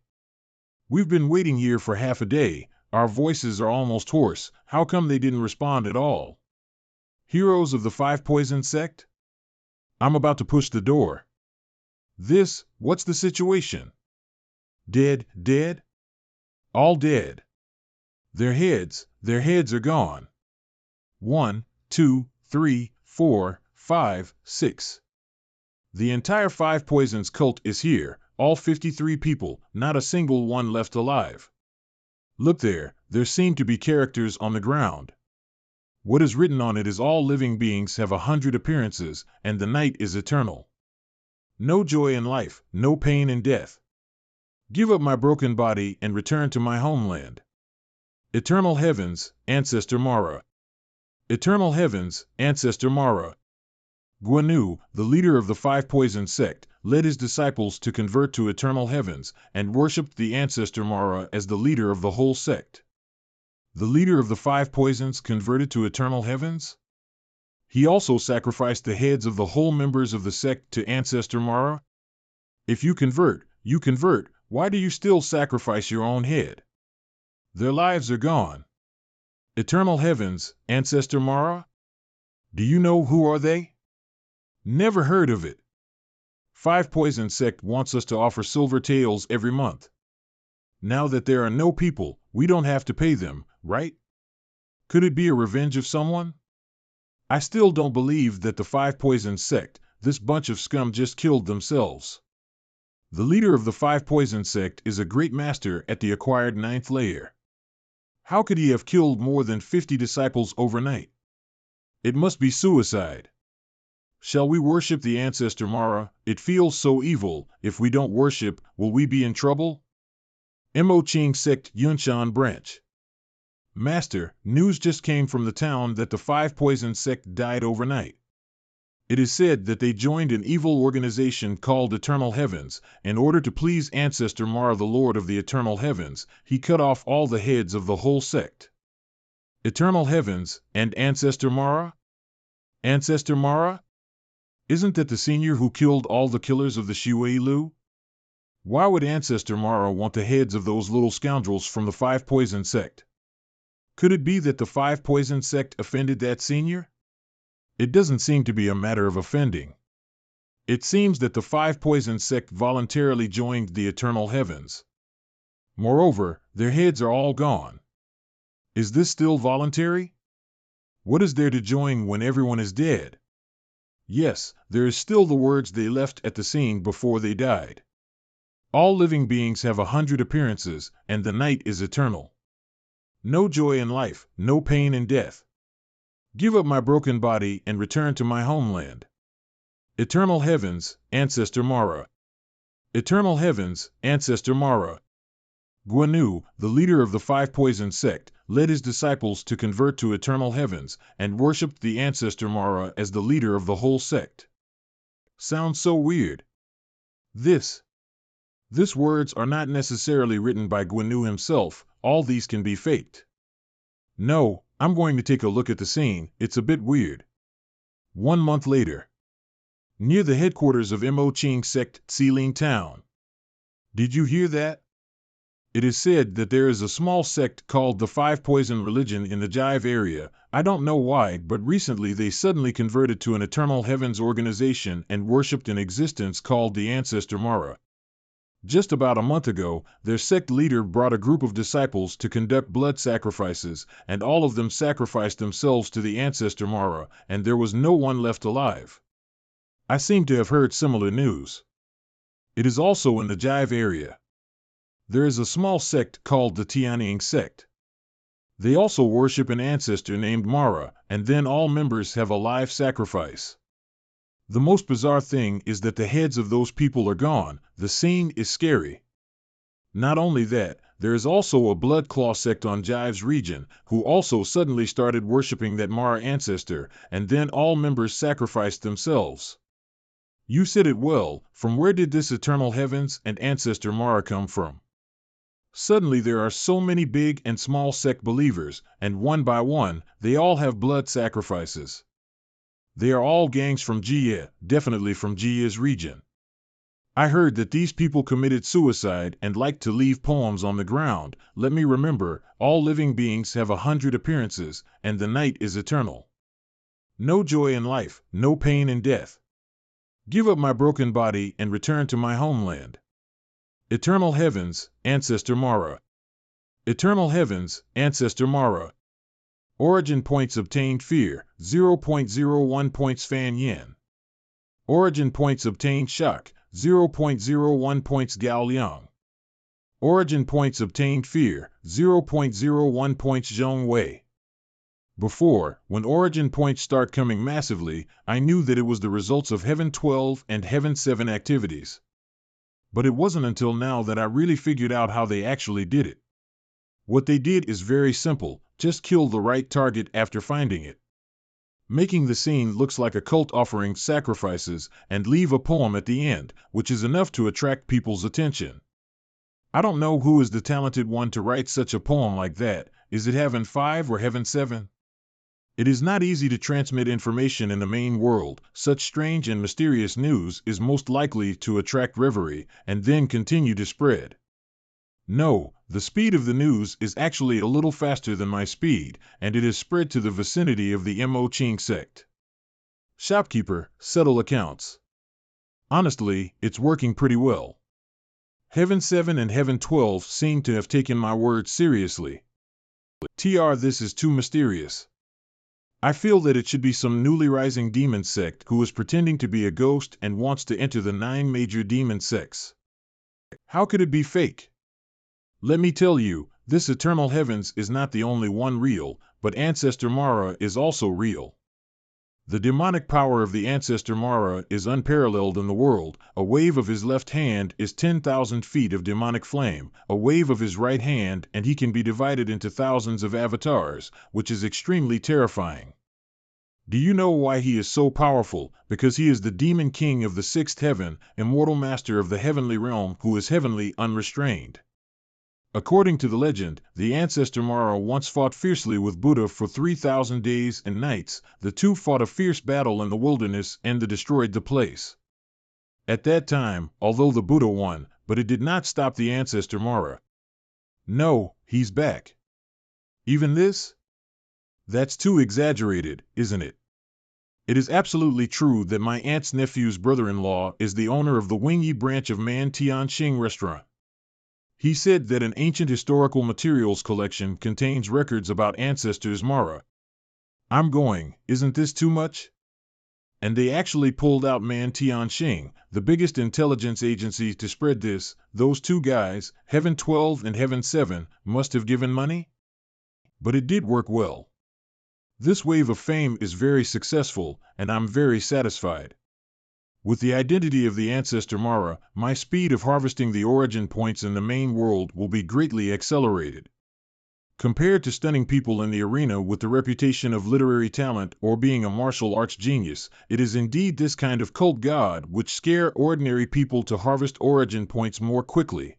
We've been waiting here for half a day, our voices are almost hoarse, how come they didn't respond at all? Heroes of the five poison sect? I'm about to push the door. What's the situation? Dead, dead? All dead. Their heads are gone. 1, 2, 3, 4, 5, 6. The entire Five Poisons cult is here, all 53 people, not a single one left alive. Look there seem to be characters on the ground. What is written on it is all living beings have 100 appearances, and the night is eternal. No joy in life, no pain in death. Give up my broken body and return to my homeland. Eternal heavens, Ancestor Mara. Eternal heavens, Ancestor Mara. Guanu, the leader of the Five Poison sect, led his disciples to convert to eternal heavens, and worshipped the ancestor Mara as the leader of the whole sect. The leader of the Five Poisons converted to eternal heavens? He also sacrificed the heads of the whole members of the sect to ancestor Mara? If you convert, why do you still sacrifice your own head? Their lives are gone. Eternal heavens, ancestor Mara? Do you know who are they? Never heard of it. Five Poison sect wants us to offer silver taels every month. Now that there are no people, we don't have to pay them, right? Could it be a revenge of someone? I still don't believe that the Five Poison sect, this bunch of scum, just killed themselves. The leader of the Five Poison sect is a great master at the acquired 9th layer. How could he have killed more than 50 disciples overnight? It must be suicide. Shall we worship the ancestor Mara? It feels so evil. If we don't worship, will we be in trouble? Mo Ching sect Yunshan branch. Master, news just came from the town that the Five Poison sect died overnight. It is said that they joined an evil organization called Eternal Heavens. In order to please ancestor Mara, the Lord of the Eternal Heavens, he cut off all the heads of the whole sect. Eternal Heavens and ancestor Mara? Ancestor Mara? Isn't that the senior who killed all the killers of the Shui Lu? Why would ancestor Mara want the heads of those little scoundrels from the Five Poison sect? Could it be that the Five Poison sect offended that senior? It doesn't seem to be a matter of offending. It seems that the Five Poison sect voluntarily joined the Eternal Heavens. Moreover, their heads are all gone. Is this still voluntary? What is there to join when everyone is dead? Yes, there is still the words they left at the scene before they died. All living beings have 100 appearances, and the night is eternal. No joy in life, no pain in death. Give up my broken body and return to my homeland. Eternal heavens, ancestor Mara. Eternal heavens, ancestor Mara. Guanu, the leader of the Five Poison sect, led his disciples to convert to eternal heavens, and worshipped the ancestor Mara as the leader of the whole sect. Sounds so weird. These words are not necessarily written by Guanu himself, all these can be faked. No, I'm going to take a look at the scene, it's a bit weird. 1 month later. Near the headquarters of Mo Ching sect, Xiling Town. Did you hear that? It is said that there is a small sect called the Five Poison religion in the Jive area. I don't know why, but recently they suddenly converted to an Eternal Heavens organization and worshipped an existence called the Ancestor Mara. Just about a month ago, their sect leader brought a group of disciples to conduct blood sacrifices, and all of them sacrificed themselves to the Ancestor Mara, and there was no one left alive. I seem to have heard similar news. It is also in the Jive area. There is a small sect called the Tianying sect. They also worship an ancestor named Mara, and then all members have a live sacrifice. The most bizarre thing is that the heads of those people are gone. The scene is scary. Not only that, there is also a blood claw sect on Jive's region, who also suddenly started worshipping that Mara ancestor, and then all members sacrificed themselves. You said it well, from where did this eternal heavens and ancestor Mara come from? Suddenly there are so many big and small sect believers, and one by one, they all have blood sacrifices. They are all gangs from Jia, definitely from Jia's region. I heard that these people committed suicide and liked to leave poems on the ground. Let me remember, all living beings have 100 appearances, and the night is eternal. No joy in life, no pain in death. Give up my broken body and return to my homeland. Eternal heavens, ancestor Mara. Eternal heavens, ancestor Mara. Origin points obtained fear, 0.01 points Fan Yen. Origin points obtained shock, 0.01 points Gao Liang. Origin points obtained fear, 0.01 points Zhong Wei. Before, when origin points start coming massively, I knew that it was the results of Heaven 12 and Heaven 7 activities. But it wasn't until now that I really figured out how they actually did it. What they did is very simple, just kill the right target after finding it. Making the scene looks like a cult offering sacrifices and leave a poem at the end, which is enough to attract people's attention. I don't know who is the talented one to write such a poem like that. Is it Heaven 5 or Heaven 7? It is not easy to transmit information in the main world. Such strange and mysterious news is most likely to attract reverie and then continue to spread. No, the speed of the news is actually a little faster than my speed, and it has spread to the vicinity of the Mo Ching sect. Shopkeeper, settle accounts. Honestly, it's working pretty well. Heaven 7 and Heaven 12 seem to have taken my words seriously. This is too mysterious. I feel that it should be some newly rising demon sect who is pretending to be a ghost and wants to enter the 9 major demon sects. How could it be fake? Let me tell you, this eternal heavens is not the only one real, but Ancestor Mara is also real. The demonic power of the Ancestor Mara is unparalleled in the world. A wave of his left hand is 10,000 feet of demonic flame, a wave of his right hand and he can be divided into thousands of avatars, which is extremely terrifying. Do you know why he is so powerful? Because he is the demon king of the 6th heaven, immortal master of the heavenly realm who is heavenly unrestrained. According to the legend, the Ancestor Mara once fought fiercely with Buddha for 3,000 days and nights. The two fought a fierce battle in the wilderness and destroyed the place. At that time, although the Buddha won, but it did not stop the Ancestor Mara. No, he's back. Even this? That's too exaggerated, isn't it? It is absolutely true that my aunt's nephew's brother-in-law is the owner of the Wingyi branch of Man Tianxing restaurant. He said that an ancient historical materials collection contains records about ancestors Mara. I'm going, isn't this too much? And they actually pulled out Man Tianxing, the biggest intelligence agency to spread this. Those two guys, Heaven 12 and Heaven 7, must have given money? But it did work well. This wave of fame is very successful, and I'm very satisfied. With the identity of the Ancestor Mara, my speed of harvesting the origin points in the main world will be greatly accelerated. Compared to stunning people in the arena with the reputation of literary talent or being a martial arts genius, it is indeed this kind of cult god which scare ordinary people to harvest origin points more quickly.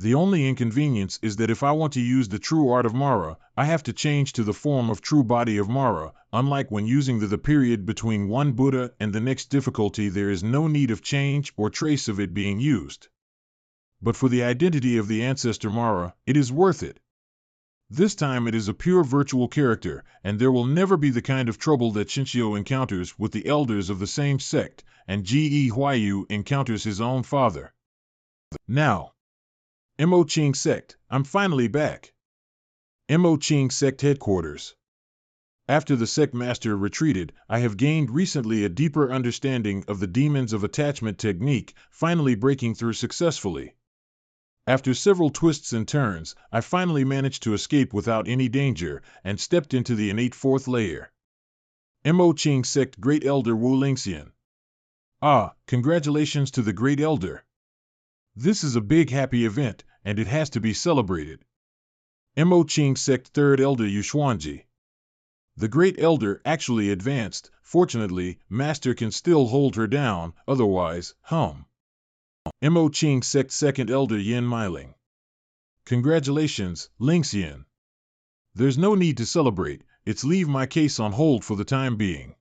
The only inconvenience is that if I want to use the true art of Mara, I have to change to the form of true body of Mara. Unlike when using the period between one Buddha and the next difficulty, there is no need of change or trace of it being used. But for the identity of the Ancestor Mara, it is worth it. This time it is a pure virtual character, and there will never be the kind of trouble that Shinshio encounters with the elders of the same sect, and Ge Huayu encounters his own father. Now, Mo Ching sect, I'm finally back. Mo Ching sect headquarters. After the sect master retreated, I have gained recently a deeper understanding of the demons of attachment technique, finally breaking through successfully. After several twists and turns, I finally managed to escape without any danger, and stepped into the innate 4th layer. Mo Ching sect Great Elder Wu Lingxian. Ah, congratulations to the Great Elder. This is a big happy event, and it has to be celebrated. Mo Ching Sect Third Elder Yuxuanji. The Great Elder actually advanced. Fortunately, Master can still hold her down, otherwise, Mo Ching Sect Second Elder Yin Miling. Congratulations, Ling's Yin. There's no need to celebrate, it's leave my case on hold for the time being.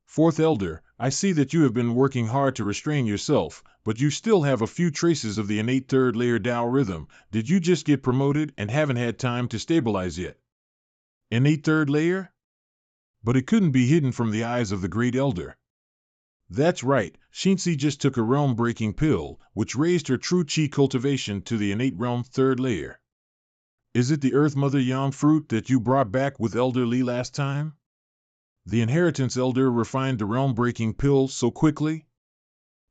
Fourth Elder, I see that you have been working hard to restrain yourself, but you still have a few traces of the innate third layer Tao rhythm. Did you just get promoted and haven't had time to stabilize yet? Innate third layer? But it couldn't be hidden from the eyes of the Great Elder. That's right, Shinzi just took a realm-breaking pill, which raised her true chi cultivation to the innate realm third layer. Is it the Earth Mother Yang fruit that you brought back with Elder Li last time? The Inheritance Elder refined the realm-breaking pill so quickly?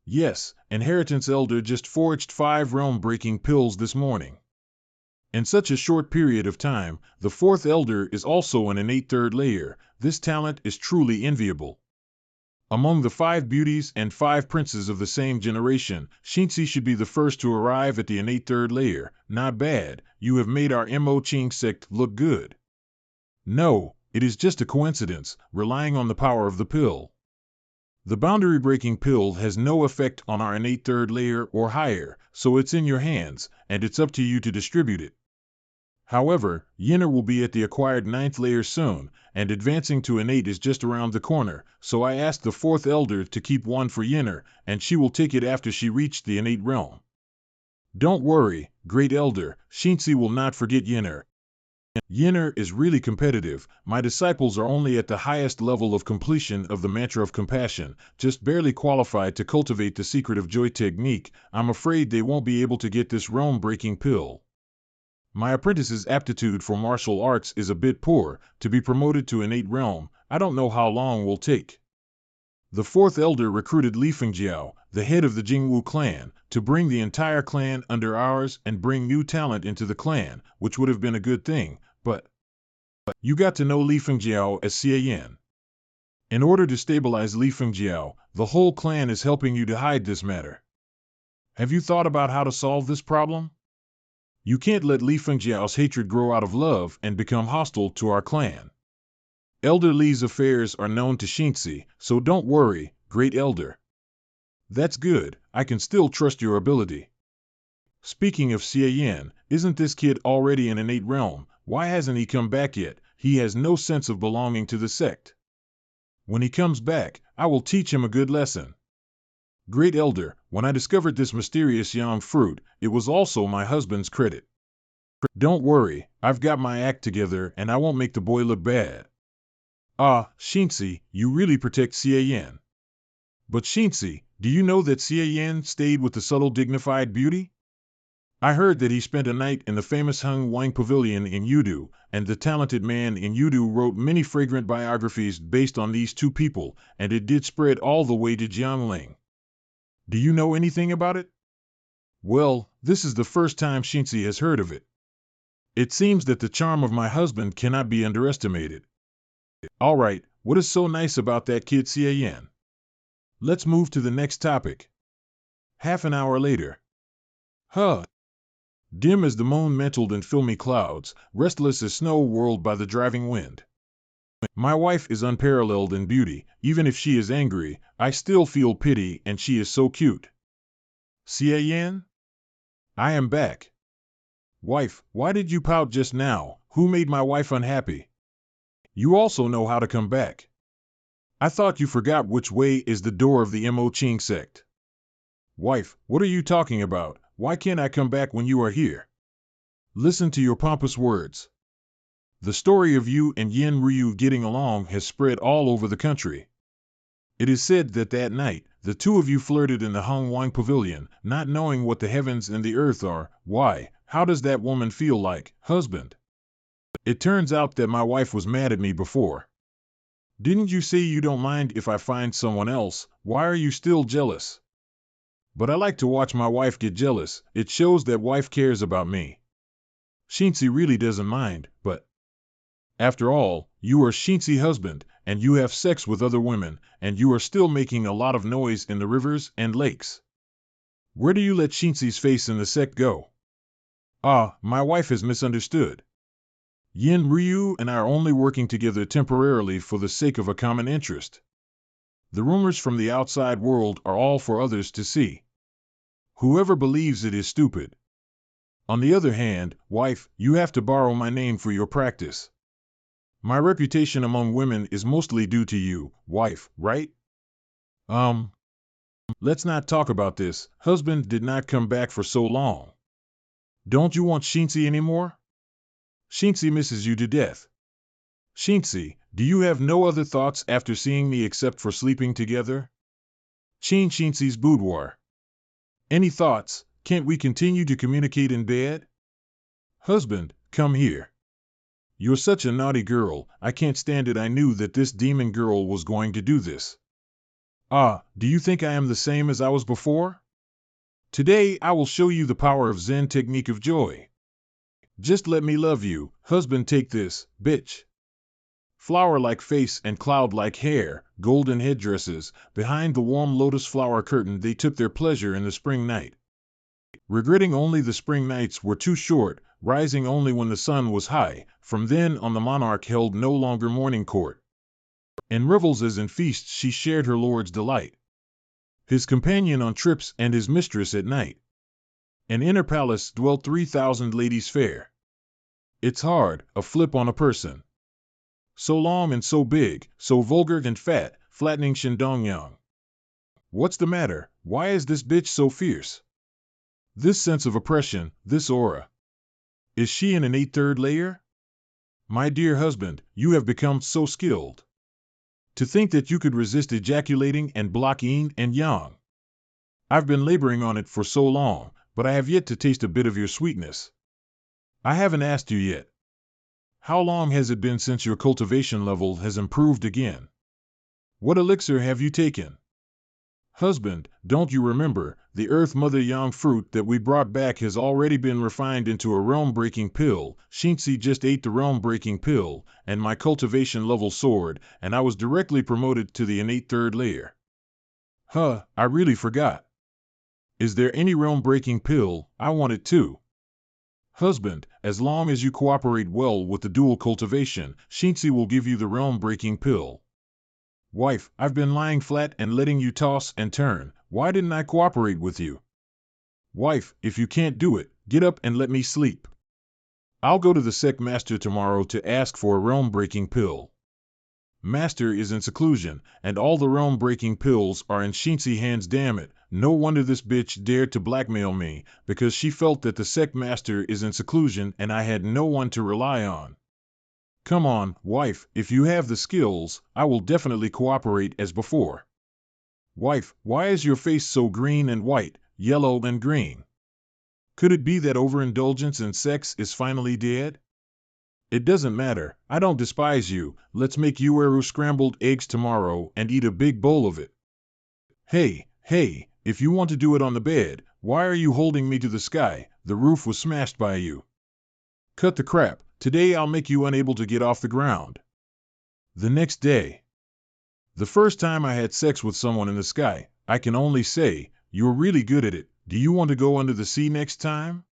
Yes, Inheritance Elder just forged 5 realm-breaking pills this morning. In such a short period of time, the Fourth Elder is also an innate third layer. This talent is truly enviable. Among the 5 beauties and 5 princes of the same generation, Shinzi should be the first to arrive at the innate third layer. Not bad, you have made our Mo Ching sect look good. No, it is just a coincidence, relying on the power of the pill. The boundary-breaking pill has no effect on our innate third layer or higher, so it's in your hands, and it's up to you to distribute it. However, Yinner will be at the acquired 9th layer soon, and advancing to innate is just around the corner, so I asked the 4th Elder to keep one for Yinner, and she will take it after she reached the innate realm. Don't worry, Great Elder, Shinzi will not forget Yinner. Yinner is really competitive. My disciples are only at the highest level of completion of the mantra of compassion, just barely qualified to cultivate the secret of joy technique. I'm afraid they won't be able to get this realm-breaking pill. My apprentice's aptitude for martial arts is a bit poor. To be promoted to innate realm, I don't know how long will take. The 4th Elder recruited Li Fengjiao, the head of the Jingwu clan, to bring the entire clan under ours and bring new talent into the clan, which would have been a good thing, but you got to know Li Fengjiao as Xie Yan. In order to stabilize Li Fengjiao, the whole clan is helping you to hide this matter. Have you thought about how to solve this problem? You can't let Li Fengjiao's hatred grow out of love and become hostile to our clan. Elder Li's affairs are known to Shinzi, so don't worry, Great Elder. That's good, I can still trust your ability. Speaking of Xie Yan, isn't this kid already in innate realm? Why hasn't he come back yet? He has no sense of belonging to the sect. When he comes back, I will teach him a good lesson. Great Elder, when I discovered this mysterious yang fruit, it was also my husband's credit. Don't worry, I've got my act together and I won't make the boy look bad. Ah, Shinzi, you really protect Xie Yan. But Shinzi, do you know that Xie Yan stayed with the subtle dignified beauty? I heard that he spent a night in the famous Hung Wang Pavilion in Yudu, and the talented man in Yudu wrote many fragrant biographies based on these two people, and it did spread all the way to Jiangling. Do you know anything about it? Well, this is the first time Shinzi has heard of it. It seems that the charm of my husband cannot be underestimated. All right, what is so nice about that kid Xie Yan? Let's move to the next topic. Half an hour later. Dim as the moon mantled in filmy clouds, restless as snow whirled by the driving wind. My wife is unparalleled in beauty. Even if she is angry, I still feel pity, and she is so cute. Xie Yan? I am back. Wife, why did you pout just now? Who made my wife unhappy? You also know how to come back. I thought you forgot which way is the door of the Mo Ching sect. Wife, what are you talking about? Why can't I come back when you are here? Listen to your pompous words. The story of you and Yin Ryu getting along has spread all over the country. It is said that that night, the two of you flirted in the Hung Wang Pavilion, not knowing what the heavens and the earth are. Why, how does that woman feel like, husband? It turns out that my wife was mad at me before. Didn't you say you don't mind if I find someone else? Why are you still jealous? But I like to watch my wife get jealous. It shows that wife cares about me. Shinzi really doesn't mind, but after all, you are Shinzi's husband, and you have sex with other women, and you are still making a lot of noise in the rivers and lakes. Where do you let Shinzi's face in the sect go? Ah, my wife has misunderstood. Yin Ryu and I are only working together temporarily for the sake of a common interest. The rumors from the outside world are all for others to see. Whoever believes it is stupid. On the other hand, wife, you have to borrow my name for your practice. My reputation among women is mostly due to you, wife, right? Let's not talk about this. Husband did not come back for so long. Don't you want Shinsi anymore? Shinsi misses you to death. Shinsi, do you have no other thoughts after seeing me except for sleeping together? Shinsi's boudoir. Any thoughts? Can't we continue to communicate in bed? Husband, come here. You're such a naughty girl, I can't stand it. I knew that this demon girl was going to do this. Ah, do you think I am the same as I was before? Today I will show you the power of Zen technique of joy. Just let me love you, husband. Take this, bitch. Flower-like face and cloud-like hair, golden headdresses, behind the warm lotus flower curtain they took their pleasure in the spring night. Regretting only the spring nights were too short, rising only when the sun was high, from then on the monarch held no longer morning court. In revels as in feasts she shared her lord's delight. His companion on trips and his mistress at night. An inner palace dwelt 3,000 ladies fair. It's hard, a flip on a person. So long and so big, so vulgar and fat, flattening Shindongyang. What's the matter? Why is this bitch so fierce? This sense of oppression, this aura. Is she in an 8/3 layer? My dear husband, you have become so skilled. To think that you could resist ejaculating and block yin and yang. I've been laboring on it for so long, but I have yet to taste a bit of your sweetness. I haven't asked you yet. How long has it been since your cultivation level has improved again? What elixir have you taken? Husband, don't you remember, the Earth Mother Yang fruit that we brought back has already been refined into a realm-breaking pill. Shinsi just ate the realm-breaking pill, and my cultivation level soared, and I was directly promoted to the innate 3rd layer. I really forgot. Is there any realm-breaking pill? I want it too. Husband, as long as you cooperate well with the dual cultivation, Shinsi will give you the realm-breaking pill. Wife, I've been lying flat and letting you toss and turn. Why didn't I cooperate with you? Wife, if you can't do it, get up and let me sleep. I'll go to the sect master tomorrow to ask for a realm-breaking pill. Master is in seclusion, and all the realm-breaking pills are in Shinsi hands. Damn it, no wonder this bitch dared to blackmail me, because she felt that the sect master is in seclusion and I had no one to rely on. Come on, wife, if you have the skills, I will definitely cooperate as before. Wife, why is your face so green and white, yellow and green? Could it be that overindulgence in sex is finally dead? It doesn't matter, I don't despise you. Let's make Ueru scrambled eggs tomorrow and eat a big bowl of it. Hey, if you want to do it on the bed, why are you holding me to the sky? The roof was smashed by you. Cut the crap, today I'll make you unable to get off the ground. The next day. The first time I had sex with someone in the sky, I can only say, you're really good at it. Do you want to go under the sea next time?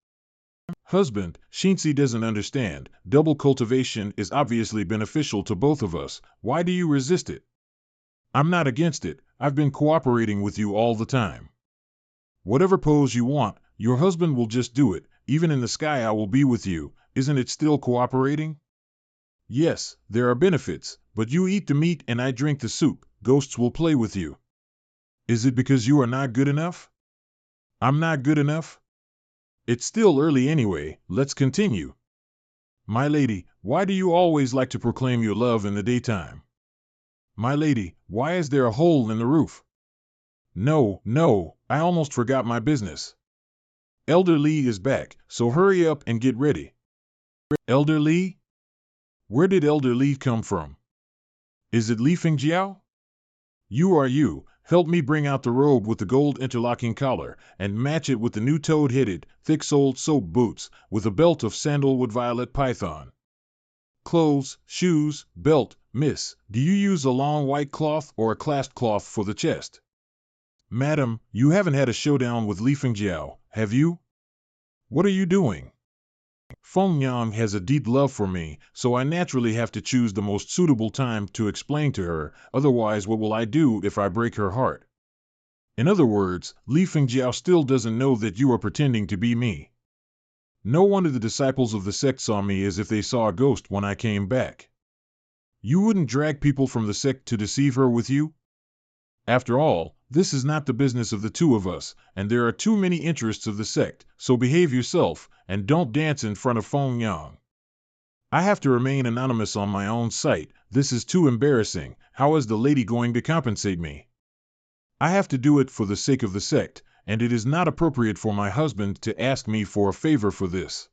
Husband, Shinsi doesn't understand. Double cultivation is obviously beneficial to both of us. Why do you resist it? I'm not against it. I've been cooperating with you all the time. Whatever pose you want, your husband will just do it. Even in the sky I will be with you. Isn't it still cooperating? Yes, there are benefits, but you eat the meat and I drink the soup. Ghosts will play with you. Is it because you are not good enough? I'm not good enough? It's still early anyway, let's continue. My lady, why do you always like to proclaim your love in the daytime? My lady, why is there a hole in the roof? No, I almost forgot my business. Elder Lee is back, so hurry up and get ready. Elder Lee? Where did Elder Lee come from? Is it Li Fengjiao? You are you. Help me bring out the robe with the gold interlocking collar, and match it with the new toad-headed, thick-soled soap boots, with a belt of sandalwood violet python. Clothes, shoes, belt, miss, do you use a long white cloth or a clasped cloth for the chest? Madam, you haven't had a showdown with Li Fengjiao, have you? What are you doing? Feng Yang has a deep love for me, so I naturally have to choose the most suitable time to explain to her, otherwise what will I do if I break her heart? In other words, Li Fengjiao still doesn't know that you are pretending to be me. No one of the disciples of the sect saw me as if they saw a ghost when I came back. You wouldn't drag people from the sect to deceive her with you? After all, this is not the business of the two of us, and there are too many interests of the sect, so behave yourself, and don't dance in front of Feng Yang. I have to remain anonymous on my own site. This is too embarrassing. How is the lady going to compensate me? I have to do it for the sake of the sect, and it is not appropriate for my husband to ask me for a favor for this.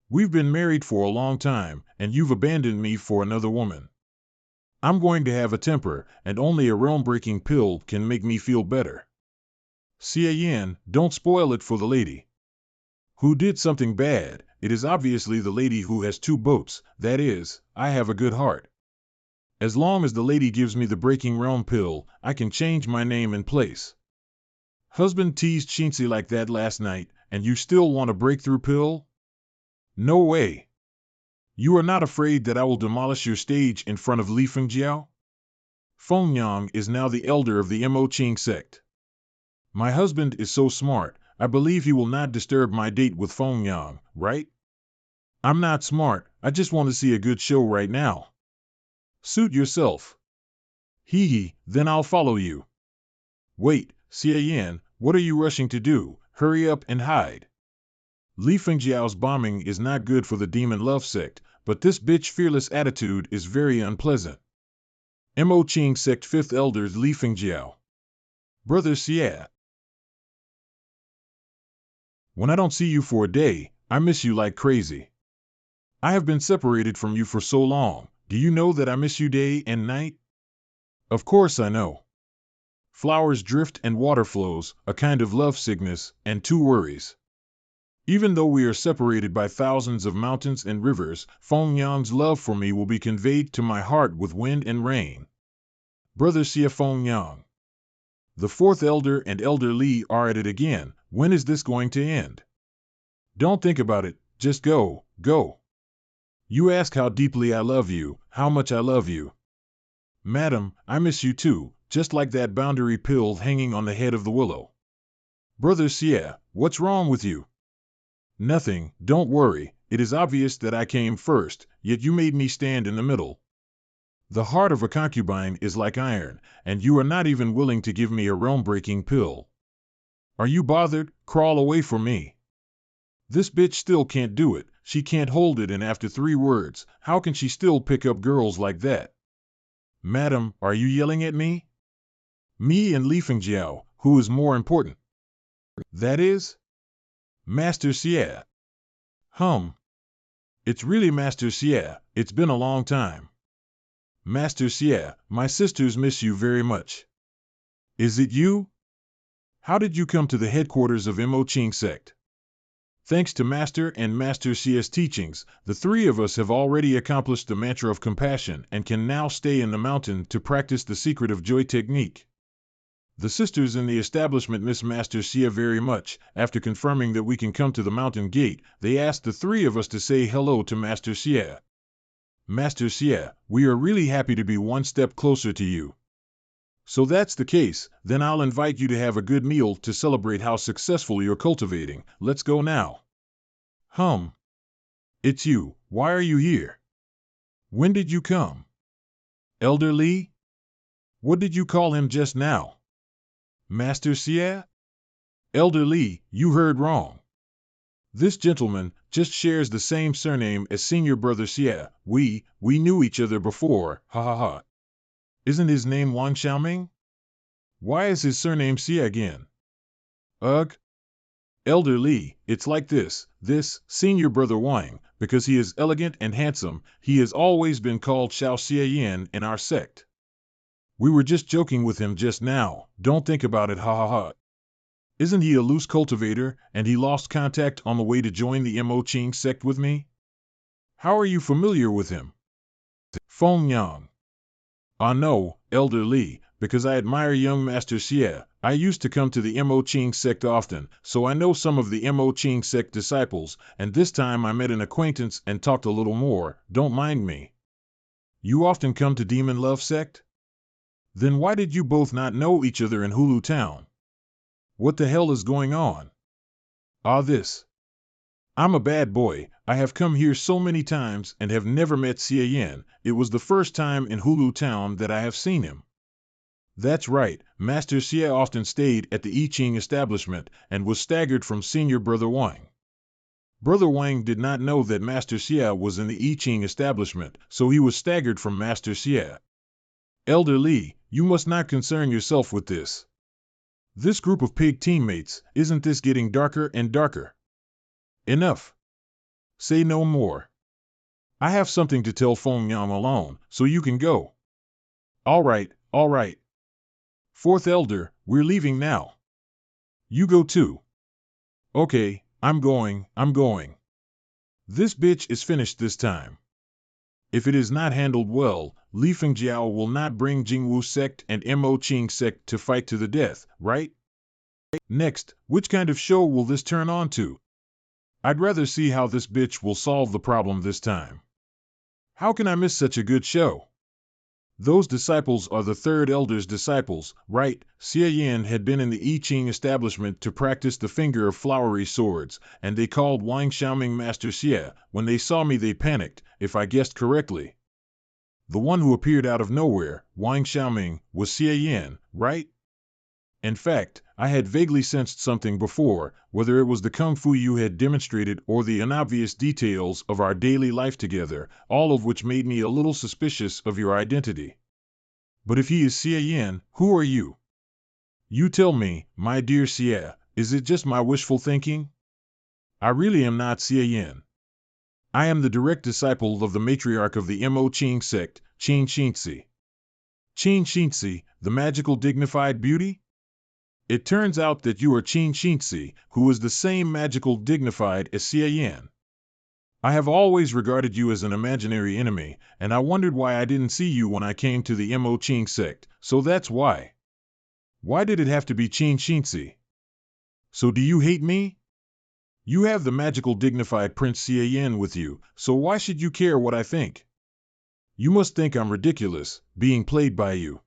We've been married for a long time, and you've abandoned me for another woman. I'm going to have a temper, and only a realm-breaking pill can make me feel better. Xie Yan, don't spoil it for the lady. Who did something bad? It is obviously the lady who has two boats, that is, I have a good heart. As long as the lady gives me the breaking realm pill, I can change my name and place. Husband teased Shinzi like that last night, and you still want a breakthrough pill? No way. You are not afraid that I will demolish your stage in front of Li Fengjiao? Feng Yang is now the elder of the Mo Qing sect. My husband is so smart, I believe he will not disturb my date with Feng Yang, right? I'm not smart, I just want to see a good show right now. Suit yourself. Hee hee, then I'll follow you. Wait, Xie Yan, what are you rushing to do? Hurry up and hide. Li Fengjiao's bombing is not good for the demon love sect, but this bitch fearless attitude is very unpleasant. Mo Qing sect 5th elder Li Fengjiao. Brother Xie. When I don't see you for a day, I miss you like crazy. I have been separated from you for so long. Do you know that I miss you day and night? Of course I know. Flowers drift and water flows, a kind of love sickness, and two worries. Even though we are separated by thousands of mountains and rivers, Feng Yang's love for me will be conveyed to my heart with wind and rain. Brother Xie Feng Yang. The 4th elder and Elder Li are at it again. When is this going to end? Don't think about it, just go, go. You ask how deeply I love you, how much I love you. Madam, I miss you too, just like that boundary pill hanging on the head of the willow. Brother Xie, what's wrong with you? Nothing, don't worry, it is obvious that I came first, yet you made me stand in the middle. The heart of a concubine is like iron, and you are not even willing to give me a realm-breaking pill. Are you bothered? Crawl away from me. This bitch still can't do it, she can't hold it, and after 3 words, how can she still pick up girls like that? Madam, are you yelling at me? Me and Li Fengjiao, who is more important? That is? Master Xie. It's really Master Xie, it's been a long time. Master Xie, my sisters miss you very much. Is it you? How did you come to the headquarters of Mo Qing sect? Thanks to Master and Master Xie's teachings, the 3 of us have already accomplished the mantra of compassion and can now stay in the mountain to practice the secret of joy technique. The sisters in the establishment miss Master Xie very much. After confirming that we can come to the mountain gate, they asked the 3 of us to say hello to Master Xie. Master Xie, we are really happy to be one step closer to you. So that's the case, then I'll invite you to have a good meal to celebrate how successful you're cultivating. Let's go now. It's you. Why are you here? When did you come? Elder Li? What did you call him just now? Master Xie? Elder Li, you heard wrong. This gentleman just shares the same surname as Senior Brother Xie. We knew each other before, ha ha ha. Isn't his name Wang Xiaoming? Why is his surname Xie again? Ugh. Elder Li, it's like this Senior Brother Wang, because he is elegant and handsome, he has always been called Xiao Xie Yan in our sect. We were just joking with him just now, don't think about it, ha ha ha. Isn't he a loose cultivator, and he lost contact on the way to join the Mo Qing sect with me? How are you familiar with him? Feng Yang. No, Elder Li, because I admire young Master Xie. I used to come to the Mo Ching sect often, so I know some of the Mo Ching sect disciples, and this time I met an acquaintance and talked a little more. Don't mind me. You often come to Demon Love sect? Then why did you both not know each other in Hulu Town? What the hell is going on? This. I'm a bad boy. I have come here so many times and have never met Xie Yan. It was the first time in Hulu Town that I have seen him. That's right, Master Xie often stayed at the I Ching establishment and was staggered from Senior Brother Wang. Brother Wang did not know that Master Xie was in the I Ching establishment, so he was staggered from Master Xie. Elder Li, you must not concern yourself with this. This group of pig teammates, isn't this getting darker and darker? Enough. Say no more. I have something to tell Feng Yang alone, so you can go. All right, all right. Fourth Elder, we're leaving now. You go too. Okay, I'm going. This bitch is finished this time. If it is not handled well, Li Fengjiao will not bring Jingwu sect and Mo Ching sect to fight to the death, right? Next, which kind of show will this turn on to? I'd rather see how this bitch will solve the problem this time. How can I miss such a good show? Those disciples are the third elder's disciples, right? Xie Yan had been in the I Ching establishment to practice the finger of flowery swords, and they called Wang Xiaoming Master Xie. When they saw me they panicked, if I guessed correctly. The one who appeared out of nowhere, Wang Xiaoming, was Xie Yan, right? In fact, I had vaguely sensed something before, whether it was the kung fu you had demonstrated or the unobvious details of our daily life together, all of which made me a little suspicious of your identity. But if he is Xie Yan, who are you? You tell me, my dear Xie, is it just my wishful thinking? I really am not Xie Yan. I am the direct disciple of the matriarch of the Mo Ching sect, Qin Xinzi. Qin Xinzi, the magical dignified beauty? It turns out that you are Qin Xinzi, who is the same magical dignified as Xie Yan. I have always regarded you as an imaginary enemy, and I wondered why I didn't see you when I came to the Mo Ching sect, so that's why. Why did it have to be Qin Xinzi? So do you hate me? You have the magical dignified Prince Xie Yan with you, so why should you care what I think? You must think I'm ridiculous, being played by you.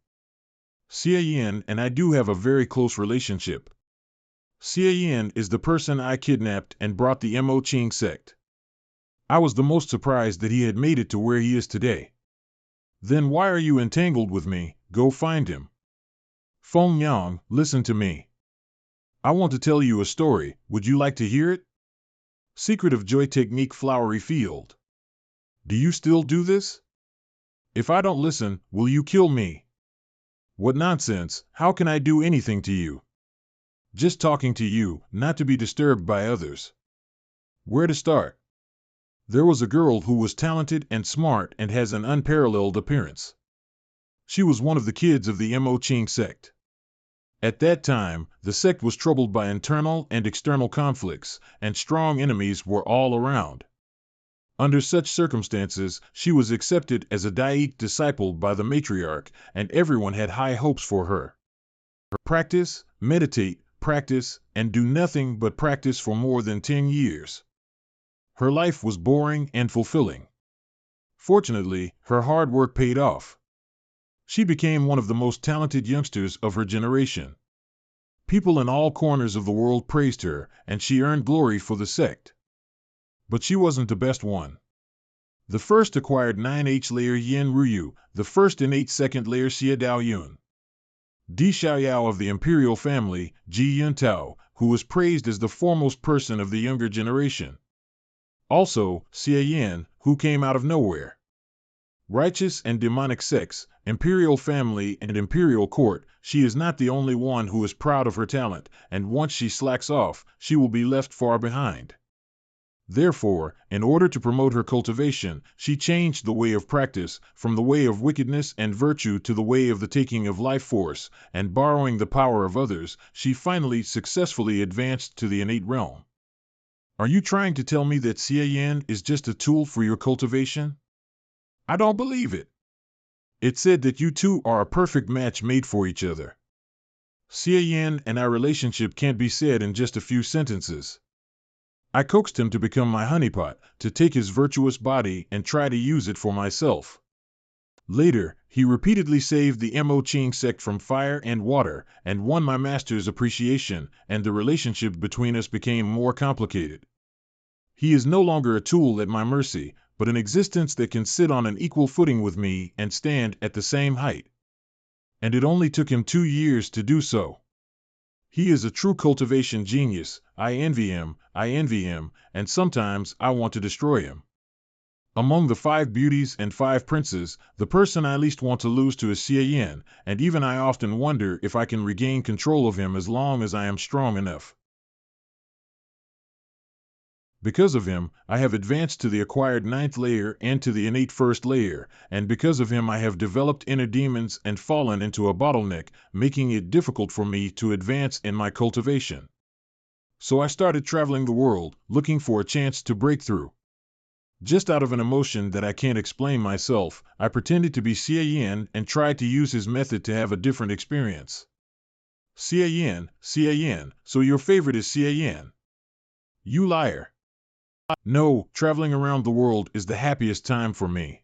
Xie Yan and I do have a very close relationship. Xie Yan is the person I kidnapped and brought the Mo Ching sect. I was the most surprised that he had made it to where he is today. Then why are you entangled with me? Go find him. Feng Yang, listen to me. I want to tell you a story, would you like to hear it? Secret of Joy Technique Flowery Field. Do you still do this? If I don't listen, will you kill me? What nonsense, how can I do anything to you? Just talking to you, not to be disturbed by others. Where to start? There was a girl who was talented and smart and has an unparalleled appearance. She was one of the kids of the Mo Ching sect. At that time, the sect was troubled by internal and external conflicts, and strong enemies were all around. Under such circumstances, she was accepted as a Daiite disciple by the matriarch, and everyone had high hopes for her. Practice, meditate, practice, and do nothing but practice for more than 10 years. Her life was boring and fulfilling. Fortunately, her hard work paid off. She became one of the most talented youngsters of her generation. People in all corners of the world praised her, and she earned glory for the sect. But she wasn't the best one. The first acquired 9H layer Yin Ruyu, the first innate second layer Xie Dao Yun. Di Xiaoyao of the imperial family, Ji Yuntao, who was praised as the foremost person of the younger generation. Also, Xie Yan, who came out of nowhere. Righteous and demonic sects, imperial family and imperial court, she is not the only one who is proud of her talent, and once she slacks off, she will be left far behind. Therefore, in order to promote her cultivation, she changed the way of practice, from the way of wickedness and virtue to the way of the taking of life force, and borrowing the power of others, she finally successfully advanced to the innate realm. Are you trying to tell me that Xie Yan is just a tool for your cultivation? I don't believe it. It said that you two are a perfect match made for each other. Xie Yan and our relationship can't be said in just a few sentences. I coaxed him to become my honeypot, to take his virtuous body and try to use it for myself. Later, he repeatedly saved the Mo Ching sect from fire and water, and won my master's appreciation, and the relationship between us became more complicated. He is no longer a tool at my mercy, but an existence that can sit on an equal footing with me and stand at the same height. And it only took him 2 years to do so. He is a true cultivation genius. I envy him, and sometimes I want to destroy him. Among the 5 beauties and 5 princes, the person I least want to lose to is Xie Yan, and even I often wonder if I can regain control of him as long as I am strong enough. Because of him, I have advanced to the acquired 9th layer and to the innate 1st layer, and because of him I have developed inner demons and fallen into a bottleneck, making it difficult for me to advance in my cultivation. So I started traveling the world, looking for a chance to break through. Just out of an emotion that I can't explain myself, I pretended to be Xie Yan and tried to use his method to have a different experience. Xie Yan, so your favorite is Xie Yan? You liar. No, traveling around the world is the happiest time for me.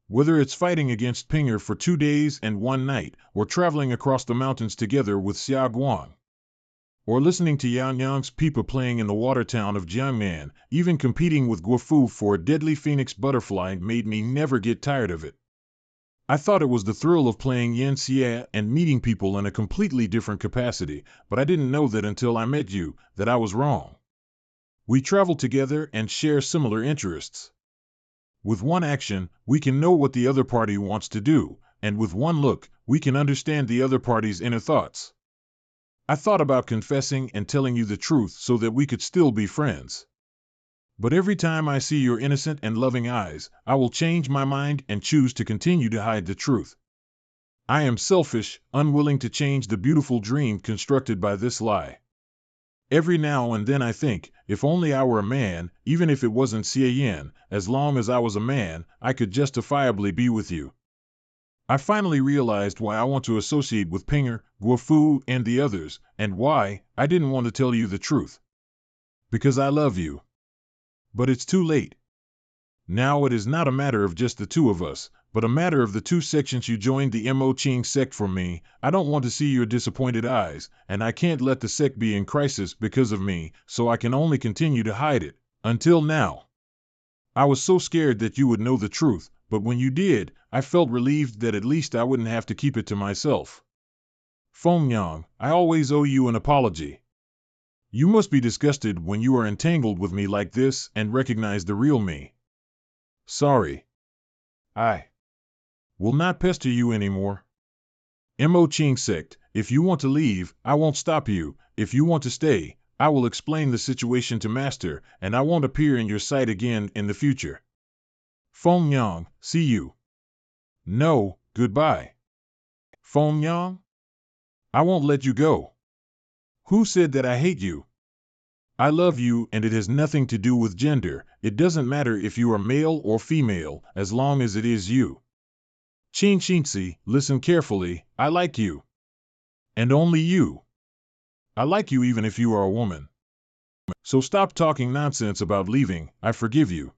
Whether it's fighting against Pinger for 2 days and 1 night, or traveling across the mountains together with Xia Guang, or listening to Yang Yang's pipa playing in the water town of Jiangnan, even competing with Guofu for a deadly phoenix butterfly made me never get tired of it. I thought it was the thrill of playing Yan Xie and meeting people in a completely different capacity, but I didn't know that until I met you, that I was wrong. We travel together and share similar interests. With one action, we can know what the other party wants to do, and with one look, we can understand the other party's inner thoughts. I thought about confessing and telling you the truth so that we could still be friends. But every time I see your innocent and loving eyes, I will change my mind and choose to continue to hide the truth. I am selfish, unwilling to change the beautiful dream constructed by this lie. Every now and then I think, if only I were a man, even if it wasn't Xie Yan, as long as I was a man, I could justifiably be with you. I finally realized why I want to associate with Pinger, Guofu, and the others, and why I didn't want to tell you the truth. Because I love you. But it's too late. Now it is not a matter of just the 2 of us, but a matter of the 2 sections you joined the Mo Ching sect for me. I don't want to see your disappointed eyes, and I can't let the sect be in crisis because of me, so I can only continue to hide it. Until now. I was so scared that you would know the truth, but when you did, I felt relieved that at least I wouldn't have to keep it to myself. Feng Yang, I always owe you an apology. You must be disgusted when you are entangled with me like this and recognize the real me. Sorry. I will not pester you anymore. Mo Ching sect, if you want to leave, I won't stop you. If you want to stay, I will explain the situation to Master, and I won't appear in your sight again in the future. Feng Yang, see you. No, goodbye. Feng Yang? I won't let you go. Who said that I hate you? I love you, and it has nothing to do with gender. It doesn't matter if you are male or female, as long as it is you. Qin Xinzi, listen carefully, I like you. And only you. I like you even if you are a woman. So stop talking nonsense about leaving, I forgive you.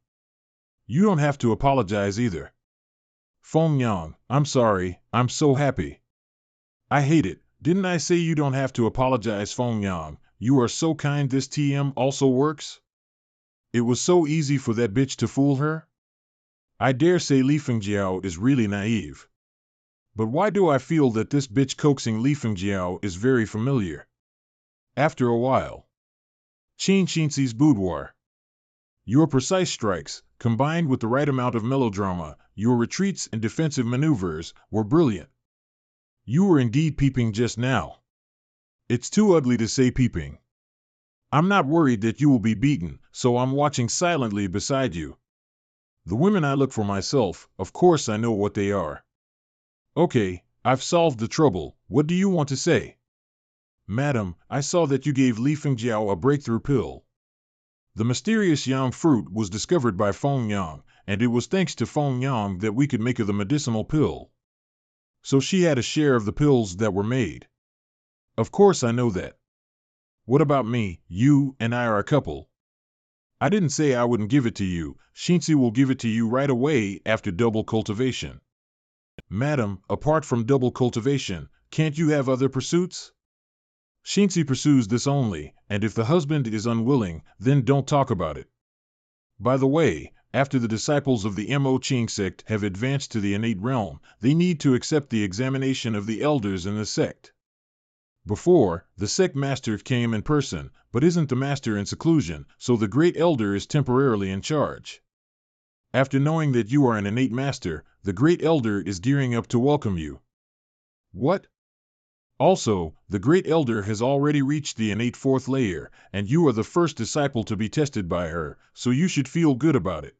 You don't have to apologize either. Feng Yang, I'm sorry, I'm so happy. I hate it, didn't I say you don't have to apologize? Feng Yang, you are so kind. This TM also works? It was so easy for that bitch to fool her? I dare say Li Fengjiao is really naive. But why do I feel that this bitch coaxing Li Fengjiao is very familiar? After a while. Qin Xinzi's boudoir. Your precise strikes, combined with the right amount of melodrama, your retreats and defensive maneuvers, were brilliant. You were indeed peeping just now. It's too ugly to say peeping. I'm not worried that you will be beaten, so I'm watching silently beside you. The women I look for myself, of course I know what they are. Okay, I've solved the trouble. What do you want to say? Madam, I saw that you gave Li Fengjiao a breakthrough pill. The mysterious yang fruit was discovered by Feng Yang, and it was thanks to Feng Yang that we could make her the medicinal pill. So she had a share of the pills that were made. Of course I know that. What about me? You and I are a couple. I didn't say I wouldn't give it to you. Ss3 will give it to you right away after double cultivation. Madam, apart from double cultivation, can't you have other pursuits? Ss3 pursues this only, and if the husband is unwilling, then don't talk about it. By the way, after the disciples of the Mo Ching sect have advanced to the innate realm, they need to accept the examination of the elders in the sect. Before, the sect master came in person, but isn't the master in seclusion, so the great elder is temporarily in charge. After knowing that you are an innate master, the great elder is gearing up to welcome you. What? Also, the great elder has already reached the innate fourth layer, and you are the first disciple to be tested by her, so you should feel good about it.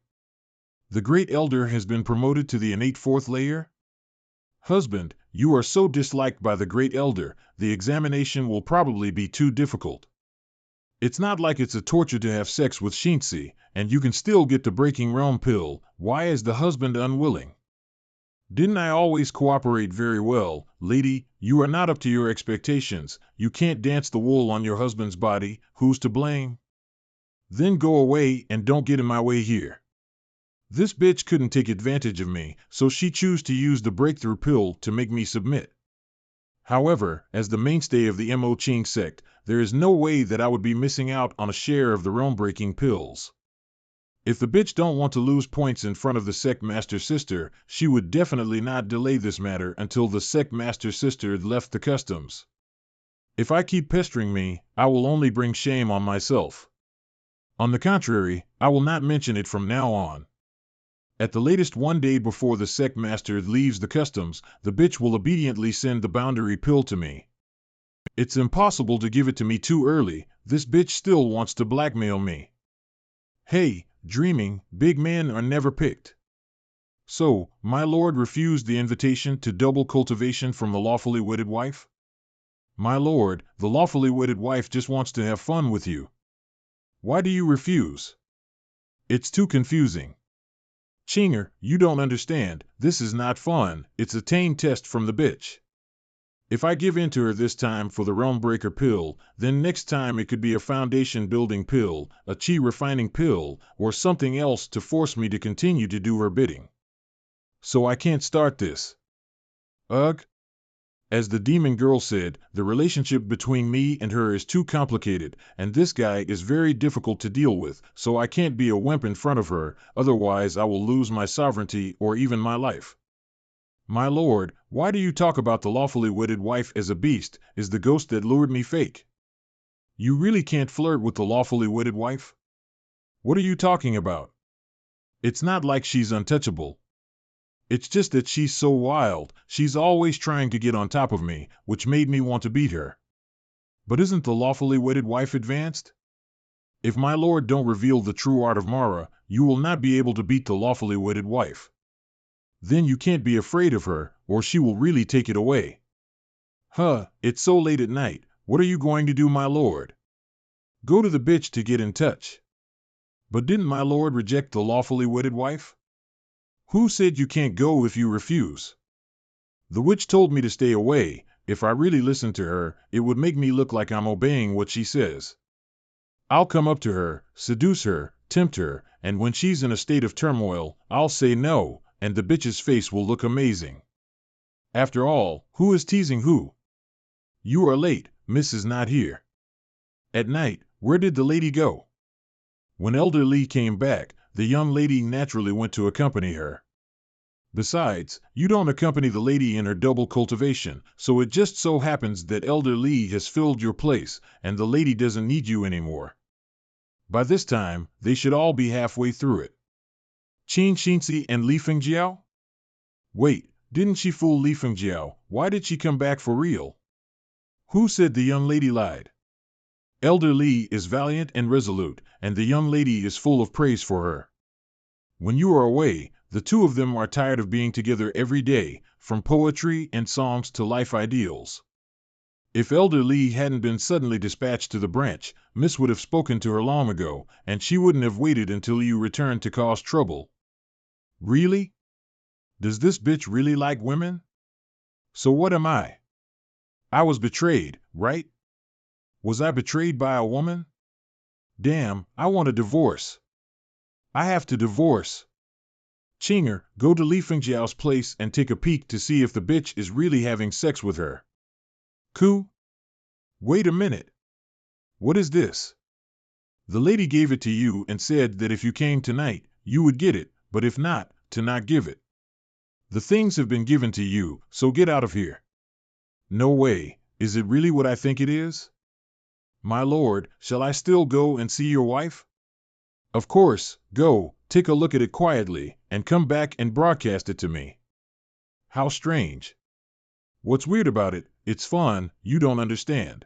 The great elder has been promoted to the innate fourth layer? Husband, you are so disliked by the great elder, the examination will probably be too difficult. It's not like it's a torture to have sex with Ss3, and you can still get the breaking realm pill. Why is the husband unwilling? Didn't I always cooperate very well? Lady, you are not up to your expectations. You can't dance the wool on your husband's body. Who's to blame? Then go away and don't get in my way here. This bitch couldn't take advantage of me, so she chose to use the breakthrough pill to make me submit. However, as the mainstay of the Mo Ching sect, there is no way that I would be missing out on a share of the realm-breaking pills. If the bitch don't want to lose points in front of the sect master sister, she would definitely not delay this matter until the sect master sister had left the customs. If I keep pestering me, I will only bring shame on myself. On the contrary, I will not mention it from now on. At the latest one day before the sect master leaves the customs, the bitch will obediently send the boundary pill to me. It's impossible to give it to me too early. This bitch still wants to blackmail me. Hey, dreaming, big men are never picked. So, my lord refused the invitation to double cultivation from the lawfully wedded wife? My lord, the lawfully wedded wife just wants to have fun with you. Why do you refuse? It's too confusing. Chinger, you don't understand. This is not fun. It's a tame test from the bitch. If I give in to her this time for the realm breaker pill, then next time it could be a foundation building pill, a chi refining pill, or something else to force me to continue to do her bidding. So I can't start this. Ugh. As the demon girl said, the relationship between me and her is too complicated, and this guy is very difficult to deal with, so I can't be a wimp in front of her, otherwise I will lose my sovereignty or even my life. My lord, why do you talk about the lawfully wedded wife as a beast? Is the ghost that lured me fake? You really can't flirt with the lawfully wedded wife? What are you talking about? It's not like she's untouchable. It's just that she's so wild, she's always trying to get on top of me, which made me want to beat her. But isn't the lawfully wedded wife advanced? If my lord don't reveal the true art of Mara, you will not be able to beat the lawfully wedded wife. Then you can't be afraid of her, or she will really take it away. Huh, it's so late at night, what are you going to do, my lord? Go to the bitch to get in touch. But didn't my lord reject the lawfully wedded wife? Who said you can't go if you refuse? The witch told me to stay away. If I really listened to her, it would make me look like I'm obeying what she says. I'll come up to her, seduce her, tempt her, and when she's in a state of turmoil, I'll say no, and the bitch's face will look amazing. After all, who is teasing who? You are late, Miss is not here. At night, where did the lady go? When Elder Lee came back, the young lady naturally went to accompany her. Besides, you don't accompany the lady in her double cultivation, so it just so happens that Elder Lee has filled your place, and the lady doesn't need you anymore. By this time, they should all be halfway through it. Qin Xinzi and Li Fengjiao? Wait, didn't she fool Li Fengjiao? Why did she come back for real? Who said the young lady lied? Elder Lee is valiant and resolute, and the young lady is full of praise for her. When you are away, the two of them are tired of being together every day, from poetry and songs to life ideals. If Elder Lee hadn't been suddenly dispatched to the branch, Miss would have spoken to her long ago, and she wouldn't have waited until you returned to cause trouble. Really? Does this bitch really like women? So what am I? I was betrayed, right? Was I betrayed by a woman? Damn, I want a divorce. I have to divorce. Chinger, go to Li Fengjiao's place and take a peek to see if the bitch is really having sex with her. Ku? Wait a minute. What is this? The lady gave it to you and said that if you came tonight, you would get it, but if not, to not give it. The things have been given to you, so get out of here. No way, is it really what I think it is? My lord, shall I still go and see your wife? Of course, go, take a look at it quietly, and come back and broadcast it to me. How strange. What's weird about it, it's fun, you don't understand.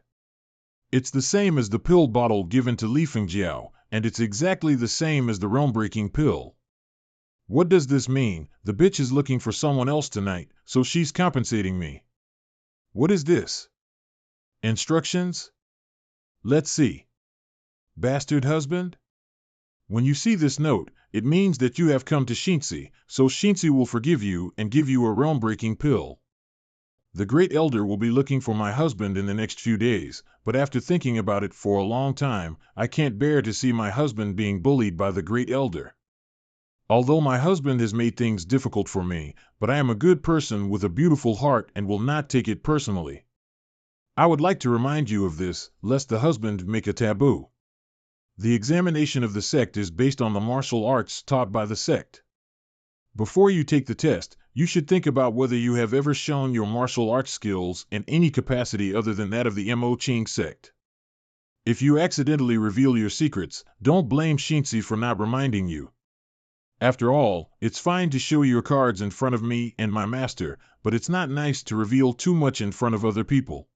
It's the same as the pill bottle given to Li Fengjiao, and it's exactly the same as the realm-breaking pill. What does this mean? The bitch is looking for someone else tonight, so she's compensating me. What is this? Instructions? Let's see. Bastard husband? When you see this note, it means that you have come to Shinzi, so Shinzi will forgive you and give you a realm-breaking pill. The Great Elder will be looking for my husband in the next few days, but after thinking about it for a long time, I can't bear to see my husband being bullied by the Great Elder. Although my husband has made things difficult for me, but I am a good person with a beautiful heart and will not take it personally. I would like to remind you of this, lest the husband make a taboo. The examination of the sect is based on the martial arts taught by the sect. Before you take the test, you should think about whether you have ever shown your martial arts skills in any capacity other than that of the Mo Ching sect. If you accidentally reveal your secrets, don't blame Shinzi for not reminding you. After all, it's fine to show your cards in front of me and my master, but it's not nice to reveal too much in front of other people.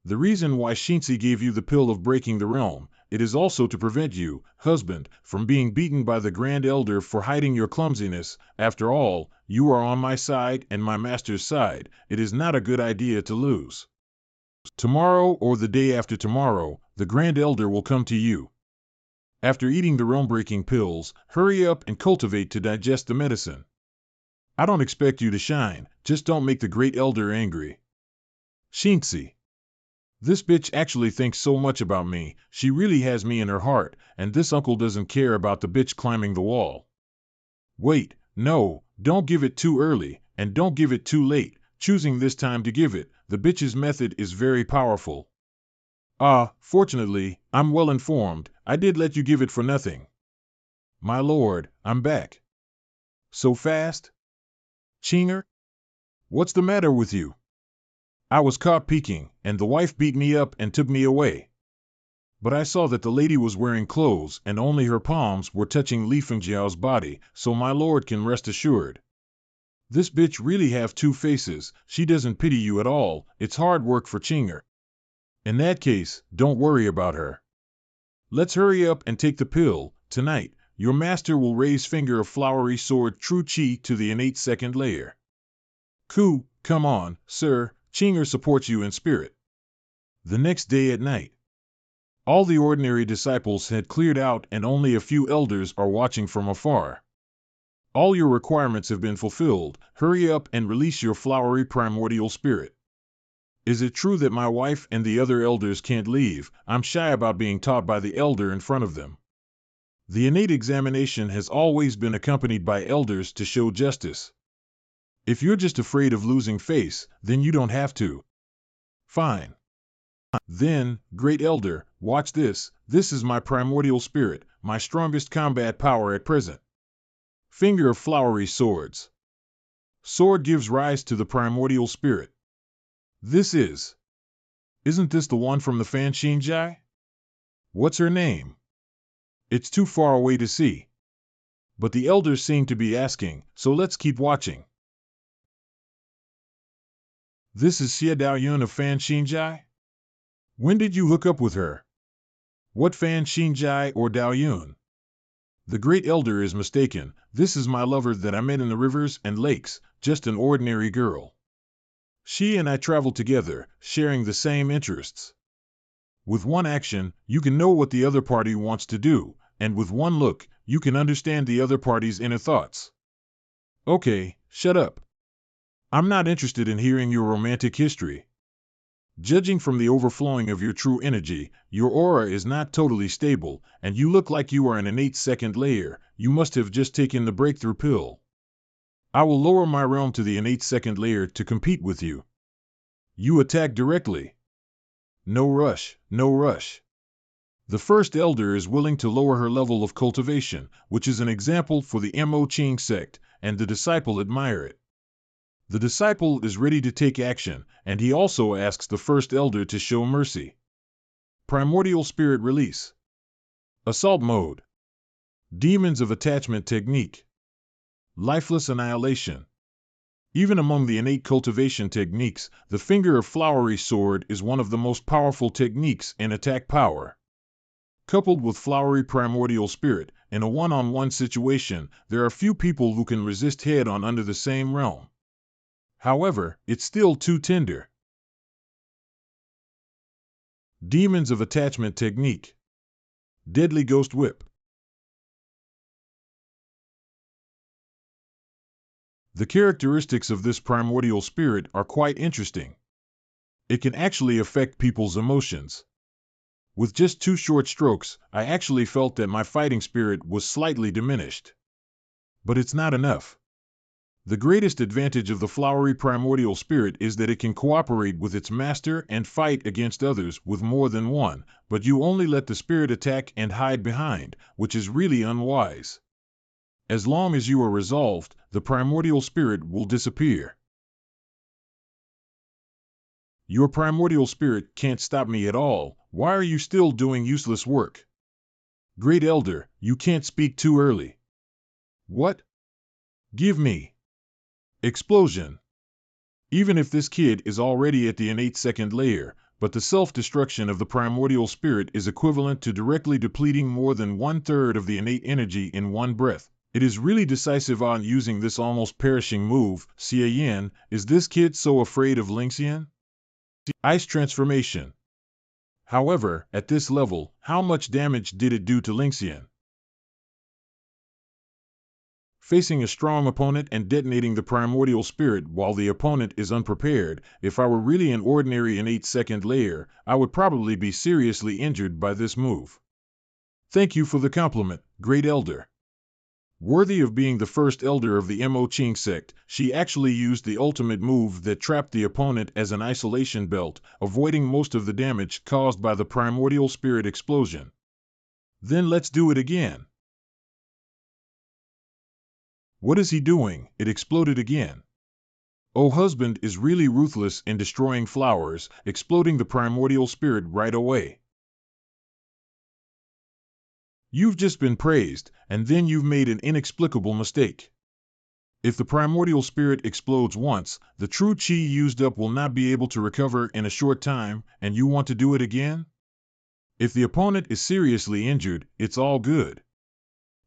The reason why Shinzi gave you the pill of breaking the realm, it is also to prevent you, husband, from being beaten by the Grand Elder for hiding your clumsiness. After all, you are on my side and my master's side. It is not a good idea to lose. Tomorrow or the day after tomorrow, the Grand Elder will come to you. After eating the realm-breaking pills, hurry up and cultivate to digest the medicine. I don't expect you to shine, just don't make the Great Elder angry. Shinzi. This bitch actually thinks so much about me, she really has me in her heart, and this uncle doesn't care about the bitch climbing the wall. Wait, no, don't give it too early, and don't give it too late, choosing this time to give it, the bitch's method is very powerful. Fortunately, I'm well informed, I did let you give it for nothing. My lord, I'm back. So fast? Chinger? What's the matter with you? I was caught peeking, and the wife beat me up and took me away. But I saw that the lady was wearing clothes and only her palms were touching Li Fengjiao's body, so my lord can rest assured. This bitch really have two faces, she doesn't pity you at all, it's hard work for Chinger. In that case, don't worry about her. Let's hurry up and take the pill. Tonight, your master will raise finger of flowery sword true chi to the innate second layer. Ku, come on, sir, Chinger supports you in spirit. The next day at night. All the ordinary disciples had cleared out and only a few elders are watching from afar. All your requirements have been fulfilled, hurry up and release your flowery primordial spirit. Is it true that my wife and the other elders can't leave? I'm shy about being taught by the elder in front of them. The innate examination has always been accompanied by elders to show justice. If you're just afraid of losing face, then you don't have to. Fine. Then, Great Elder, watch this, this is my primordial spirit, my strongest combat power at present. Finger of flowery swords. Sword gives rise to the primordial spirit. Isn't this the one from the Fan Xinjai? What's her name? It's too far away to see. But the elders seem to be asking, so let's keep watching. This is Xie Daoyun of Fan Xinjai? When did you hook up with her? What Fan Xinjai or Daoyun? The Great Elder is mistaken, this is my lover that I met in the rivers and lakes, just an ordinary girl. She and I travel together, sharing the same interests. With one action, you can know what the other party wants to do, and with one look, you can understand the other party's inner thoughts. Okay, shut up. I'm not interested in hearing your romantic history. Judging from the overflowing of your true energy, your aura is not totally stable, and you look like you are in an 8-second layer. You must have just taken the breakthrough pill. I will lower my realm to the 8-second layer to compete with you. You attack directly. No rush, no rush. The first elder is willing to lower her level of cultivation, which is an example for the Mo Ching sect, and the disciple admire it. The disciple is ready to take action, and he also asks the first elder to show mercy. Primordial Spirit Release. Assault Mode. Demons of Attachment Technique. Lifeless Annihilation. Even among the innate cultivation techniques, the Finger of Flowery Sword is one of the most powerful techniques in attack power. Coupled with Flowery Primordial Spirit, in a one-on-one situation, there are few people who can resist head-on under the same realm. However, it's still too tender. Demons of Attachment Technique. Deadly Ghost Whip. The characteristics of this primordial spirit are quite interesting. It can actually affect people's emotions. With just 2 short strokes, I actually felt that my fighting spirit was slightly diminished. But it's not enough. The greatest advantage of the flowery primordial spirit is that it can cooperate with its master and fight against others with more than one, but you only let the spirit attack and hide behind, which is really unwise. As long as you are resolved, the primordial spirit will disappear. Your primordial spirit can't stop me at all. Why are you still doing useless work? Great Elder, you can't speak too early. What? Give me. Explosion. Even if this kid is already at the 8-second layer, but the self-destruction of the primordial spirit is equivalent to directly depleting more than 1/3 of the innate energy in one breath. It is really decisive on using this almost perishing move. Xian, is this kid so afraid of Lingxian? Ice transformation. However, at this level, how much damage did it do to Lingxian? Facing a strong opponent and detonating the primordial spirit while the opponent is unprepared, if I were really an ordinary 8-second layer, I would probably be seriously injured by this move. Thank you for the compliment, Great Elder. Worthy of being the first elder of the Mo Ching sect, she actually used the ultimate move that trapped the opponent as an isolation belt, avoiding most of the damage caused by the primordial spirit explosion. Then let's do it again. What is he doing? It exploded again. Oh, husband is really ruthless in destroying flowers, exploding the primordial spirit right away. You've just been praised, and then you've made an inexplicable mistake. If the primordial spirit explodes once, the true chi used up will not be able to recover in a short time, and you want to do it again? If the opponent is seriously injured, it's all good.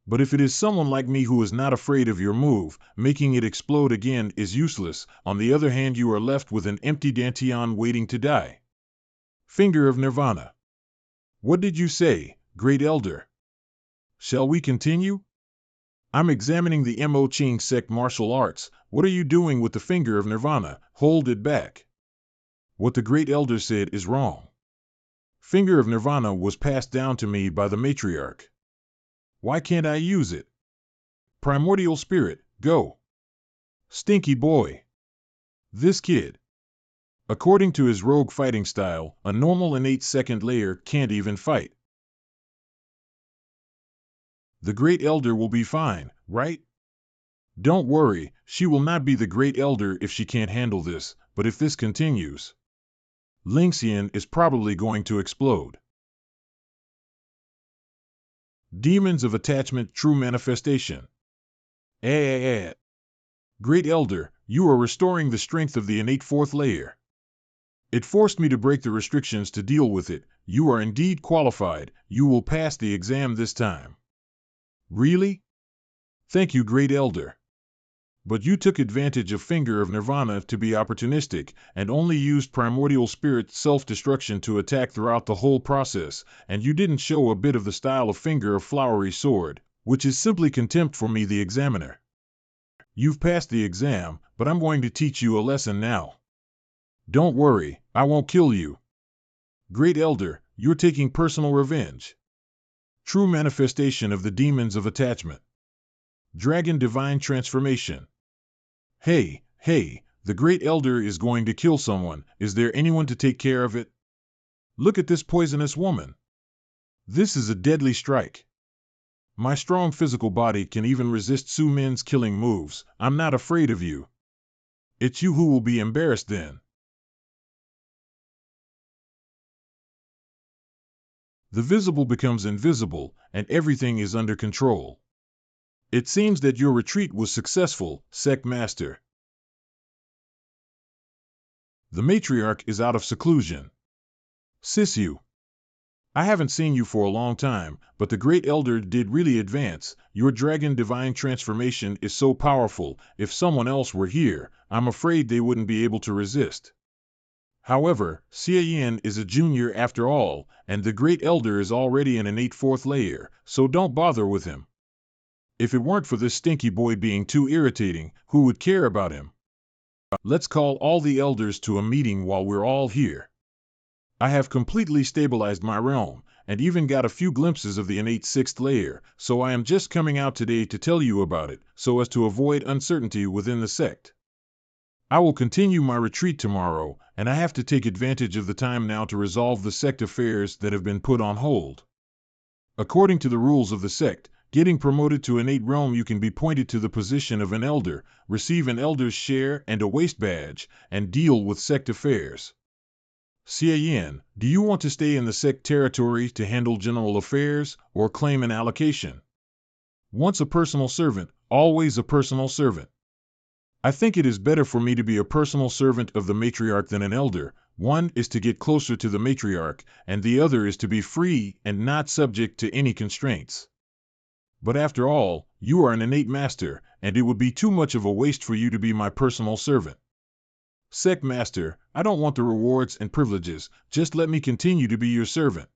But if it is someone like me who is not afraid of your move, making it explode again is useless. On the other hand, you are left with an empty dantian waiting to die. Finger of Nirvana. What did you say, Great Elder? Shall we continue? I'm examining the Mo Ching sect martial arts. What are you doing with the Finger of Nirvana? Hold it back. What the Great Elder said is wrong. Finger of Nirvana was passed down to me by the matriarch. Why can't I use it? Primordial Spirit, go. Stinky boy. This kid. According to his rogue fighting style, a normal 8-second layer can't even fight. The Great Elder will be fine, right? Don't worry, she will not be the Great Elder if she can't handle this, but if this continues, Lingxian is probably going to explode. Demons of Attachment True Manifestation. Great Elder, you are restoring the strength of the innate 4th layer. It forced me to break the restrictions to deal with it. You are indeed qualified. You will pass the exam this time. Really? Thank you, Great Elder. But you took advantage of Finger of Nirvana to be opportunistic, and only used primordial spirit self-destruction to attack throughout the whole process, and you didn't show a bit of the style of Finger of Flowery Sword, which is simply contempt for me, the examiner. You've passed the exam, but I'm going to teach you a lesson now. Don't worry, I won't kill you. Great Elder, you're taking personal revenge. True manifestation of the demons of attachment. Dragon Divine Transformation. Hey, the Great Elder is going to kill someone. Is there anyone to take care of it? Look at this poisonous woman. This is a deadly strike. My strong physical body can even resist Su Min's killing moves. I'm not afraid of you. It's you who will be embarrassed then. The visible becomes invisible, and everything is under control. It seems that your retreat was successful, Sect Master. The matriarch is out of seclusion. Sisu. I haven't seen you for a long time, but the Great Elder did really advance. Your Dragon Divine Transformation is so powerful, if someone else were here, I'm afraid they wouldn't be able to resist. However, Xie Yin is a junior after all, and the Great Elder is already an innate fourth layer, so don't bother with him. If it weren't for this stinky boy being too irritating, who would care about him? Let's call all the elders to a meeting while we're all here. I have completely stabilized my realm, and even got a few glimpses of the innate sixth layer, so I am just coming out today to tell you about it, so as to avoid uncertainty within the sect. I will continue my retreat tomorrow, and I have to take advantage of the time now to resolve the sect affairs that have been put on hold. According to the rules of the sect, getting promoted to innate realm, you can be appointed to the position of an elder, receive an elder's share and a waist badge, and deal with sect affairs. Xie Yin, do you want to stay in the sect territory to handle general affairs, or claim an allocation? Once a personal servant, always a personal servant. I think it is better for me to be a personal servant of the matriarch than an elder. One is to get closer to the matriarch, and the other is to be free and not subject to any constraints. But after all, you are an innate master, and it would be too much of a waste for you to be my personal servant. Sect Master, I don't want the rewards and privileges, just let me continue to be your servant.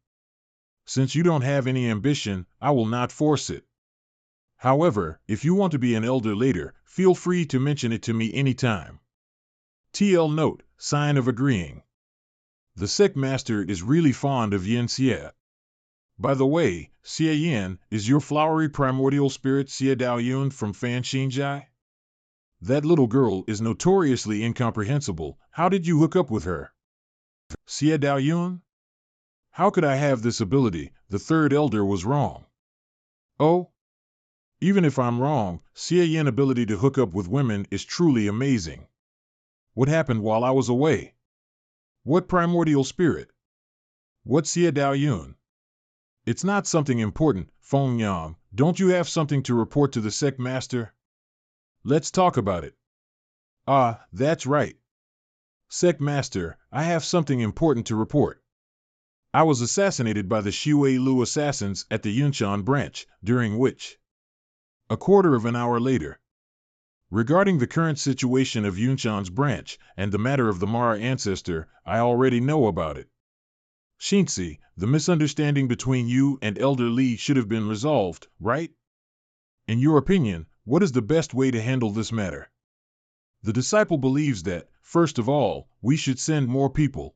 Since you don't have any ambition, I will not force it. However, if you want to be an elder later, feel free to mention it to me anytime. TL note, sign of agreeing. The sect master is really fond of Yin Xie. By the way, Xie Yin, is your flowery primordial spirit Xie Dao Yun from Fan Xinjai? That little girl is notoriously incomprehensible. How did you hook up with her? Xie Dao Yun? How could I have this ability? The third elder was wrong. Oh? Even if I'm wrong, Xie Yin's ability to hook up with women is truly amazing. What happened while I was away? What primordial spirit? What Xie Dao Yun? It's not something important, Feng Yang. Don't you have something to report to the sect master? Let's talk about it. Ah, that's right. Sect master, I have something important to report. I was assassinated by the Shui Lu assassins at the Yunshan branch, during which... A quarter of an hour later. Regarding the current situation of Yunshan's branch, and the matter of the Mara ancestor, I already know about it. Xinzi, the misunderstanding between you and Elder Li should have been resolved, right? In your opinion, what is the best way to handle this matter? The disciple believes that, first of all, we should send more people.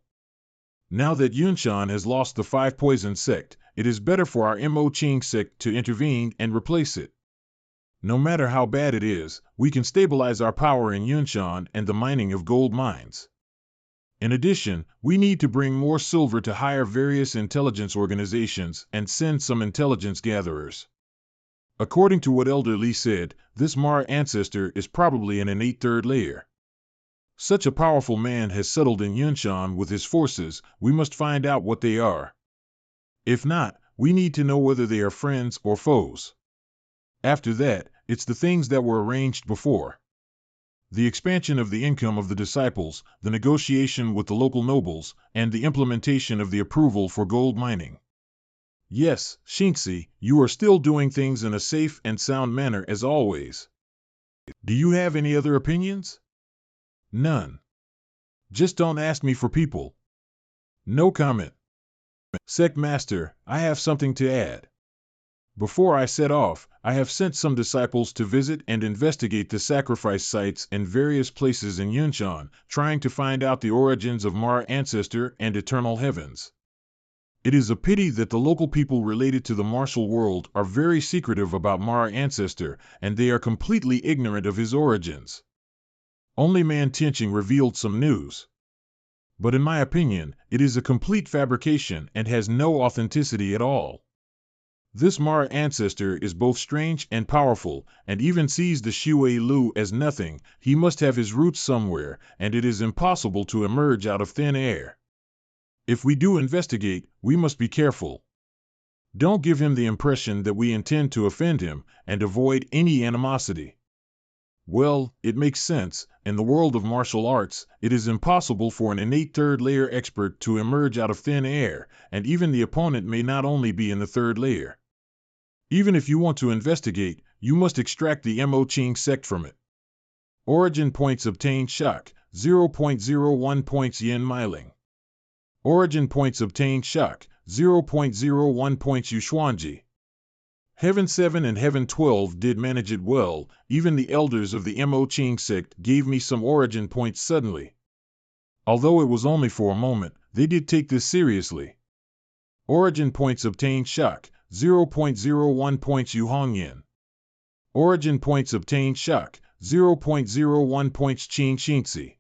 Now that Yunshan has lost the five poison sect, it is better for our Mo Qing sect to intervene and replace it. No matter how bad it is, we can stabilize our power in Yunshan and the mining of gold mines. In addition, we need to bring more silver to hire various intelligence organizations and send some intelligence gatherers. According to what Elder Li said, this Mara ancestor is probably an innate third layer. Such a powerful man has settled in Yunshan with his forces, we must find out what they are. If not, we need to know whether they are friends or foes. After that, it's the things that were arranged before. The expansion of the income of the disciples, the negotiation with the local nobles, and the implementation of the approval for gold mining. Yes, Xinzi, you are still doing things in a safe and sound manner as always. Do you have any other opinions? None. Just don't ask me for people. No comment. Sect Master, I have something to add. Before I set off, I have sent some disciples to visit and investigate the sacrifice sites in various places in Yunshan, trying to find out the origins of Mara Ancestor and Eternal Heavens. It is a pity that the local people related to the martial world are very secretive about Mara Ancestor, and they are completely ignorant of his origins. Only Man Tianqing revealed some news. But in my opinion, it is a complete fabrication and has no authenticity at all. This Mara Ancestor is both strange and powerful, and even sees the Shui Lu as nothing. He must have his roots somewhere, and it is impossible to emerge out of thin air. If we do investigate, we must be careful. Don't give him the impression that we intend to offend him, and avoid any animosity. Well, it makes sense. In the world of martial arts, it is impossible for an innate third-layer expert to emerge out of thin air, and even the opponent may not only be in the third layer. Even if you want to investigate, you must extract the Mo-Ching sect from it. Origin points obtained shock, 0.01 points yen miling. Origin points obtained shock, 0.01 points Yuxuanji. Heaven 7 and Heaven 12 did manage it well. Even the elders of the Mo-Ching sect gave me some origin points suddenly. Although it was only for a moment, they did take this seriously. Origin points obtained shock, 0.01 points Yuhongyan. Origin points obtained shock, 0.01 points Qing Xingzi.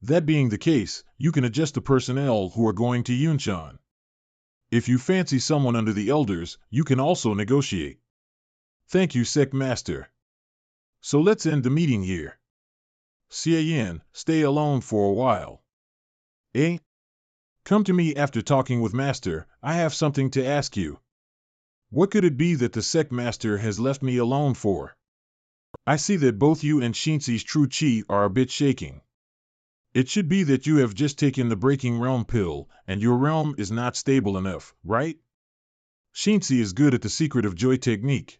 That being the case, you can adjust the personnel who are going to Yunshan. If you fancy someone under the elders, you can also negotiate. Thank you, Sect Master. So let's end the meeting here. Xie Yin, stay alone for a while. Eh? Come to me after talking with Master. I have something to ask you. What could it be that the Sect Master has left me alone for? I see that both you and Xingzi's true chi are a bit shaking. It should be that you have just taken the breaking realm pill, and your realm is not stable enough, right? Xingzi is good at the secret of joy technique.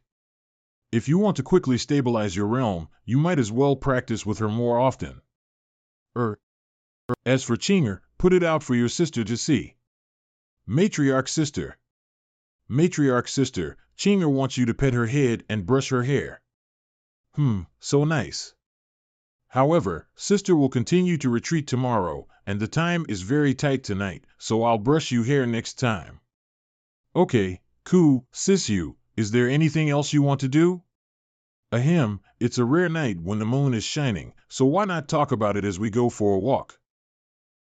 If you want to quickly stabilize your realm, you might as well practice with her more often. As for Qinger, put it out for your sister to see. Matriarch sister. Matriarch sister, Qinger wants you to pet her head and brush her hair. So nice. However, sister will continue to retreat tomorrow, and the time is very tight tonight, so I'll brush you hair next time. Okay, cool, sis you, is there anything else you want to do? Ahem, it's a rare night when the moon is shining, so why not talk about it as we go for a walk?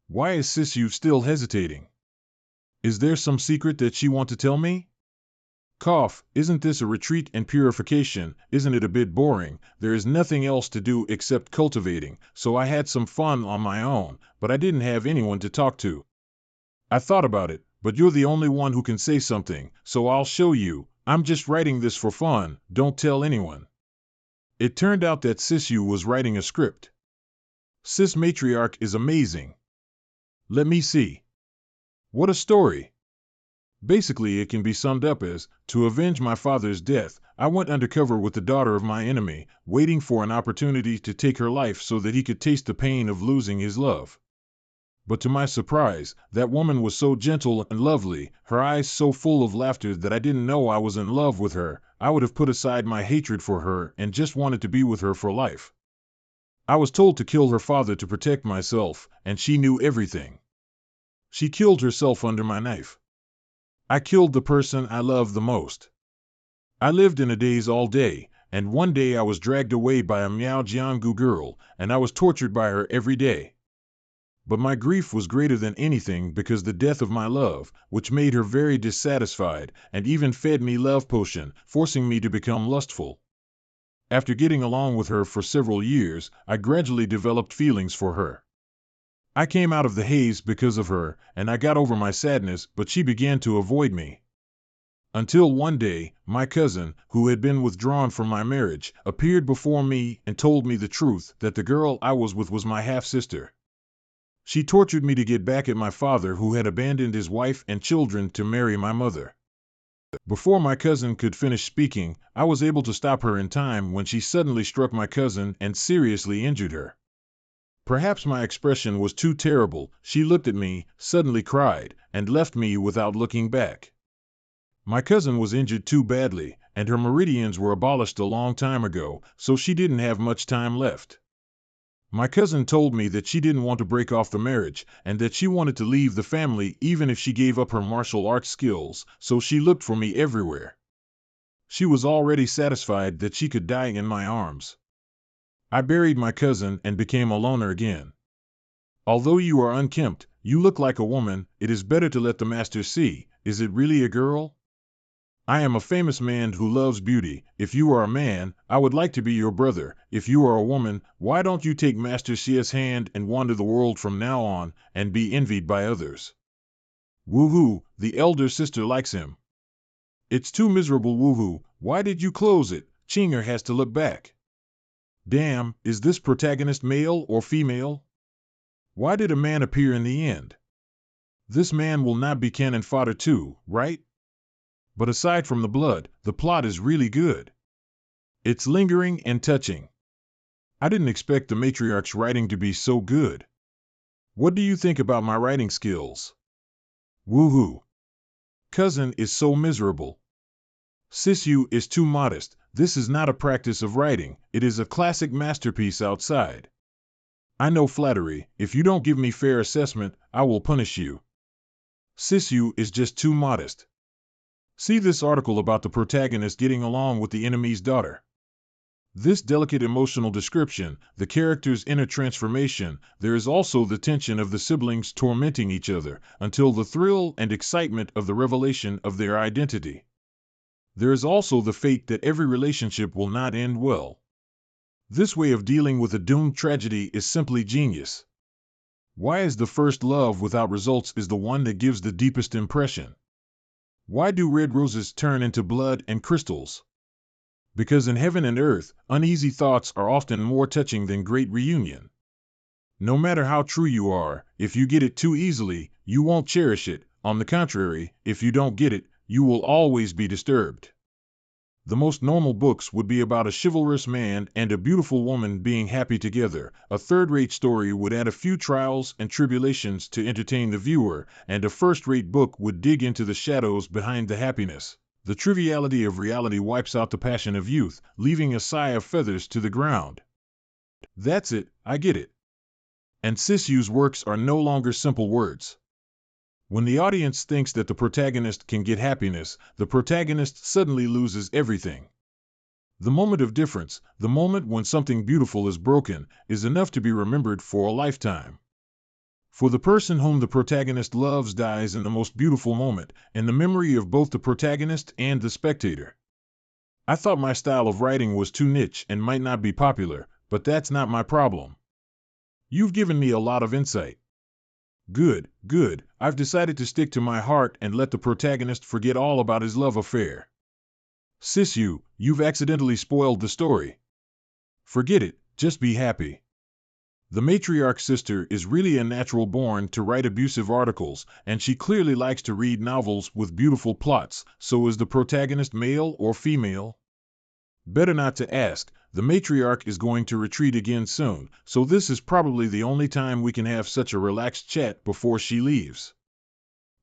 Why is sis you still hesitating? Is there some secret that she want to tell me? Cough, isn't this a retreat and purification? Isn't it a bit boring? There is nothing else to do except cultivating, so I had some fun on my own, but I didn't have anyone to talk to. I thought about it, but you're the only one who can say something, so I'll show you. I'm just writing this for fun, don't tell anyone. It turned out that Sisu was writing a script. Sis Matriarch is amazing. Let me see. What a story. Basically, it can be summed up as, to avenge my father's death, I went undercover with the daughter of my enemy, waiting for an opportunity to take her life so that he could taste the pain of losing his love. But to my surprise, that woman was so gentle and lovely, her eyes so full of laughter that I didn't know I was in love with her. I would have put aside my hatred for her and just wanted to be with her for life. I was told to kill her father to protect myself, and she knew everything. She killed herself under my knife. I killed the person I loved the most. I lived in a daze all day, and one day I was dragged away by a Miao Jianggu girl, and I was tortured by her every day. But my grief was greater than anything because the death of my love, which made her very dissatisfied, and even fed me love potion, forcing me to become lustful. After getting along with her for several years, I gradually developed feelings for her. I came out of the haze because of her, and I got over my sadness, but she began to avoid me. Until one day, my cousin, who had been withdrawn from my marriage, appeared before me and told me the truth, that the girl I was with was my half-sister. She tortured me to get back at my father who had abandoned his wife and children to marry my mother. Before my cousin could finish speaking, I was able to stop her in time when she suddenly struck my cousin and seriously injured her. Perhaps my expression was too terrible. She looked at me, suddenly cried, and left me without looking back. My cousin was injured too badly, and her meridians were abolished a long time ago, so she didn't have much time left. My cousin told me that she didn't want to break off the marriage, and that she wanted to leave the family even if she gave up her martial arts skills, so she looked for me everywhere. She was already satisfied that she could die in my arms. I buried my cousin and became a loner again. Although you are unkempt, you look like a woman. It is better to let the master see. Is it really a girl? I am a famous man who loves beauty. If you are a man, I would like to be your brother. If you are a woman, why don't you take Master Xia's hand and wander the world from now on, and be envied by others? Woohoo, the elder sister likes him. It's too miserable, woohoo. Why did you close it? Chinger has to look back. Damn, is this protagonist male or female? Why did a man appear in the end? This man will not be cannon fodder too, right? But aside from the blood, the plot is really good. It's lingering and touching. I didn't expect the matriarch's writing to be so good. What do you think about my writing skills? Woohoo! Cousin is so miserable. Sisyu is too modest. This is not a practice of writing. It is a classic masterpiece outside. I know flattery. If you don't give me fair assessment, I will punish you. Sisyu is just too modest. See this article about the protagonist getting along with the enemy's daughter. This delicate emotional description, the character's inner transformation, there is also the tension of the siblings tormenting each other, until the thrill and excitement of the revelation of their identity. There is also the fate that every relationship will not end well. This way of dealing with a doomed tragedy is simply genius. Why is the first love without results is the one that gives the deepest impression? Why do red roses turn into blood and crystals? Because in heaven and earth, uneasy thoughts are often more touching than great reunion. No matter how true you are, if you get it too easily, you won't cherish it. On the contrary, if you don't get it, you will always be disturbed. The most normal books would be about a chivalrous man and a beautiful woman being happy together. A third-rate story would add a few trials and tribulations to entertain the viewer, and a first-rate book would dig into the shadows behind the happiness. The triviality of reality wipes out the passion of youth, leaving a sigh of feathers to the ground. That's it, I get it. And Sisyu's works are no longer simple words. When the audience thinks that the protagonist can get happiness, the protagonist suddenly loses everything. The moment of difference, the moment when something beautiful is broken, is enough to be remembered for a lifetime. For the person whom the protagonist loves dies in the most beautiful moment, in the memory of both the protagonist and the spectator. I thought my style of writing was too niche and might not be popular, but that's not my problem. You've given me a lot of insight. Good, good, I've decided to stick to my heart and let the protagonist forget all about his love affair. Sisyu, you've accidentally spoiled the story. Forget it, just be happy. The matriarch's sister is really a natural born to write abusive articles, and she clearly likes to read novels with beautiful plots. So is the protagonist male or female? Better not to ask. The matriarch is going to retreat again soon, so this is probably the only time we can have such a relaxed chat before she leaves.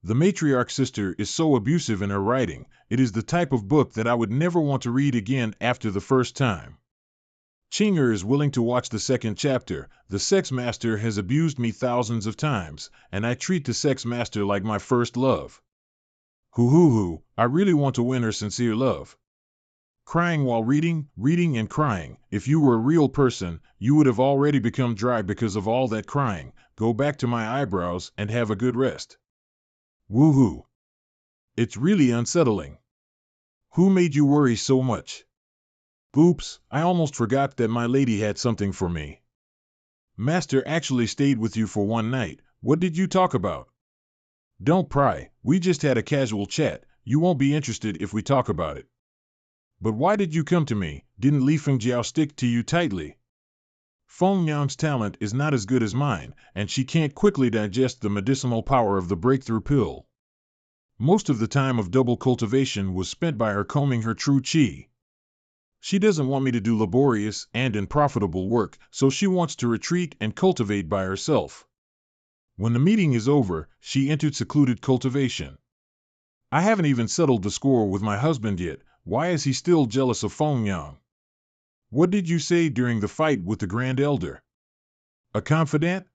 The matriarch's sister is so abusive in her writing. It is the type of book that I would never want to read again after the first time. Chinger is willing to watch the second chapter. The sex master has abused me thousands of times, and I treat the sex master like my first love. Hoo, I really want to win her sincere love. Crying while reading and crying. If you were a real person, you would have already become dry because of all that crying. Go back to my eyebrows and have a good rest. Woohoo! It's really unsettling. Who made you worry so much? Oops, I almost forgot that my lady had something for me. Master actually stayed with you for one night. What did you talk about? Don't pry, we just had a casual chat. You won't be interested if we talk about it. But why did you come to me? Didn't Li Fengjiao stick to you tightly? Feng Yang's talent is not as good as mine, and she can't quickly digest the medicinal power of the breakthrough pill. Most of the time of double cultivation was spent by her combing her true chi. She doesn't want me to do laborious and unprofitable work, so she wants to retreat and cultivate by herself. When the meeting is over, she entered secluded cultivation. I haven't even settled the score with my husband yet. Why is he still jealous of Feng Yang? What did you say during the fight with the Grand Elder? A confidant?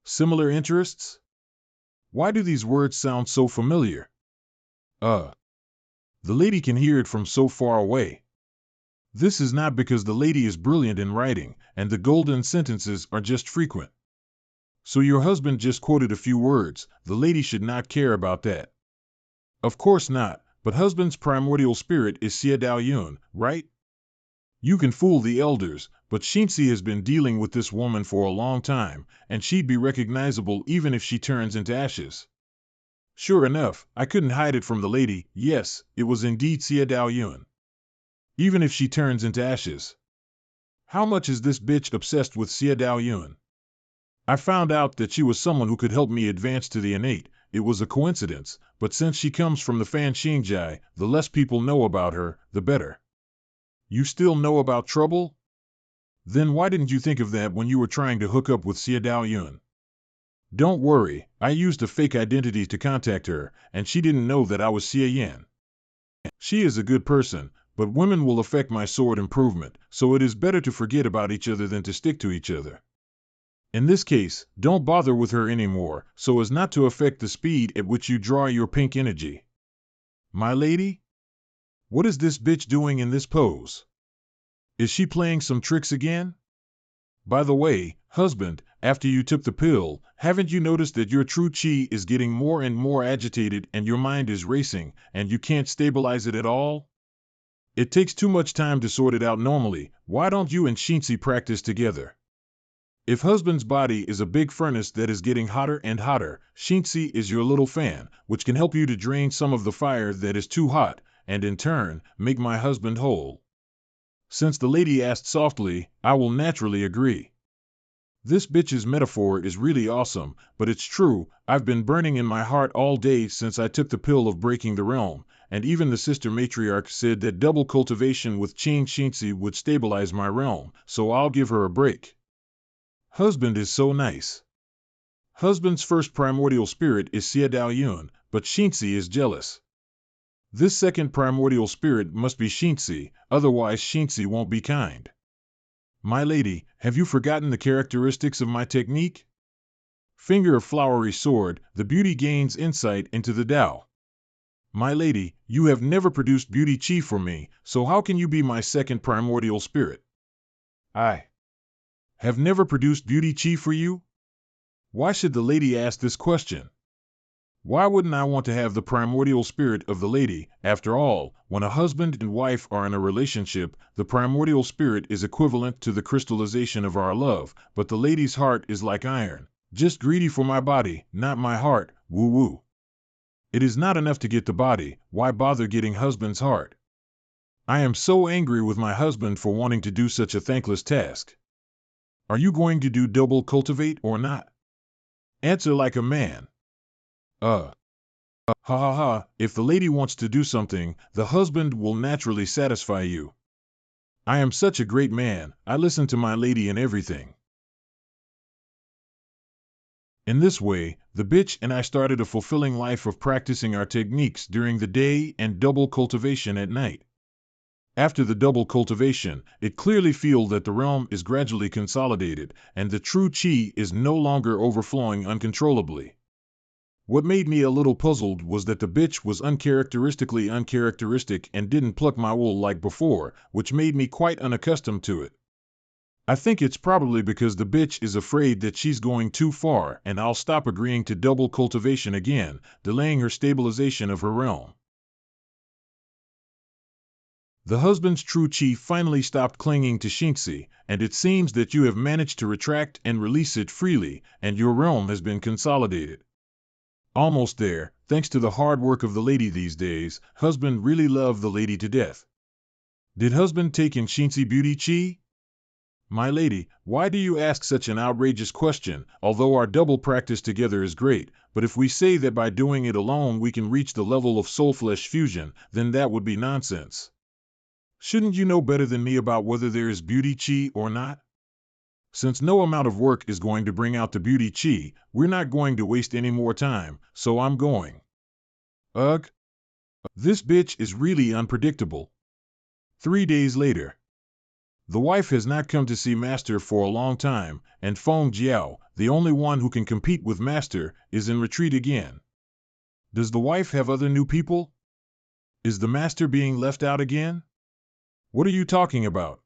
Similar interests? Why do these words sound so familiar? The lady can hear it from so far away. This is not because the lady is brilliant in writing, and the golden sentences are just frequent. So your husband just quoted a few words. The lady should not care about that. Of course not, but husband's primordial spirit is Xie Dao Yun, right? You can fool the elders, but Xinzi has been dealing with this woman for a long time, and she'd be recognizable even if she turns into ashes. Sure enough, I couldn't hide it from the lady. Yes, it was indeed Xie Dao Yun. Even if she turns into ashes. How much is this bitch obsessed with Xie Dao Yun? I found out that she was someone who could help me advance to the innate. It was a coincidence, but since she comes from the Fan Xingjai, the less people know about her, the better. You still know about trouble? Then why didn't you think of that when you were trying to hook up with Xie Dao Yun? Don't worry, I used a fake identity to contact her, and she didn't know that I was Xie Yan. She is a good person, but women will affect my sword improvement, so it is better to forget about each other than to stick to each other. In this case, don't bother with her anymore, so as not to affect the speed at which you draw your pink energy. My lady? What is this bitch doing in this pose? Is she playing some tricks again? By the way, husband, after you took the pill, haven't you noticed that your true chi is getting more and more agitated and your mind is racing, and you can't stabilize it at all? It takes too much time to sort it out normally. Why don't you and Xinzi practice together? If husband's body is a big furnace that is getting hotter and hotter, Xinzi is your little fan, which can help you to drain some of the fire that is too hot, and in turn, make my husband whole. Since the lady asked softly, I will naturally agree. This bitch's metaphor is really awesome, but it's true. I've been burning in my heart all day since I took the pill of breaking the realm, and even the sister matriarch said that double cultivation with Qin Xinzi would stabilize my realm, so I'll give her a break. Husband is so nice. Husband's first primordial spirit is Xie Dao Yun, but Xinzi is jealous. This second primordial spirit must be Xinzi, otherwise Xinzi won't be kind. My lady, have you forgotten the characteristics of my technique? Finger of flowery sword, the beauty gains insight into the Tao. My lady, you have never produced beauty chi for me, so how can you be my second primordial spirit? I have never produced beauty chi for you? Why should the lady ask this question? Why wouldn't I want to have the primordial spirit of the lady? After all, when a husband and wife are in a relationship, the primordial spirit is equivalent to the crystallization of our love, but the lady's heart is like iron, just greedy for my body, not my heart, woo-woo. It is not enough to get the body, why bother getting husband's heart? I am so angry with my husband for wanting to do such a thankless task. Are you going to do double cultivate or not? Answer like a man. Ha ha ha, if the lady wants to do something, the husband will naturally satisfy you. I am such a great man, I listen to my lady in everything. In this way, the bitch and I started a fulfilling life of practicing our techniques during the day and double cultivation at night. After the double cultivation, it clearly feels that the realm is gradually consolidated, and the true chi is no longer overflowing uncontrollably. What made me a little puzzled was that the bitch was uncharacteristically uncharacteristic and didn't pluck my wool like before, which made me quite unaccustomed to it. I think it's probably because the bitch is afraid that she's going too far and I'll stop agreeing to double cultivation again, delaying her stabilization of her realm. The husband's true chi finally stopped clinging to Xinzi, and it seems that you have managed to retract and release it freely, and your realm has been consolidated. Almost there, thanks to the hard work of the lady these days. Husband really loved the lady to death. Did husband take in Xinzi beauty chi? My lady, why do you ask such an outrageous question? Although our double practice together is great, but if we say that by doing it alone we can reach the level of soul-flesh fusion, then that would be nonsense. Shouldn't you know better than me about whether there is beauty chi or not? Since no amount of work is going to bring out the beauty chi, we're not going to waste any more time, so I'm going. Ugh. This bitch is really unpredictable. 3 days later. The wife has not come to see Master for a long time, and Feng Jiao, the only one who can compete with Master, is in retreat again. Does the wife have other new people? Is the Master being left out again? What are you talking about?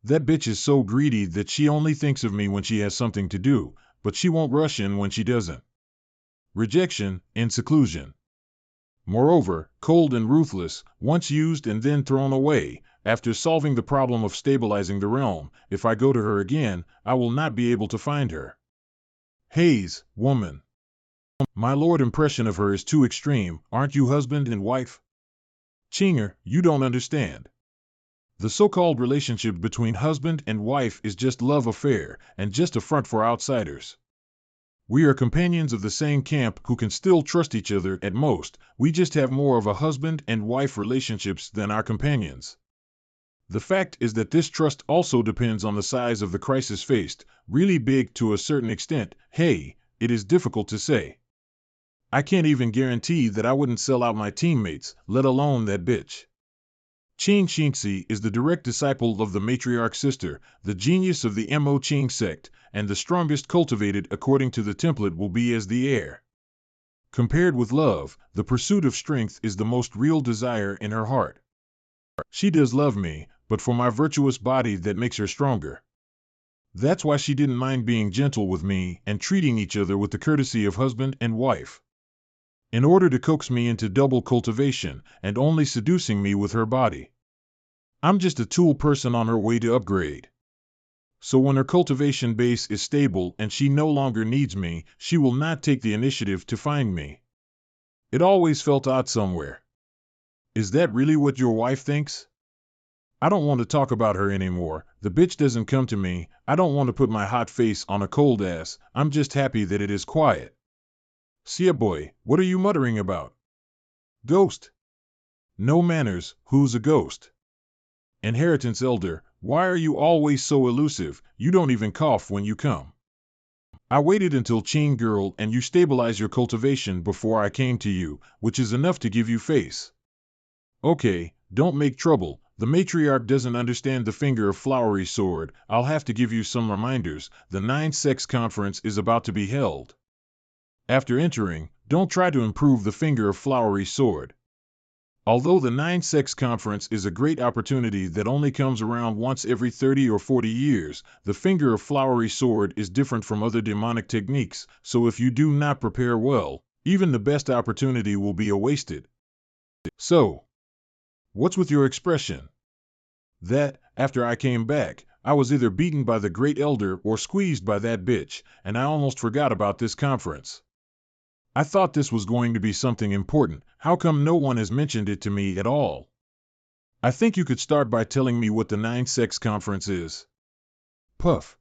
That bitch is so greedy that she only thinks of me when she has something to do, but she won't rush in when she doesn't. Rejection and seclusion. Moreover, cold and ruthless, once used and then thrown away. After solving the problem of stabilizing the realm, if I go to her again, I will not be able to find her. Haze, woman. My lord impression of her is too extreme, aren't you husband and wife? Chinger, you don't understand. The so-called relationship between husband and wife is just love affair, and just a front for outsiders. We are companions of the same camp who can still trust each other at most, we just have more of a husband and wife relationships than our companions. The fact is that this trust also depends on the size of the crisis faced, really big to a certain extent. Hey, it is difficult to say. I can't even guarantee that I wouldn't sell out my teammates, let alone that bitch. Qing Xingxi is the direct disciple of the matriarch sister, the genius of the Mo Qing sect, and the strongest cultivated according to the template will be as the heir. Compared with love, the pursuit of strength is the most real desire in her heart. She does love me, but for my virtuous body that makes her stronger. That's why she didn't mind being gentle with me and treating each other with the courtesy of husband and wife. In order to coax me into double cultivation and only seducing me with her body. I'm just a tool person on her way to upgrade. So when her cultivation base is stable and she no longer needs me, she will not take the initiative to find me. It always felt odd somewhere. Is that really what your wife thinks? I don't want to talk about her anymore. The bitch doesn't come to me. I don't want to put my hot face on a cold ass. I'm just happy that it is quiet. See boy, what are you muttering about? Ghost. No manners, who's a ghost? Inheritance elder, why are you always so elusive? You don't even cough when you come. I waited until Qing girl and you stabilize your cultivation before I came to you, which is enough to give you face. Okay, don't make trouble. The matriarch doesn't understand the finger of flowery sword. I'll have to give you some reminders. The 9-sex conference is about to be held. After entering, don't try to improve the finger of flowery sword. Although the 9-sex conference is a great opportunity that only comes around once every 30 or 40 years, the finger of flowery sword is different from other demonic techniques, so if you do not prepare well, even the best opportunity will be wasted. So, what's with your expression? That, after I came back, I was either beaten by the great elder or squeezed by that bitch, and I almost forgot about this conference. I thought this was going to be something important. How come no one has mentioned it to me at all? I think you could start by telling me what the 9-sex conference is. Puff.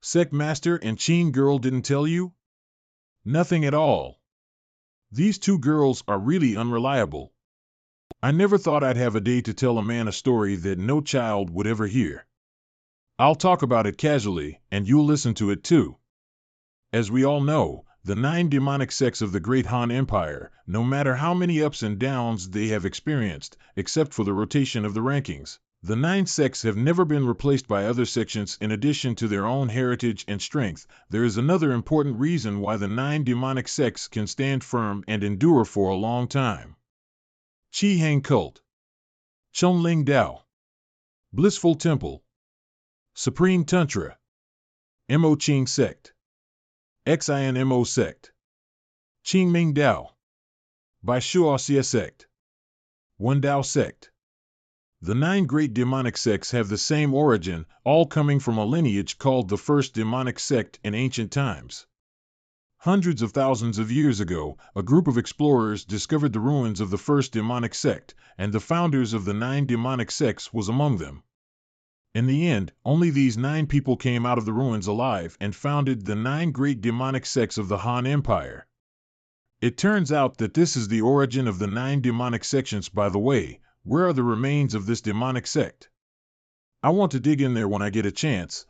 Sect Master and Qing girl didn't tell you? Nothing at all. These two girls are really unreliable. I never thought I'd have a day to tell a man a story that no child would ever hear. I'll talk about it casually, and you'll listen to it too. As we all know, the 9 demonic sects of the Great Han Empire, no matter how many ups and downs they have experienced, except for the rotation of the rankings, the 9 sects have never been replaced by other sections in addition to their own heritage and strength. There is another important reason why the 9 demonic sects can stand firm and endure for a long time. Qi Hang Cult, Chunling Dao, Blissful Temple, Supreme Tantra, Mo Qing Sect, XINMO Sect, Qingming Dao, Bai Shuoxia Sect, Wen Dao Sect. The 9 great demonic sects have the same origin, all coming from a lineage called the First Demonic Sect in ancient times. Hundreds of thousands of years ago, a group of explorers discovered the ruins of the First Demonic Sect, and the founders of the 9 demonic sects was among them. In the end, only these 9 people came out of the ruins alive and founded the 9 great demonic sects of the Han Empire. It turns out that this is the origin of the 9 demonic sections. By the way, where are the remains of this demonic sect? I want to dig in there when I get a chance.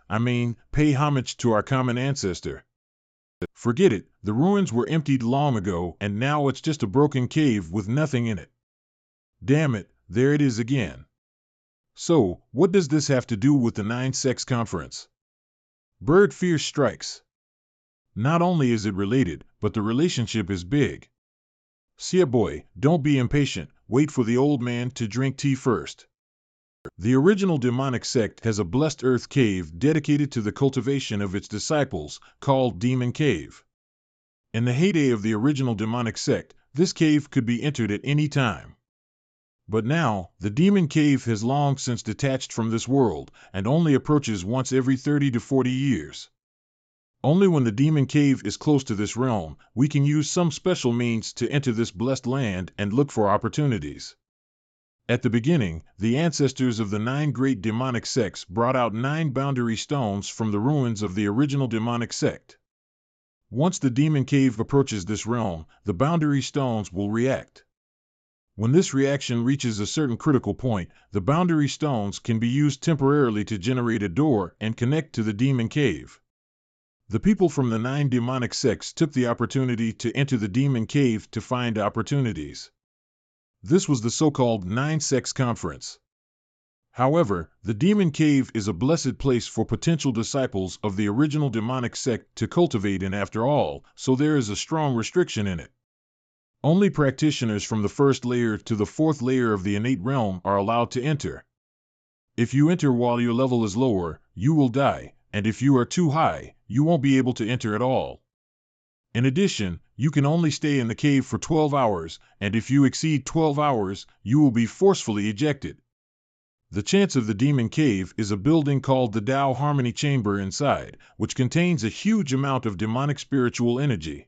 Pay homage to our common ancestor. Forget it, the ruins were emptied long ago and now it's just a broken cave with nothing in it. Damn it, there it is again. So, what does this have to do with the 9 Sects Conference? Bird fear strikes. Not only is it related, but the relationship is big. See ya boy, don't be impatient, wait for the old man to drink tea first. The original demonic sect has a blessed earth cave dedicated to the cultivation of its disciples, called Demon Cave. In the heyday of the original demonic sect, this cave could be entered at any time. But now, the Demon Cave has long since detached from this world, and only approaches once every 30 to 40 years. Only when the Demon Cave is close to this realm, we can use some special means to enter this blessed land and look for opportunities. At the beginning, the ancestors of the 9 great demonic sects brought out 9 boundary stones from the ruins of the original demonic sect. Once the Demon Cave approaches this realm, the boundary stones will react. When this reaction reaches a certain critical point, the boundary stones can be used temporarily to generate a door and connect to the Demon Cave. The people from the 9 demonic sects took the opportunity to enter the Demon Cave to find opportunities. This was the so-called 9 Sects Conference. However, the Demon Cave is a blessed place for potential disciples of the original demonic sect to cultivate in after all, so there is a strong restriction in it. Only practitioners from the 1st layer to the 4th layer of the innate realm are allowed to enter. If you enter while your level is lower, you will die, and if you are too high, you won't be able to enter at all. In addition, you can only stay in the cave for 12 hours, and if you exceed 12 hours, you will be forcefully ejected. The chance of the Demon Cave is a building called the Tao Harmony Chamber inside, which contains a huge amount of demonic spiritual energy.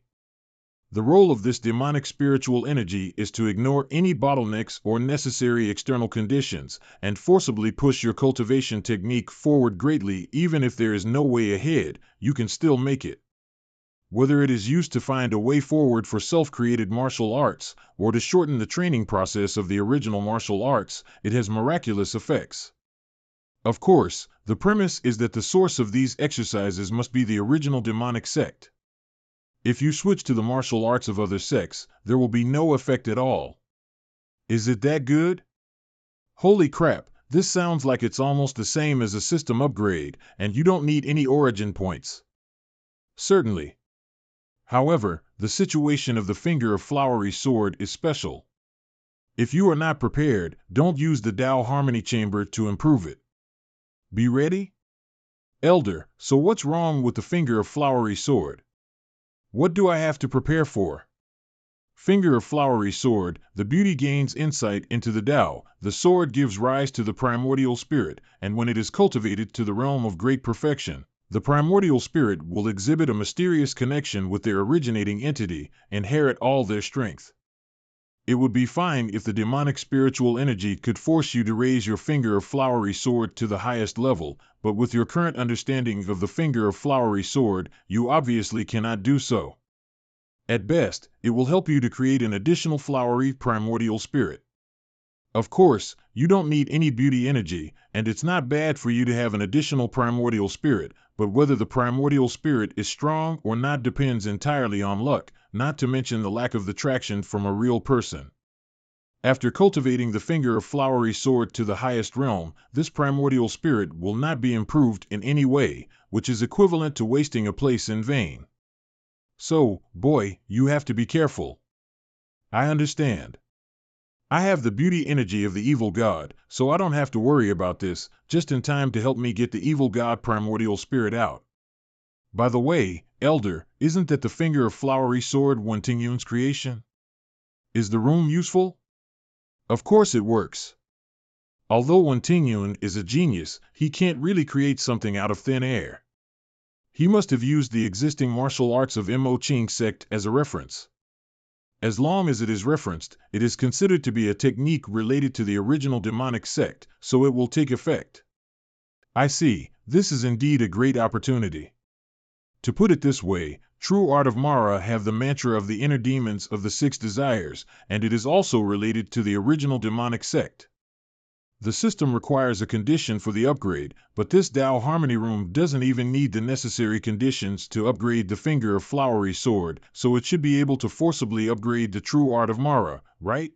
The role of this demonic spiritual energy is to ignore any bottlenecks or necessary external conditions, and forcibly push your cultivation technique forward greatly. Even if there is no way ahead, you can still make it. Whether it is used to find a way forward for self-created martial arts, or to shorten the training process of the original martial arts, it has miraculous effects. Of course, the premise is that the source of these exercises must be the original demonic sect. If you switch to the martial arts of other sects, there will be no effect at all. Is it that good? Holy crap, this sounds like it's almost the same as a system upgrade, and you don't need any origin points. Certainly. However, the situation of the finger of flowery sword is special. If you are not prepared, don't use the Tao Harmony Chamber to improve it. Be ready? Elder, so what's wrong with the finger of flowery sword? What do I have to prepare for? Finger of flowery sword, the beauty gains insight into the Tao, the sword gives rise to the primordial spirit, and when it is cultivated to the realm of great perfection, the primordial spirit will exhibit a mysterious connection with their originating entity, inherit all their strength. It would be fine if the demonic spiritual energy could force you to raise your finger of flowery sword to the highest level, but with your current understanding of the finger of flowery sword, you obviously cannot do so. At best, it will help you to create an additional flowery primordial spirit. Of course, you don't need any beauty energy, and it's not bad for you to have an additional primordial spirit, but whether the primordial spirit is strong or not depends entirely on luck, not to mention the lack of the traction from a real person. After cultivating the finger of flowery sword to the highest realm, this primordial spirit will not be improved in any way, which is equivalent to wasting a place in vain. So, boy, you have to be careful. I understand. I have the beauty energy of the evil god, so I don't have to worry about this, just in time to help me get the evil god primordial spirit out. By the way, Elder, isn't that the finger of flowery sword Wen Tingyun's creation? Is the room useful? Of course it works. Although Wen Tingyun is a genius, he can't really create something out of thin air. He must have used the existing martial arts of Mo Qing sect as a reference. As long as it is referenced, it is considered to be a technique related to the original demonic sect, so it will take effect. I see, this is indeed a great opportunity. To put it this way, true art of Mara have the mantra of the inner demons of the six desires, and it is also related to the original demonic sect. The system requires a condition for the upgrade, but this Tao Harmony Room doesn't even need the necessary conditions to upgrade the Finger of Flowery Sword, so it should be able to forcibly upgrade the true art of Mara, right?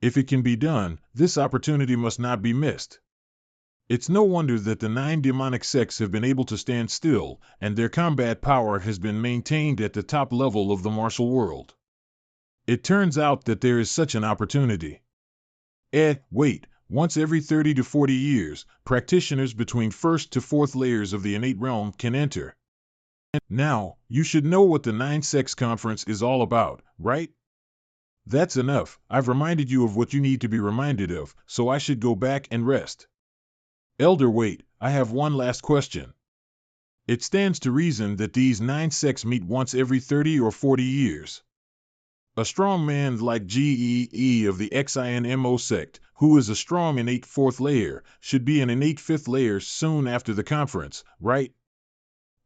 If it can be done, this opportunity must not be missed. It's no wonder that the 9 demonic sects have been able to stand still, and their combat power has been maintained at the top level of the martial world. It turns out that there is such an opportunity. Wait, once every 30 to 40 years, practitioners between 1st to 4th layers of the innate realm can enter. Now, you should know what the 9 Sects Conference is all about, right? That's enough. I've reminded you of what you need to be reminded of, so I should go back and rest. Elder, wait, I have one last question. It stands to reason that these 9 sects meet once every 30 or 40 years. A strong man like Gee of the XINMO sect, who is a strong innate 4th layer, should be an innate 5th layer soon after the conference, right?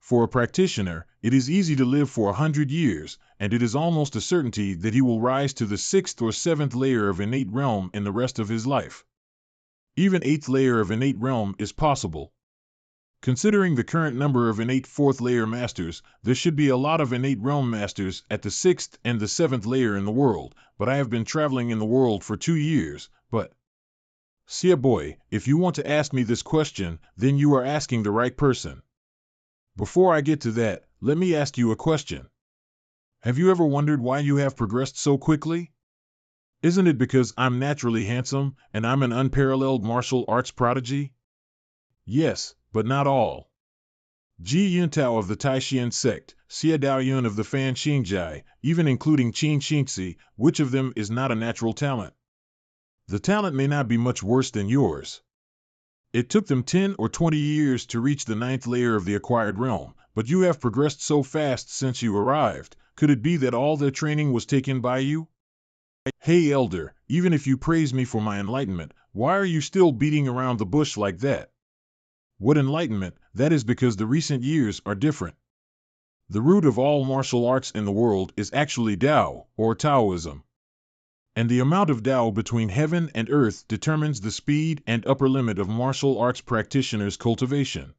For a practitioner, it is easy to live for 100 years, and it is almost a certainty that he will rise to the 6th or 7th layer of innate realm in the rest of his life. Even 8th layer of innate realm is possible. Considering the current number of innate 4th layer masters, there should be a lot of innate realm masters at the 6th and the 7th layer in the world, but I have been traveling in the world for 2 years, but... See boy, if you want to ask me this question, then you are asking the right person. Before I get to that, let me ask you a question. Have you ever wondered why you have progressed so quickly? Isn't it because I'm naturally handsome, and I'm an unparalleled martial arts prodigy? Yes, but not all. Ji Yuntao of the Taishian sect, Xia Daoyun of the Fan Xingjai, even including Qin Xingzi, which of them is not a natural talent? The talent may not be much worse than yours. It took them 10 or 20 years to reach the 9th layer of the acquired realm, but you have progressed so fast since you arrived. Could it be that all their training was taken by you? Hey Elder, even if you praise me for my enlightenment, why are you still beating around the bush like that? What enlightenment? That is because the recent years are different. The root of all martial arts in the world is actually Tao, or Taoism. And the amount of Tao between heaven and earth determines the speed and upper limit of martial arts practitioners' cultivation.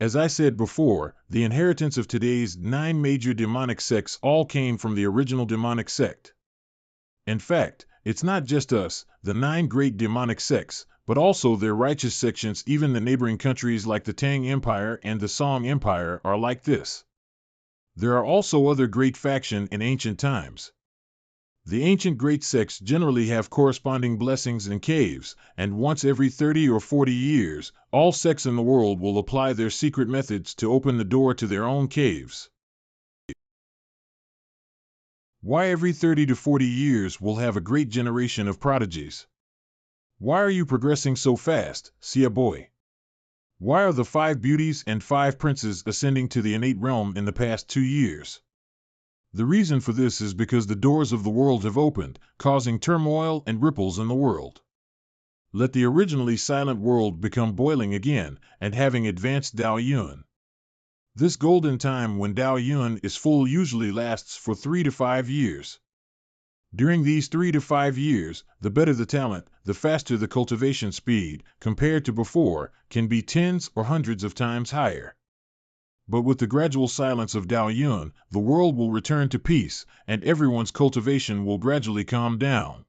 As I said before, the inheritance of today's 9 major demonic sects all came from the original demonic sect. In fact, it's not just us, the 9 great demonic sects, but also their righteous sections. Even the neighboring countries like the Tang Empire and the Song Empire are like this. There are also other great factions in ancient times. The ancient great sects generally have corresponding blessings in caves, and once every 30 or 40 years, all sects in the world will apply their secret methods to open the door to their own caves. Why every 30 to 40 years we'll have a great generation of prodigies? Why are you progressing so fast, Sia boy? Why are the 5 beauties and 5 princes ascending to the innate realm in the past 2 years? The reason for this is because the doors of the world have opened, causing turmoil and ripples in the world. Let the originally silent world become boiling again, and having advanced Dao Yun. This golden time when Dao Yun is full usually lasts for 3 to 5 years. During these 3 to 5 years, the better the talent, the faster the cultivation speed, compared to before, can be tens or hundreds of times higher. But with the gradual silence of Dao Yun, the world will return to peace, and everyone's cultivation will gradually calm down.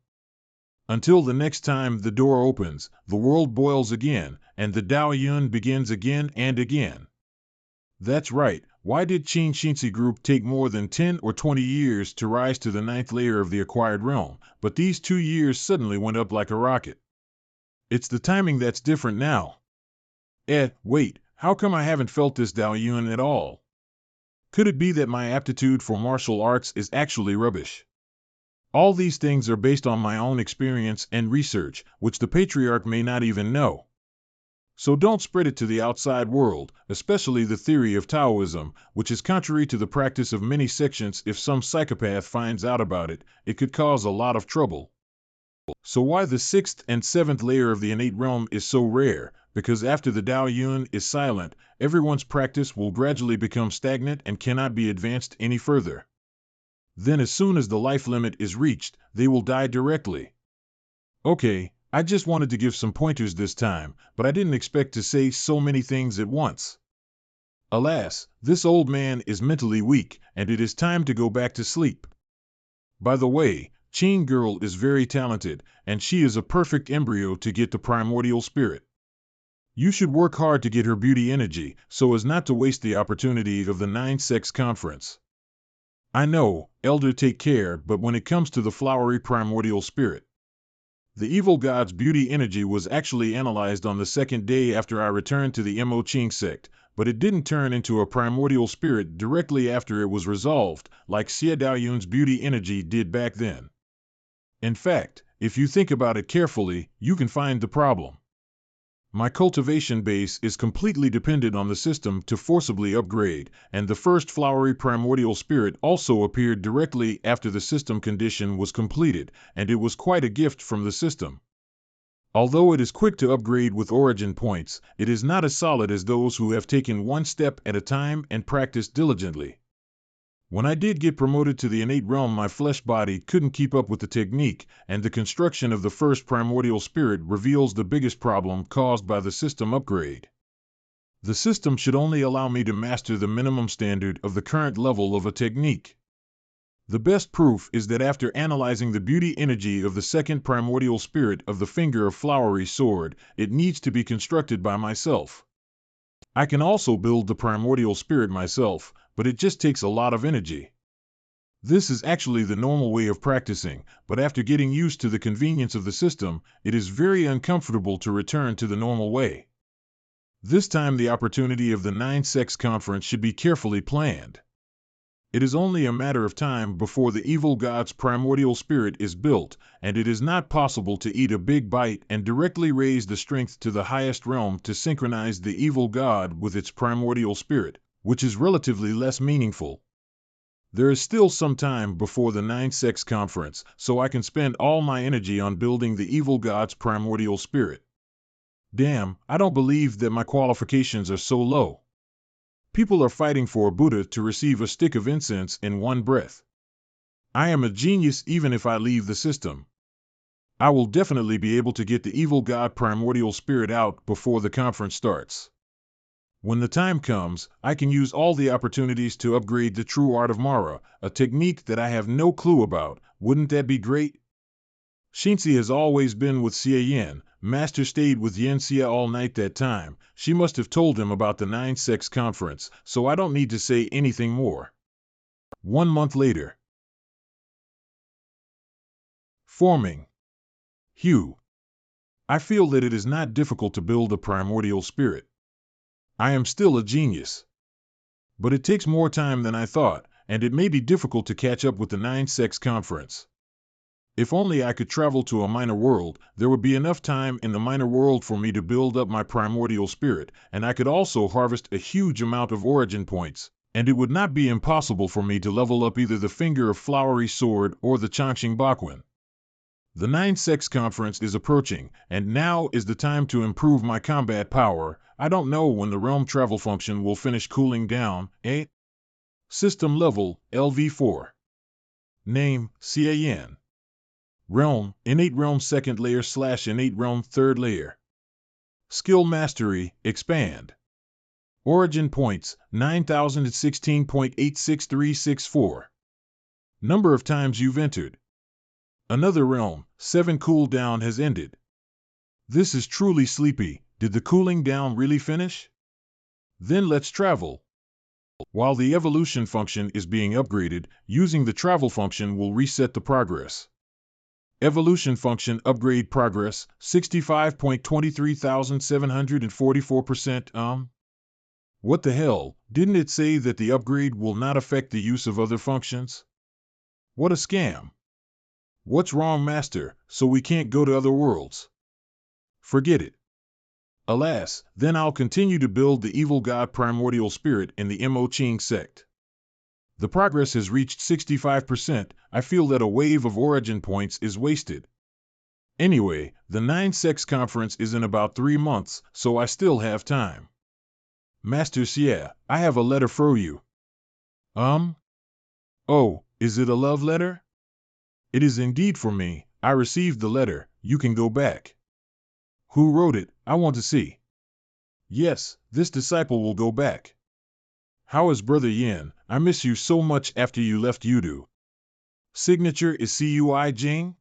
Until the next time the door opens, the world boils again, and the Dao Yun begins again and again. That's right, why did Qin Xingzi Group take more than 10 or 20 years to rise to the 9th layer of the acquired realm, but these 2 years suddenly went up like a rocket? It's the timing that's different now. Wait, how come I haven't felt this Dao Yun at all? Could it be that my aptitude for martial arts is actually rubbish? All these things are based on my own experience and research, which the Patriarch may not even know. So don't spread it to the outside world, especially the theory of Taoism, which is contrary to the practice of many sections. If some psychopath finds out about it, it could cause a lot of trouble. So why the 6th and 7th layer of the innate realm is so rare? Because after the Dao Yun is silent, everyone's practice will gradually become stagnant and cannot be advanced any further. Then as soon as the life limit is reached, they will die directly. Okay, I just wanted to give some pointers this time, but I didn't expect to say so many things at once. Alas, this old man is mentally weak, and it is time to go back to sleep. By the way, Chin Girl is very talented, and she is a perfect embryo to get the primordial spirit. You should work hard to get her beauty energy, so as not to waste the opportunity of the 9-sex conference. I know, Elder, take care, but when it comes to the flowery primordial spirit, the evil god's beauty energy was actually analyzed on the second day after I returned to the Mo Ching sect, but it didn't turn into a primordial spirit directly after it was resolved, like Xie Daoyun's beauty energy did back then. In fact, if you think about it carefully, you can find the problem. My cultivation base is completely dependent on the system to forcibly upgrade, and the first flowery primordial spirit also appeared directly after the system condition was completed, and it was quite a gift from the system. Although it is quick to upgrade with origin points, it is not as solid as those who have taken one step at a time and practiced diligently. When I did get promoted to the innate realm, my flesh body couldn't keep up with the technique, and the construction of the first primordial spirit reveals the biggest problem caused by the system upgrade. The system should only allow me to master the minimum standard of the current level of a technique. The best proof is that after analyzing the beauty energy of the second primordial spirit of the finger of flowery sword, it needs to be constructed by myself. I can also build the primordial spirit myself, but it just takes a lot of energy. This is actually the normal way of practicing, but after getting used to the convenience of the system, it is very uncomfortable to return to the normal way. This time the opportunity of the 9-sex conference should be carefully planned. It is only a matter of time before the evil god's primordial spirit is built, and it is not possible to eat a big bite and directly raise the strength to the highest realm to synchronize the evil god with its primordial spirit, which is relatively less meaningful. There is still some time before the 9-sex conference, so I can spend all my energy on building the evil god's primordial spirit. Damn, I don't believe that my qualifications are so low. People are fighting for a Buddha to receive a stick of incense in one breath. I am a genius even if I leave the system. I will definitely be able to get the evil god primordial spirit out before the conference starts. When the time comes, I can use all the opportunities to upgrade the true art of Mara, a technique that I have no clue about. Wouldn't that be great? Shinzi has always been with Xie Yin. Master stayed with Yin Xie all night that time. She must have told him about the 9-sex conference, so I don't need to say anything more. 1 month later. Forming. Hugh. I feel that it is not difficult to build a primordial spirit. I am still a genius. But it takes more time than I thought, and it may be difficult to catch up with the 9-sex conference. If only I could travel to a minor world, there would be enough time in the minor world for me to build up my primordial spirit, and I could also harvest a huge amount of origin points, and it would not be impossible for me to level up either the finger of flowery sword or the Changqing Baquan. The 9-sex conference is approaching, and now is the time to improve my combat power. I don't know when the realm travel function will finish cooling down, eh? System level, LV4. Name, Xie Yin. Realm, Innate Realm 2nd layer / Innate Realm 3rd layer. Skill Mastery, Expand. Origin Points, 9016.86364. Number of times you've entered. Another Realm, 7 cooldown has ended. This is truly sleepy. Did the cooling down really finish? Then let's travel. While the evolution function is being upgraded, using the travel function will reset the progress. Evolution function upgrade progress, 65.23,744%. What the hell, didn't it say that the upgrade will not affect the use of other functions? What a scam. What's wrong, Master, so we can't go to other worlds? Forget it. Alas, then I'll continue to build the evil god primordial spirit in the Mo Ching sect. The progress has reached 65%. I feel that a wave of origin points is wasted. Anyway, the 9-Sex conference is in about 3 months, so I still have time. Master Xie, I have a letter for you. Oh, is it a love letter? It is indeed for me. I received the letter. You can go back. Who wrote it? I want to see. Yes, this disciple will go back. How is Brother Yin? I miss you so much after you left Yudu. Signature is Cui Jing?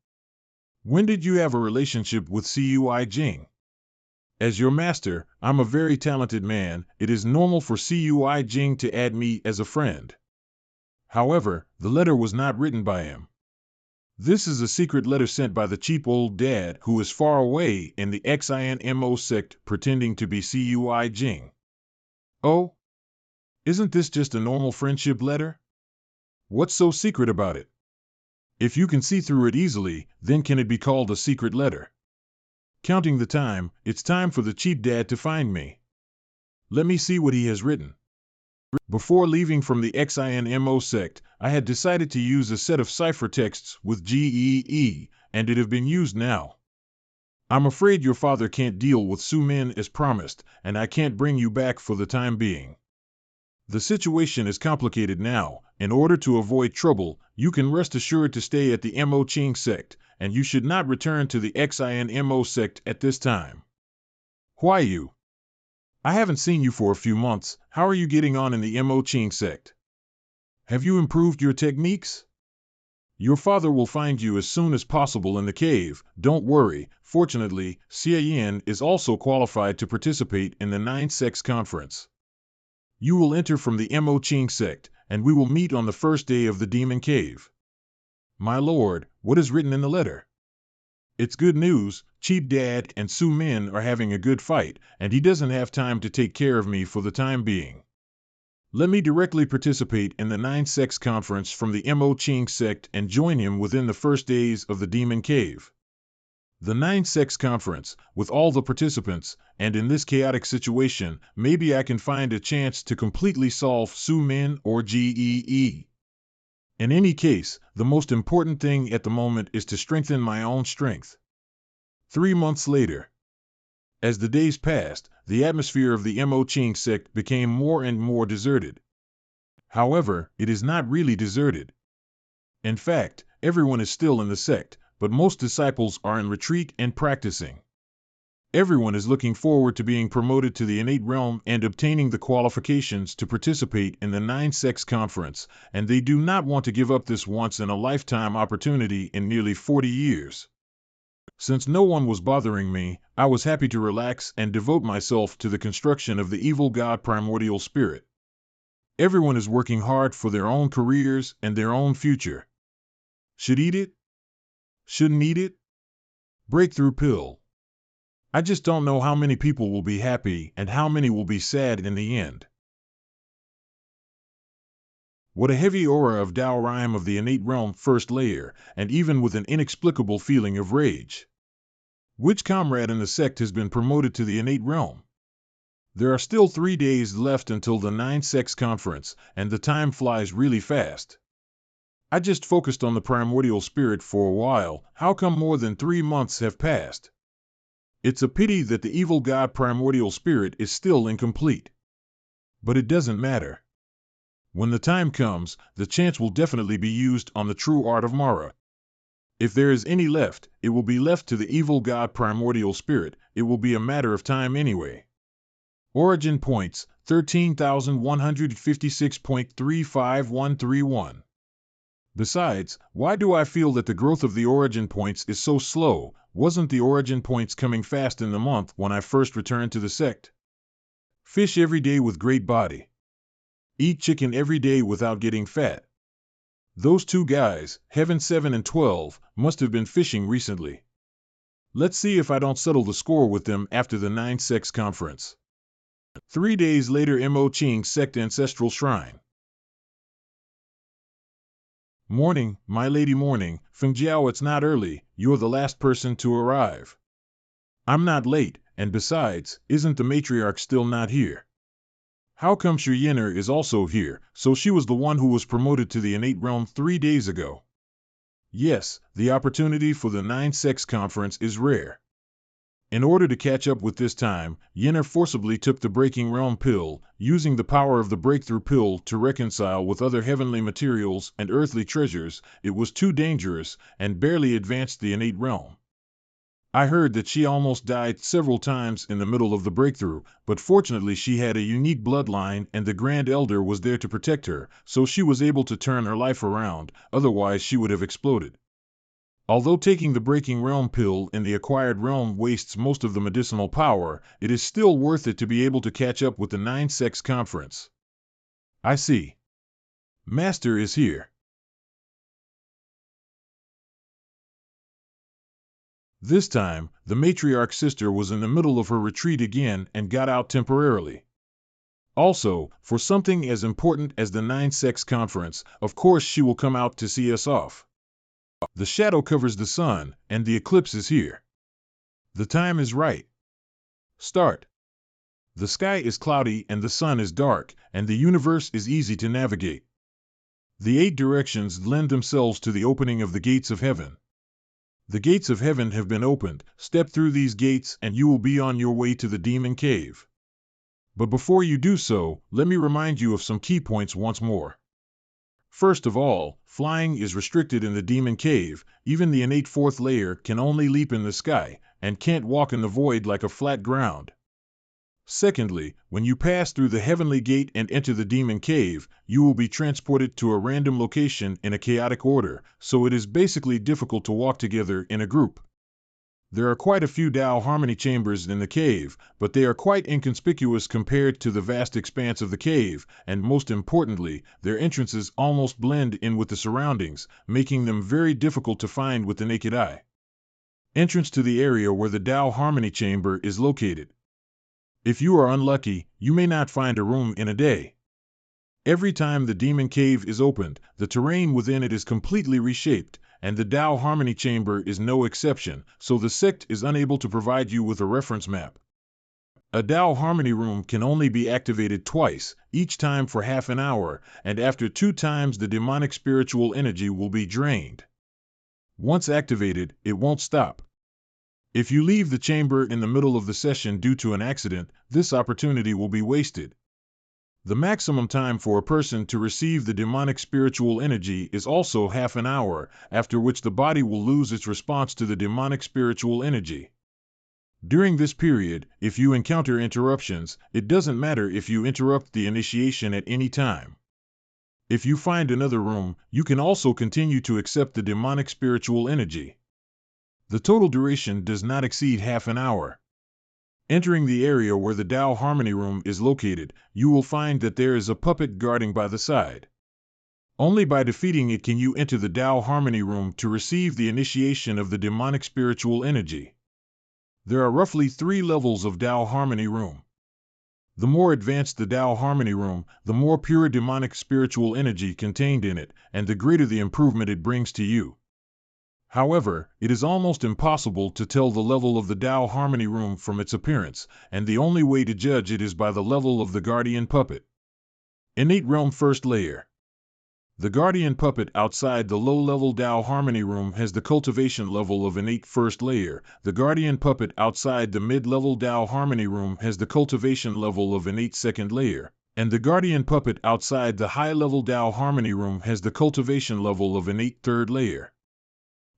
When did you have a relationship with Cui Jing? As your master, I'm a very talented man. It is normal for Cui Jing to add me as a friend. However, the letter was not written by him. This is a secret letter sent by the cheap old dad who is far away in the XINMO sect pretending to be Cui Jing. Oh? Isn't this just a normal friendship letter? What's so secret about it? If you can see through it easily, then can it be called a secret letter? Counting the time, it's time for the cheap dad to find me. Let me see what he has written. Before leaving from the XINMO sect, I had decided to use a set of ciphertexts with GEE, and it have been used now. I'm afraid your father can't deal with Su Min as promised, and I can't bring you back for the time being. The situation is complicated now. In order to avoid trouble, you can rest assured to stay at the Mo Ching sect, and you should not return to the XINMO sect at this time. Why you? I haven't seen you for a few months. How are you getting on in the Mo Ching sect? Have you improved your techniques? Your father will find you as soon as possible in the cave. Don't worry. Fortunately, Xie Yin is also qualified to participate in the 9-Sex conference. You will enter from the Mo Ching sect, and we will meet on the first day of the Demon Cave. My lord, what is written in the letter? It's good news. Cheap Dad and Su Min are having a good fight, and he doesn't have time to take care of me for the time being. Let me directly participate in the 9-Sex conference from the Mo Ching sect and join him within the first days of the Demon Cave. The 9-Sex conference, with all the participants, and in this chaotic situation, maybe I can find a chance to completely solve Su Min or GEE. In any case, the most important thing at the moment is to strengthen my own strength. 3 months later. As the days passed, the atmosphere of the Mo Ching sect became more and more deserted. However, it is not really deserted. In fact, everyone is still in the sect, but most disciples are in retreat and practicing. Everyone is looking forward to being promoted to the innate realm and obtaining the qualifications to participate in the 9-Sex conference, and they do not want to give up this once-in-a-lifetime opportunity in nearly 40 years. Since no one was bothering me, I was happy to relax and devote myself to the construction of the evil god primordial spirit. Everyone is working hard for their own careers and their own future. Should eat it? Shouldn't eat it? Breakthrough pill. I just don't know how many people will be happy and how many will be sad in the end. What a heavy aura of Tao Rhyme of the innate realm first layer, and even with an inexplicable feeling of rage. Which comrade in the sect has been promoted to the innate realm? There are still 3 days left until the 9-Sex conference, and the time flies really fast. I just focused on the primordial spirit for a while. How come more than 3 months have passed? It's a pity that the evil god primordial spirit is still incomplete. But it doesn't matter. When the time comes, the chance will definitely be used on the true art of Mara. If there is any left, it will be left to the evil god primordial spirit. It will be a matter of time anyway. Origin points, 13,156.35131. Besides, why do I feel that the growth of the origin points is so slow? Wasn't the origin points coming fast in the month when I first returned to the sect? Fish every day with great body. Eat chicken every day without getting fat. Those 2 guys, Heaven 7 and 12, must have been fishing recently. Let's see if I don't settle the score with them after the 9-Sex conference. 3 days later, Mo Ching sect ancestral shrine. Morning, my lady, morning. Fengjiao, it's not early. You're the last person to arrive. I'm not late, and besides, isn't the matriarch still not here? How come Shi Yin'er is also here? So she was the one who was promoted to the innate realm 3 days ago. Yes, the opportunity for the 9-sex conference is rare. In order to catch up with this time, Yenner forcibly took the Breaking Realm pill, using the power of the Breakthrough pill to reconcile with other heavenly materials and earthly treasures. It was too dangerous, and barely advanced the innate realm. I heard that she almost died several times in the middle of the breakthrough, but fortunately she had a unique bloodline and the Grand Elder was there to protect her, so she was able to turn her life around, otherwise she would have exploded. Although taking the Breaking Realm pill in the acquired realm wastes most of the medicinal power, it is still worth it to be able to catch up with the 9-sex conference. I see. Master is here. This time, the matriarch sister was in the middle of her retreat again and got out temporarily. Also, for something as important as the 9-sex conference, of course she will come out to see us off. The shadow covers the sun, and the eclipse is here. The time is right. Start. The sky is cloudy and the sun is dark, and the universe is easy to navigate. The 8 directions lend themselves to the opening of the gates of heaven. The gates of heaven have been opened. Step through these gates and you will be on your way to the demon cave. But before you do so, let me remind you of some key points once more. First of all, flying is restricted in the demon cave. Even the innate 4th layer can only leap in the sky, and can't walk in the void like a flat ground. Secondly, when you pass through the heavenly gate and enter the demon cave, you will be transported to a random location in a chaotic order, so it is basically difficult to walk together in a group. There are quite a few Tao harmony chambers in the cave, but they are quite inconspicuous compared to the vast expanse of the cave, and most importantly, their entrances almost blend in with the surroundings, making them very difficult to find with the naked eye. Entrance to the area where the Tao harmony chamber is located. If you are unlucky, you may not find a room in a day. Every time the demon cave is opened, the terrain within it is completely reshaped, and the Tao Harmony Chamber is no exception, so the sect is unable to provide you with a reference map. A Tao Harmony room can only be activated twice, each time for half an hour, and after 2 times the demonic spiritual energy will be drained. Once activated, it won't stop. If you leave the chamber in the middle of the session due to an accident, this opportunity will be wasted. The maximum time for a person to receive the demonic spiritual energy is also half an hour, after which the body will lose its response to the demonic spiritual energy. During this period, if you encounter interruptions, it doesn't matter if you interrupt the initiation at any time. If you find another room, you can also continue to accept the demonic spiritual energy. The total duration does not exceed half an hour. Entering the area where the Tao Harmony Room is located, you will find that there is a puppet guarding by the side. Only by defeating it can you enter the Tao Harmony Room to receive the initiation of the demonic spiritual energy. There are roughly 3 levels of Tao Harmony Room. The more advanced the Tao Harmony Room, the more pure demonic spiritual energy contained in it, and the greater the improvement it brings to you. However, it is almost impossible to tell the level of the Tao Harmony Room from its appearance, and the only way to judge it is by the level of the Guardian Puppet. Innate Realm 1st Layer. The Guardian Puppet outside the low-level Tao Harmony Room has the cultivation level of Innate 1st Layer. The Guardian Puppet outside the mid-level Tao Harmony Room has the cultivation level of Innate 2nd Layer, and the Guardian Puppet outside the high-level Tao Harmony Room has the cultivation level of Innate 3rd Layer.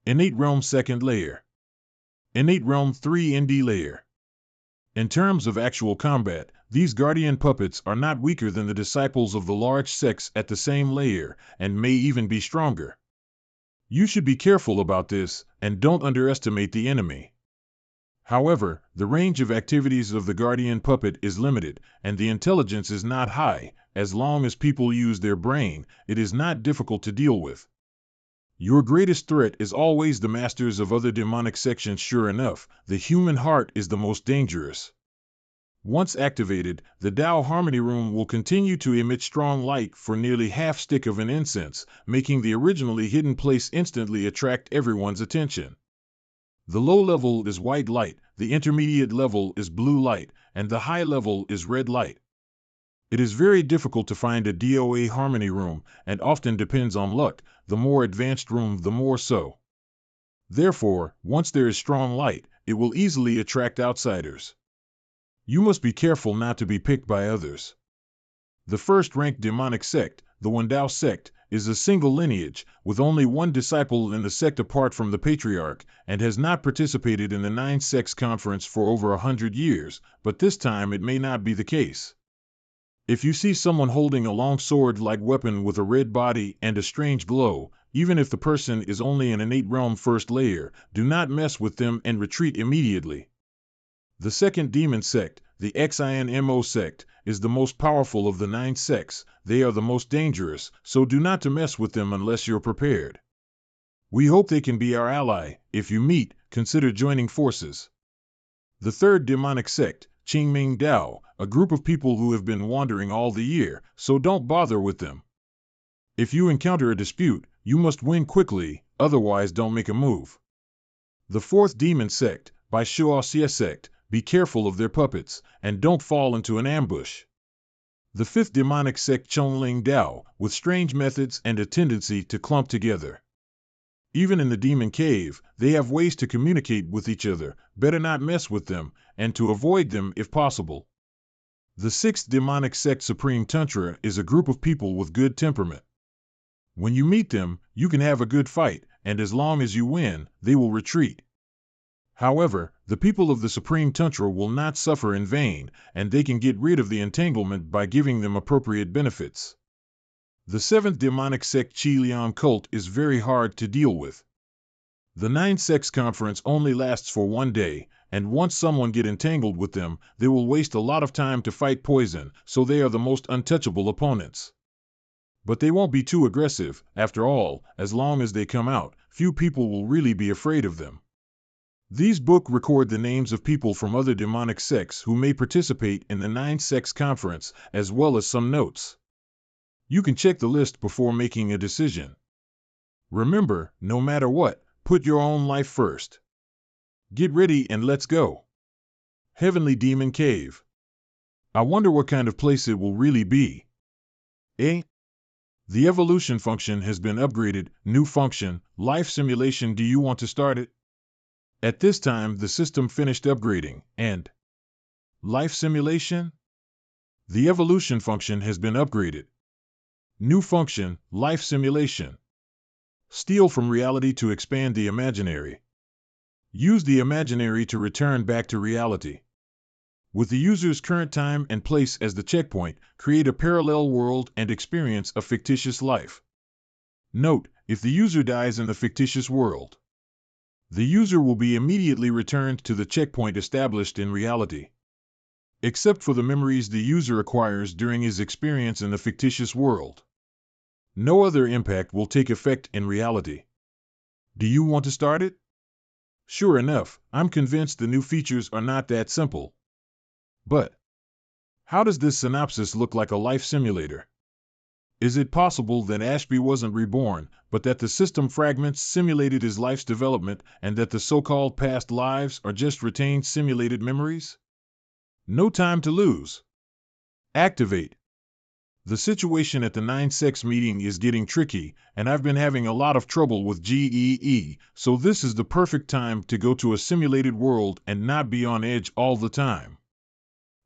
Innate Realm 2nd Layer. Innate Realm 3 ND Layer. In terms of actual combat, these guardian puppets are not weaker than the disciples of the large sects at the same layer, and may even be stronger. You should be careful about this, and don't underestimate the enemy. However, the range of activities of the guardian puppet is limited, and the intelligence is not high. As long as people use their brain, it is not difficult to deal with. Your greatest threat is always the masters of other demonic sections. Sure enough, the human heart is the most dangerous. Once activated, the Tao Harmony Room will continue to emit strong light for nearly half stick of an incense, making the originally hidden place instantly attract everyone's attention. The low level is white light, the intermediate level is blue light, and the high level is red light. It is very difficult to find a DOA harmony room and often depends on luck, the more advanced room the more so. Therefore, once there is strong light, it will easily attract outsiders. You must be careful not to be picked by others. The first-ranked demonic sect, the Wendao sect, is a single lineage, with only one disciple in the sect apart from the patriarch, and has not participated in the 9 sects conference for over 100 years, but this time it may not be the case. If you see someone holding a long sword-like weapon with a red body and a strange glow, even if the person is only an innate realm first layer, do not mess with them and retreat immediately. The second demon sect, the XINMO sect, is the most powerful of the 9 sects. They are the most dangerous, so do not to mess with them unless you're prepared. We hope they can be our ally. If you meet, consider joining forces. The third demonic sect, Qingming Dao, a group of people who have been wandering all the year, so don't bother with them. If you encounter a dispute, you must win quickly, otherwise don't make a move. The fourth demon sect, by Shuoxia sect, be careful of their puppets, and don't fall into an ambush. The fifth demonic sect Chongling Dao, with strange methods and a tendency to clump together. Even in the demon cave, they have ways to communicate with each other, better not mess with them, and to avoid them if possible. The sixth demonic sect Supreme Tantra is a group of people with good temperament. When you meet them, you can have a good fight, and as long as you win, they will retreat. However, the people of the Supreme Tantra will not suffer in vain, and they can get rid of the entanglement by giving them appropriate benefits. The seventh demonic sect Qiliang cult is very hard to deal with. The 9 sects conference only lasts for 1 day, and once someone get entangled with them, they will waste a lot of time to fight poison, so they are the most untouchable opponents. But they won't be too aggressive. After all, as long as they come out, few people will really be afraid of them. These books record the names of people from other demonic sects who may participate in the 9 sects conference, as well as some notes. You can check the list before making a decision. Remember, no matter what, put your own life first. Get ready and let's go. Heavenly Demon Cave. I wonder what kind of place it will really be. The evolution function has been upgraded. New function, life simulation. Do you want to start it? At this time, the system finished upgrading, and life simulation? The evolution function has been upgraded. New function, life simulation. Steal from reality to expand the imaginary. Use the imaginary to return back to reality. With the user's current time and place as the checkpoint, create a parallel world and experience a fictitious life. Note, if the user dies in the fictitious world, the user will be immediately returned to the checkpoint established in reality. Except for the memories the user acquires during his experience in the fictitious world. No other impact will take effect in reality. Do you want to start it? Sure enough, I'm convinced the new features are not that simple. But how does this synopsis look like a life simulator? Is it possible that Ashby wasn't reborn, but that the system fragments simulated his life's development and that the so-called past lives are just retained simulated memories? No time to lose. Activate. The situation at the 9 sects meeting is getting tricky, and I've been having a lot of trouble with GEE, so this is the perfect time to go to a simulated world and not be on edge all the time.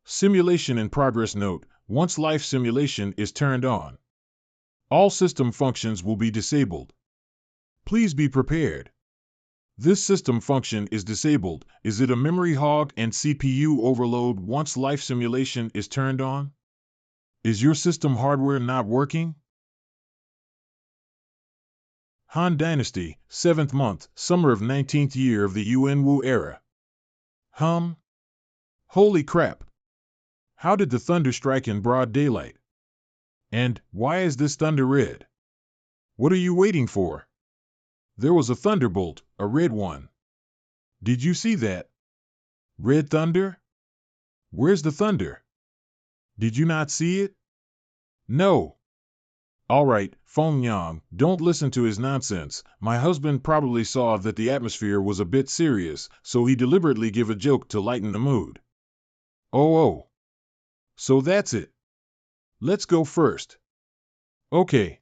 Simulation in progress. Note, once life simulation is turned on, all system functions will be disabled. Please be prepared. This system function is disabled. Is it a memory hog and CPU overload once life simulation is turned on? Is your system hardware not working? Han Dynasty, 7th month, summer of 19th year of the Yuanwu era. Holy crap! How did the thunder strike in broad daylight? And why is this thunder red? What are you waiting for? There was a thunderbolt, a red one. Did you see that? Red thunder? Where's the thunder? Did you not see it? No. All right, Feng Yang, don't listen to his nonsense. My husband probably saw that the atmosphere was a bit serious, so he deliberately gave a joke to lighten the mood. Oh. So that's it. Let's go first. Okay.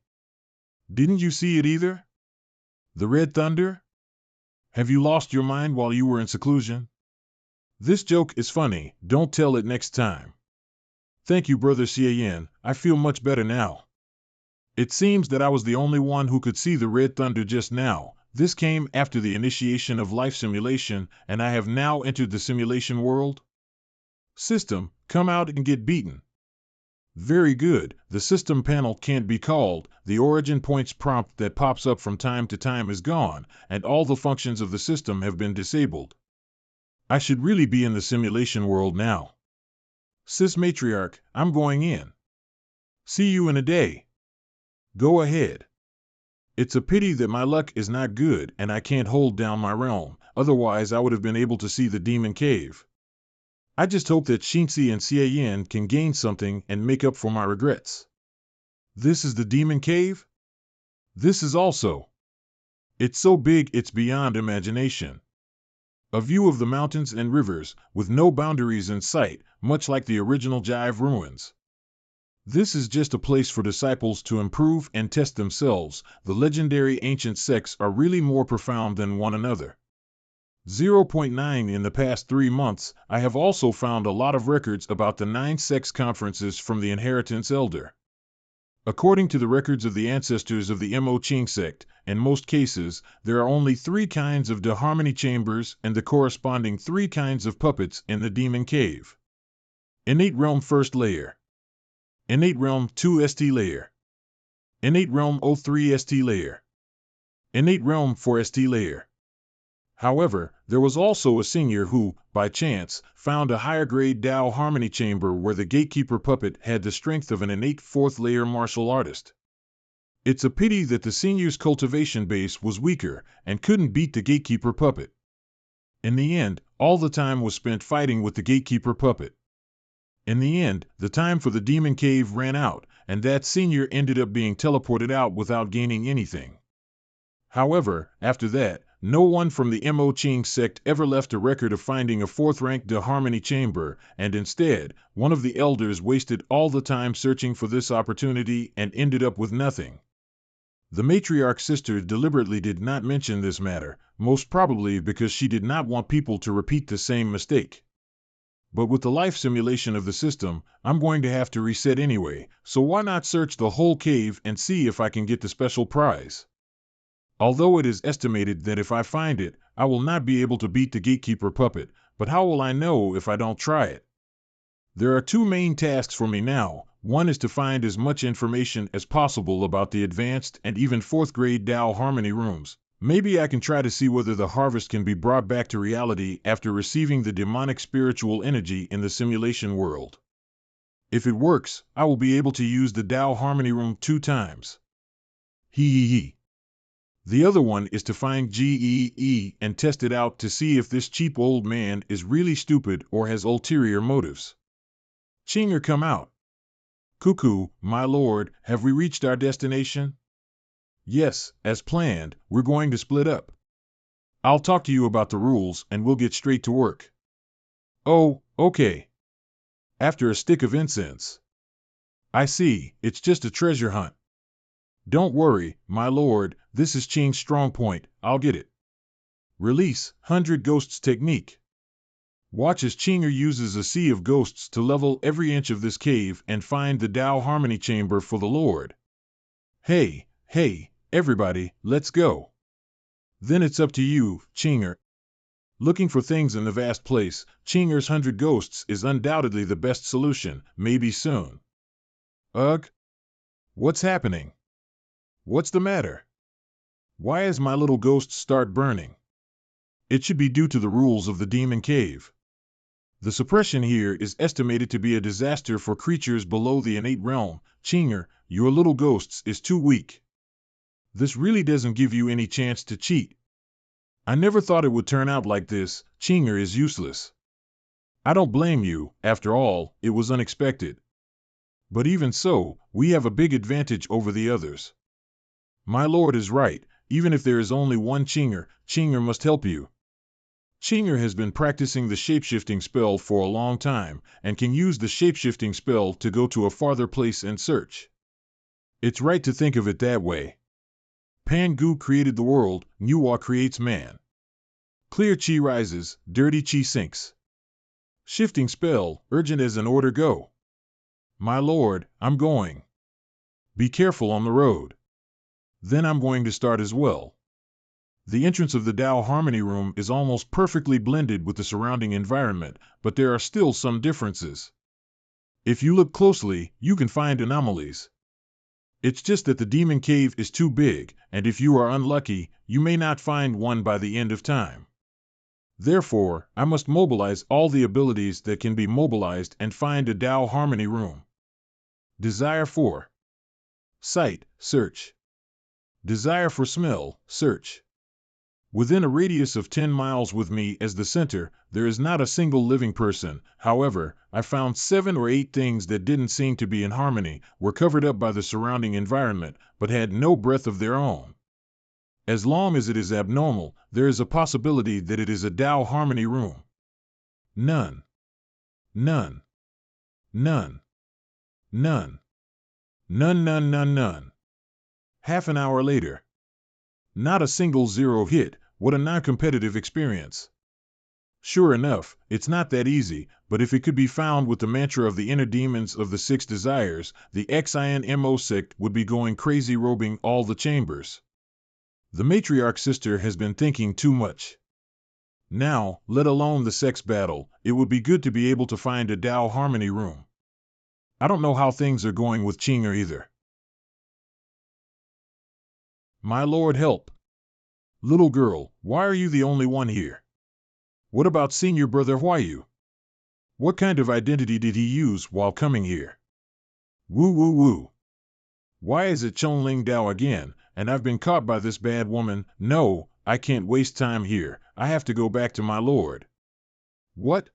Didn't you see it either? The red thunder? Have you lost your mind while you were in seclusion? This joke is funny, don't tell it next time. Thank you, Brother Cian, I feel much better now. It seems that I was the only one who could see the red thunder just now. This came after the initiation of life simulation, and I have now entered the simulation world. System, come out and get beaten. Very good, the system panel can't be called, the origin points prompt that pops up from time to time is gone, and all the functions of the system have been disabled. I should really be in the simulation world now. Sis Matriarch, I'm going in. See you in a day. Go ahead. It's a pity that my luck is not good and I can't hold down my realm, otherwise I would have been able to see the demon cave. I just hope that Shinzi and Xiaoyan can gain something and make up for my regrets. This is the demon cave? This is also. It's so big it's beyond imagination. A view of the mountains and rivers, with no boundaries in sight, much like the original Jive ruins. This is just a place for disciples to improve and test themselves. The legendary ancient sects are really more profound than one another. 0.9 In the past 3 months, I have also found a lot of records about the 9 sects conferences from the Inheritance Elder. According to the records of the ancestors of the Mo Ching sect, in most cases, there are only 3 kinds of harmony chambers and the corresponding 3 kinds of puppets in the demon cave. Innate Realm First Layer. Innate Realm 2 ST Layer. Innate Realm 03 ST Layer. Innate Realm 4 ST Layer. However, there was also a senior who, by chance, found a higher-grade Dao Harmony chamber where the gatekeeper puppet had the strength of an innate 4th-layer martial artist. It's a pity that the senior's cultivation base was weaker and couldn't beat the gatekeeper puppet. In the end, all the time was spent fighting with the gatekeeper puppet. In the end, the time for the demon cave ran out, and that senior ended up being teleported out without gaining anything. However, after that, no one from the Mo Ching sect ever left a record of finding a 4th-ranked harmony chamber, and instead, one of the elders wasted all the time searching for this opportunity and ended up with nothing. The matriarch sister deliberately did not mention this matter, most probably because she did not want people to repeat the same mistake. But with the life simulation of the system, I'm going to have to reset anyway, so why not search the whole cave and see if I can get the special prize? Although it is estimated that if I find it, I will not be able to beat the gatekeeper puppet, but how will I know if I don't try it? There are 2 main tasks for me now. One is to find as much information as possible about the advanced and even 4th-grade Dao Harmony rooms. Maybe I can try to see whether the harvest can be brought back to reality after receiving the demonic spiritual energy in the simulation world. If it works, I will be able to use the Dao Harmony room 2 times. Hee. The other one is to find GEE and test it out to see if this cheap old man is really stupid or has ulterior motives. Chinger, come out. Cuckoo, my lord, have we reached our destination? Yes, as planned, we're going to split up. I'll talk to you about the rules and we'll get straight to work. Oh, okay. After a stick of incense. I see, it's just a treasure hunt. Don't worry, my lord, this is Ching's strong point, I'll get it. Release 100 Ghosts technique. Watch as Chinger uses a sea of ghosts to level every inch of this cave and find the Dao Harmony chamber for the Lord. Hey, everybody, let's go. Then it's up to you, Chinger. Looking for things in the vast place, Chinger's 100 Ghosts is undoubtedly the best solution, maybe soon. Ugh? What's happening? What's the matter? Why is my little ghost start burning? It should be due to the rules of the demon cave. The suppression here is estimated to be a disaster for creatures below the innate realm. Chinger, your little ghosts is too weak. This really doesn't give you any chance to cheat. I never thought it would turn out like this. Chinger is useless. I don't blame you, after all, it was unexpected. But even so, we have a big advantage over the others. My lord is right, even if there is only one Chinger, Chinger must help you. Chinger has been practicing the shapeshifting spell for a long time and can use the shapeshifting spell to go to a farther place and search. It's right to think of it that way. Pangu created the world, Manhwa creates man. Clear chi rises, dirty chi sinks. Shifting spell, urgent as an order go. My lord, I'm going. Be careful on the road. Then I'm going to start as well. The entrance of the Tao Harmony Room is almost perfectly blended with the surrounding environment, but there are still some differences. If you look closely, you can find anomalies. It's just that the demon cave is too big, and if you are unlucky, you may not find one by the end of time. Therefore, I must mobilize all the abilities that can be mobilized and find a Tao Harmony Room. Desire for sight, search. Desire for smell, search. Within a radius of 10 miles with me as the center, there is not a single living person. However, I found 7 or 8 things that didn't seem to be in harmony, were covered up by the surrounding environment, but had no breath of their own. As long as it is abnormal, there is a possibility that it is a Tao Harmony Room. None. None. None. None. None, none, none, none. Half an hour later. Not a single zero hit. What a non-competitive experience. Sure enough, it's not that easy, but if it could be found with the mantra of the inner demons of the 6 desires, the XINMO sect would be going crazy robing all the chambers. The matriarch sister has been thinking too much. Now, let alone the sex battle, it would be good to be able to find a Tao Harmony Room. I don't know how things are going with Chinger either. My lord, help. Little girl, why are you the only one here? What about senior brother Huayu? What kind of identity did he use while coming here? Woo woo woo. Why is it Chonling Dao again, and I've been caught by this bad woman? No, I can't waste time here. I have to go back to my lord. What?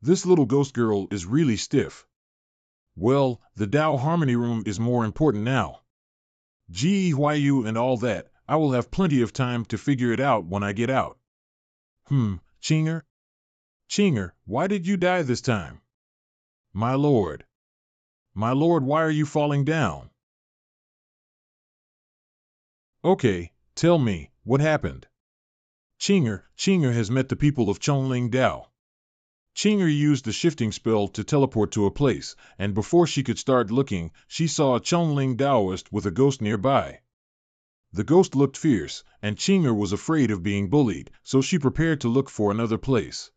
This little ghost girl is really stiff. Well, the Tao Harmony Room is more important now. Gee Huayu and all that, I will have plenty of time to figure it out when I get out. Chinger? Chinger, why did you die this time? My lord. My lord, why are you falling down? Okay, tell me, what happened? Chinger has met the people of Chonling Dao. Chinger used the shifting spell to teleport to a place, and before she could start looking, she saw a Chonling Daoist with a ghost nearby. The ghost looked fierce, and Chinger was afraid of being bullied, so she prepared to look for another place.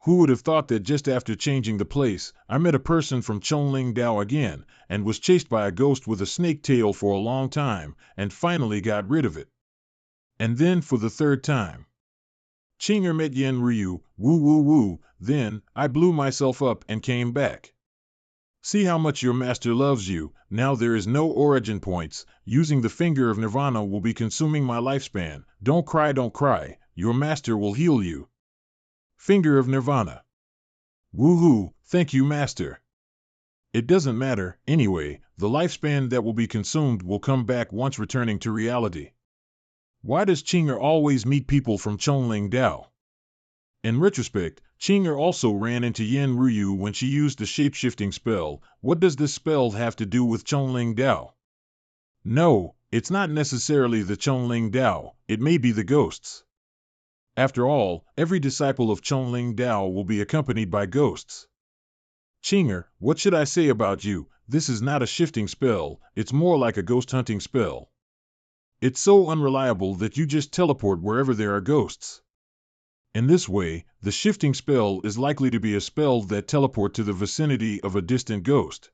Who would have thought that just after changing the place, I met a person from Chonling Dao again, and was chased by a ghost with a snake tail for a long time, and finally got rid of it. And then for the 3rd time. Chinger met Yen Ryu, woo woo woo, then I blew myself up and came back. See how much your master loves you. Now there is no origin points. Using the finger of Nirvana will be consuming my lifespan. Don't cry, your master will heal you. Finger of Nirvana. Woohoo, thank you, master. It doesn't matter, anyway, the lifespan that will be consumed will come back once returning to reality. Why does Chinger always meet people from Chonling Dao? In retrospect, Chinger also ran into Yen Ryu when she used the shape-shifting spell. What does this spell have to do with Chonling Dao? No, it's not necessarily the Chonling Dao, it may be the ghosts. After all, every disciple of Chonling Dao will be accompanied by ghosts. Chinger, what should I say about you? This is not a shifting spell, it's more like a ghost hunting spell. It's so unreliable that you just teleport wherever there are ghosts. In this way, the shifting spell is likely to be a spell that teleports to the vicinity of a distant ghost.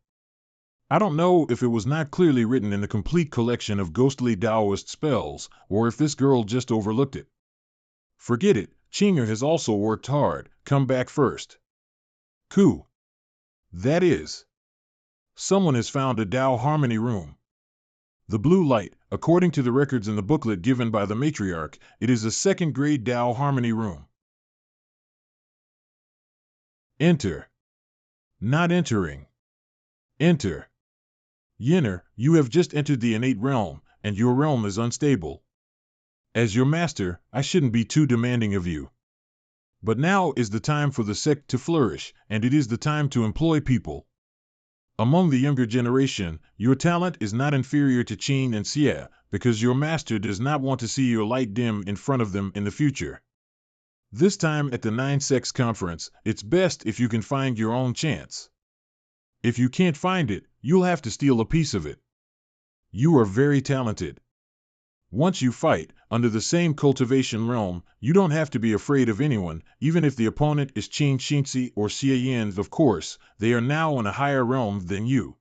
I don't know if it was not clearly written in the complete collection of ghostly Taoist spells, or if this girl just overlooked it. Forget it, Chinger has also worked hard, come back first. Coup. That is. Someone has found a Tao Harmony Room. The blue light, according to the records in the booklet given by the matriarch, it is a 2nd-grade Tao Harmony Room. Enter. Not entering. Enter. Yenner, you have just entered the innate realm, and your realm is unstable. As your master, I shouldn't be too demanding of you. But now is the time for the sect to flourish, and it is the time to employ people. Among the younger generation, your talent is not inferior to Qin and Xie, because your master does not want to see your light dim in front of them in the future. This time at the Nine Sects Conference, it's best if you can find your own chance. If you can't find it, you'll have to steal a piece of it. You are very talented. Once you fight, under the same cultivation realm, you don't have to be afraid of anyone, even if the opponent is Qin Shinzi or Xie Yin. Of course, they are now in a higher realm than you.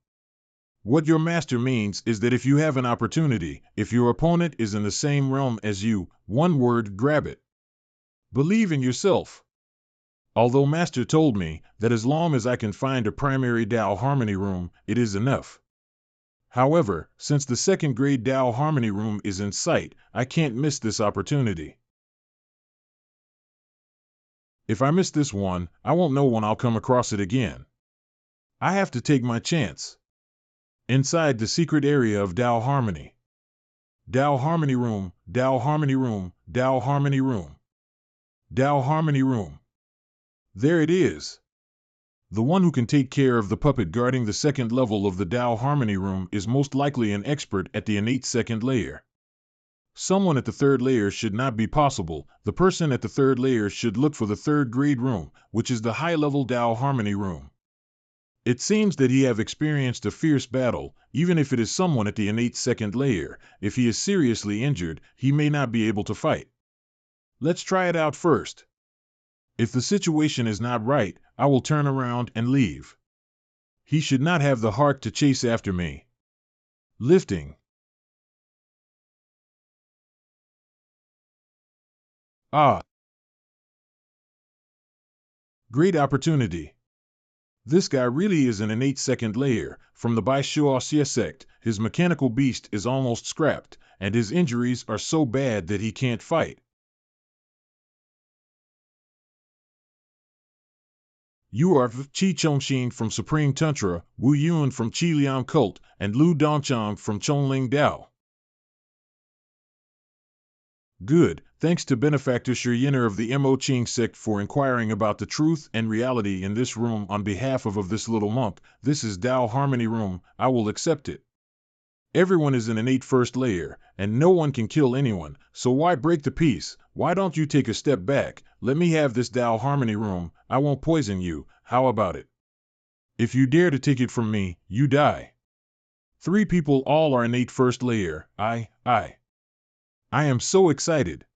What your master means is that if you have an opportunity, if your opponent is in the same realm as you, one word, grab it. Believe in yourself. Although master told me that as long as I can find a primary Tao harmony room, it is enough. However, since the second grade Tao harmony room is in sight, I can't miss this opportunity. If I miss this one, I won't know when I'll come across it again. I have to take my chance. Inside the secret area of Tao harmony. Tao harmony room, Tao harmony room, Tao harmony room. Tao harmony room. There it is. The one who can take care of the puppet guarding the second level of the Tao harmony room is most likely an expert at the innate second layer. Someone at the third layer should not be possible. The person at the third layer should look for the third grade room, which is the high-level Tao harmony room. It seems that he have experienced a fierce battle, even if it is someone at the innate second layer. If he is seriously injured, he may not be able to fight. Let's try it out first. If the situation is not right, I will turn around and leave. He should not have the heart to chase after me. Lifting. Ah. Great opportunity. This guy really is an innate second layer. From the Baishuo sect, his mechanical beast is almost scrapped, and his injuries are so bad that he can't fight. You are Qi Chongxin from Supreme Tantra, Wu Yun from Qi Liang Cult, and Lu Dongchang from Chongling Dao. Good, thanks to Benefactor Shi Yinner of the Mo Qing sect for inquiring about the truth and reality in this room on behalf of this little monk. This is Tao Harmony Room, I will accept it. Everyone is an innate first layer, and no one can kill anyone, so why break the peace? Why don't you take a step back? Let me have this Tao Harmony Room, I won't poison you, how about it? If you dare to take it from me, you die. 3 people all are innate first layer, I am so excited.